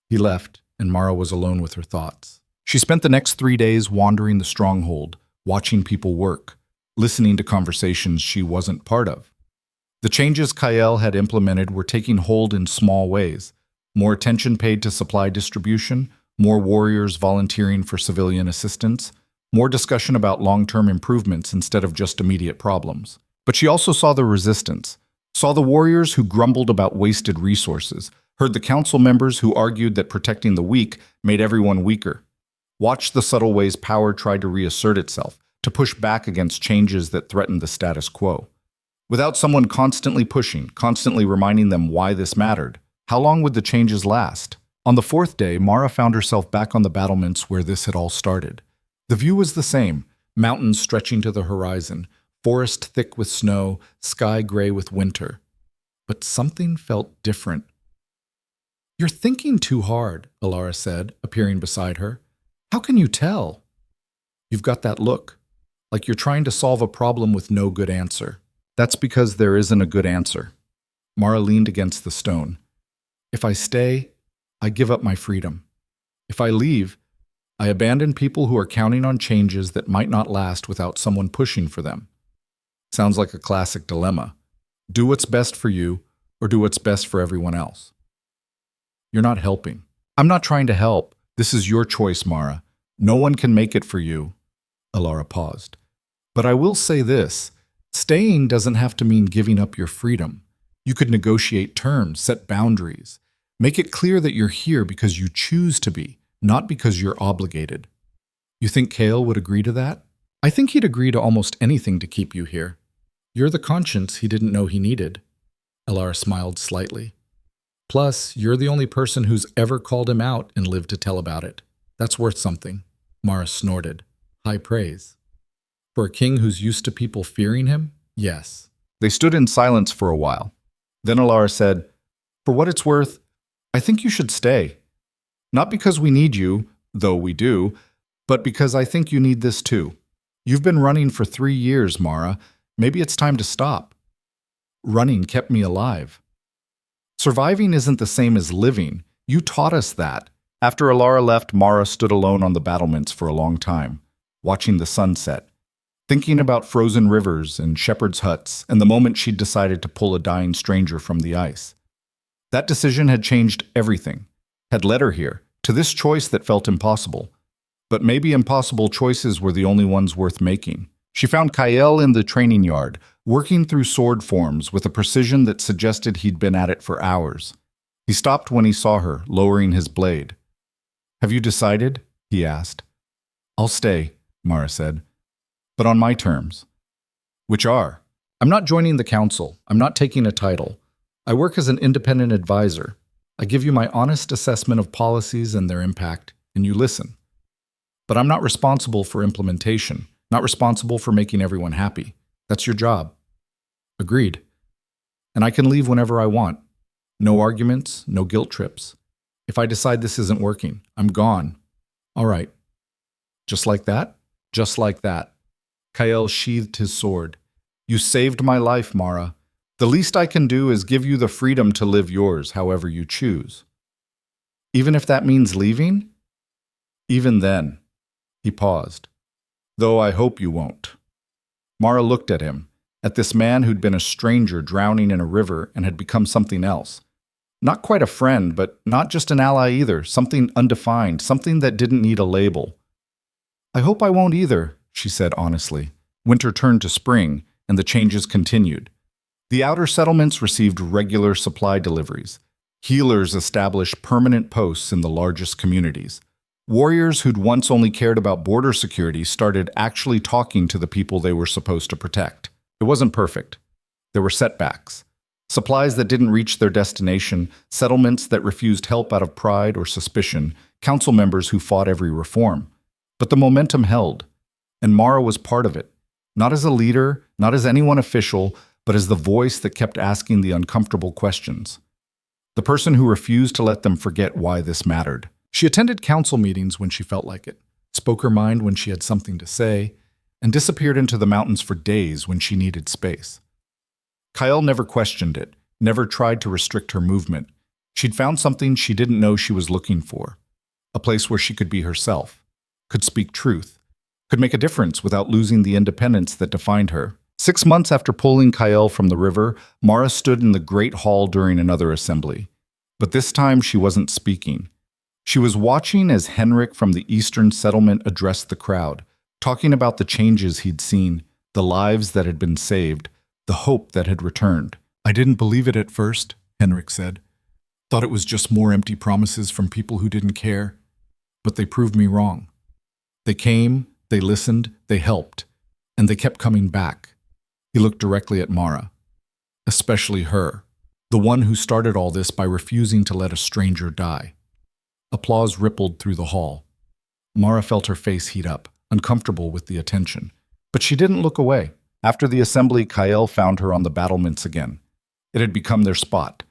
He left, and Mara was alone with her thoughts. She spent the next 3 days wandering the stronghold, watching people work, listening to conversations she wasn't part of. The changes Kael had implemented were taking hold in small ways. More attention paid to supply distribution, more warriors volunteering for civilian assistance, more discussion about long-term improvements instead of just immediate problems. But she also saw the resistance, saw the warriors who grumbled about wasted resources, heard the council members who argued that protecting the weak made everyone weaker, watched the subtle ways power tried to reassert itself, to push back against changes that threatened the status quo. Without someone constantly pushing, constantly reminding them why this mattered, how long would the changes last? On the 4th day, Mara found herself back on the battlements where this had all started. The view was the same, mountains stretching to the horizon, forest thick with snow, sky gray with winter. But something felt different. You're thinking too hard, Alara said, appearing beside her. How can you tell? You've got that look, like you're trying to solve a problem with no good answer. That's because there isn't a good answer. Mara leaned against the stone. If I stay, I give up my freedom. If I leave, I abandon people who are counting on changes that might not last without someone pushing for them. Sounds like a classic dilemma. Do what's best for you, or do what's best for everyone else. You're not helping. I'm not trying to help. This is your choice, Mara. No one can make it for you. Alara paused. But I will say this. Staying doesn't have to mean giving up your freedom. You could negotiate terms, set boundaries. Make it clear that you're here because you choose to be, not because you're obligated. You think Kael would agree to that? I think he'd agree to almost anything to keep you here. You're the conscience he didn't know he needed. Alara smiled slightly. Plus, you're the only person who's ever called him out and lived to tell about it. That's worth something. Mara snorted. High praise. For a king who's used to people fearing him? Yes. They stood in silence for a while. Then Alara said, For what it's worth, I think you should stay. Not because we need you, though we do, but because I think you need this too. You've been running for 3 years, Mara. Maybe it's time to stop. Running kept me alive. Surviving isn't the same as living. You taught us that. After Alara left, Mara stood alone on the battlements for a long time, watching the sun set, thinking about frozen rivers and shepherds' huts and the moment she'd decided to pull a dying stranger from the ice. That decision had changed everything, had led her here, to this choice that felt impossible. But maybe impossible choices were the only ones worth making. She found Kael in the training yard, working through sword forms with a precision that suggested he'd been at it for hours. He stopped when he saw her, lowering his blade. Have you decided? He asked. I'll stay, Mara said, but on my terms. Which are? I'm not joining the council. I'm not taking a title. I work as an independent advisor. I give you my honest assessment of policies and their impact, and you listen. But I'm not responsible for implementation, not responsible for making everyone happy. That's your job. Agreed. And I can leave whenever I want. No arguments, no guilt trips. If I decide this isn't working, I'm gone. All right. Just like that? Just like that. Kael sheathed his sword. You saved my life, Mara. The least I can do is give you the freedom to live yours however you choose. Even if that means leaving? Even then. He paused. Though I hope you won't. Mara looked at him, at this man who'd been a stranger drowning in a river and had become something else. Not quite a friend, but not just an ally either, something undefined, something that didn't need a label. I hope I won't either, she said honestly. Winter turned to spring, and the changes continued. The outer settlements received regular supply deliveries. Healers established permanent posts in the largest communities. Warriors who'd once only cared about border security started actually talking to the people they were supposed to protect. It wasn't perfect. There were setbacks. Supplies that didn't reach their destination, settlements that refused help out of pride or suspicion, council members who fought every reform. But the momentum held, and Mara was part of it. Not as a leader, not as anyone official, but as the voice that kept asking the uncomfortable questions. The person who refused to let them forget why this mattered. She attended council meetings when she felt like it, spoke her mind when she had something to say, and disappeared into the mountains for days when she needed space. Kyle never questioned it, never tried to restrict her movement. She'd found something she didn't know she was looking for. A place where she could be herself, could speak truth, could make a difference without losing the independence that defined her. 6 months after pulling Kyle from the river, Mara stood in the great hall during another assembly. But this time she wasn't speaking. She was watching as Henrik from the eastern settlement addressed the crowd, talking about the changes he'd seen, the lives that had been saved, the hope that had returned. "I didn't believe it at first," Henrik said. "Thought it was just more empty promises from people who didn't care. But they proved me wrong. They came, they listened, they helped, and they kept coming back." He looked directly at Mara. Especially her, the one who started all this by refusing to let a stranger die. Applause rippled through the hall. Mara felt her face heat up, uncomfortable with the attention. But she didn't look away. After the assembly, Kyle found her on the battlements again. It had become their spot,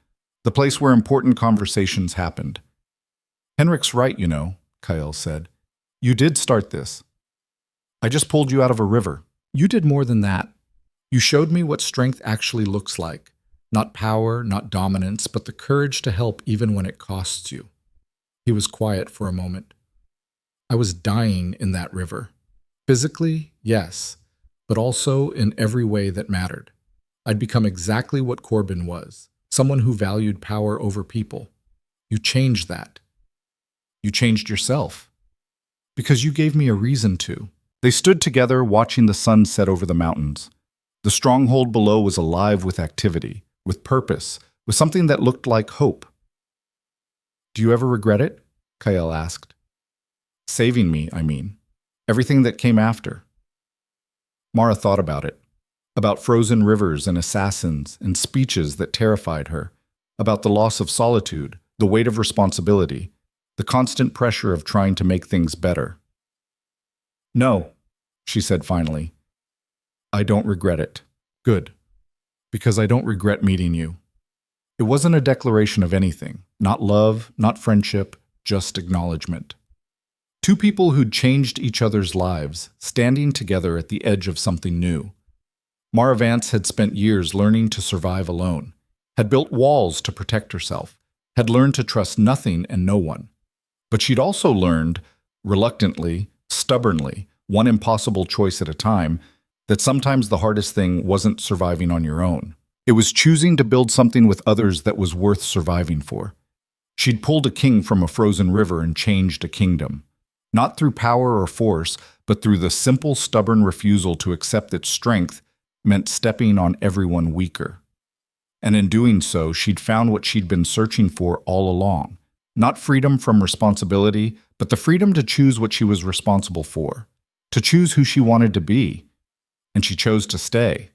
the place where important conversations happened. "Henrik's right, you know," Kyle said. "You did start this. I just pulled you out of a river. You did more than that. You showed me what strength actually looks like. Not power, not dominance, but the courage to help even when it costs you." He was quiet for a moment. "I was dying in that river. Physically, yes, but also in every way that mattered. I'd become exactly what Corbin was, someone who valued power over people. You changed that. You changed yourself. Because you gave me a reason to." They stood together, watching the sun set over the mountains. The stronghold below was alive with activity, with purpose, with something that looked like hope. "Do you ever regret it?" Kyle asked. "Saving me, I mean. Everything that came after." Mara thought about it. About frozen rivers and assassins and speeches that terrified her. About the loss of solitude, the weight of responsibility, the constant pressure of trying to make things better. "No," she said finally. "I don't regret it." "Good. Because I don't regret meeting you." It wasn't a declaration of anything. Not love, not friendship, just acknowledgement. Two people who'd changed each other's lives, standing together at the edge of something new. Mara Vance had spent years learning to survive alone, had built walls to protect herself, had learned to trust nothing and no one. But she'd also learned, reluctantly, stubbornly, one impossible choice at a time, that sometimes the hardest thing wasn't surviving on your own. It was choosing to build something with others that was worth surviving for. She'd pulled a king from a frozen river and changed a kingdom. Not through power or force, but through the simple, stubborn refusal to accept that strength meant stepping on everyone weaker. And in doing so, she'd found what she'd been searching for all along. Not freedom from responsibility, but the freedom to choose what she was responsible for, to choose who she wanted to be. And she chose to stay.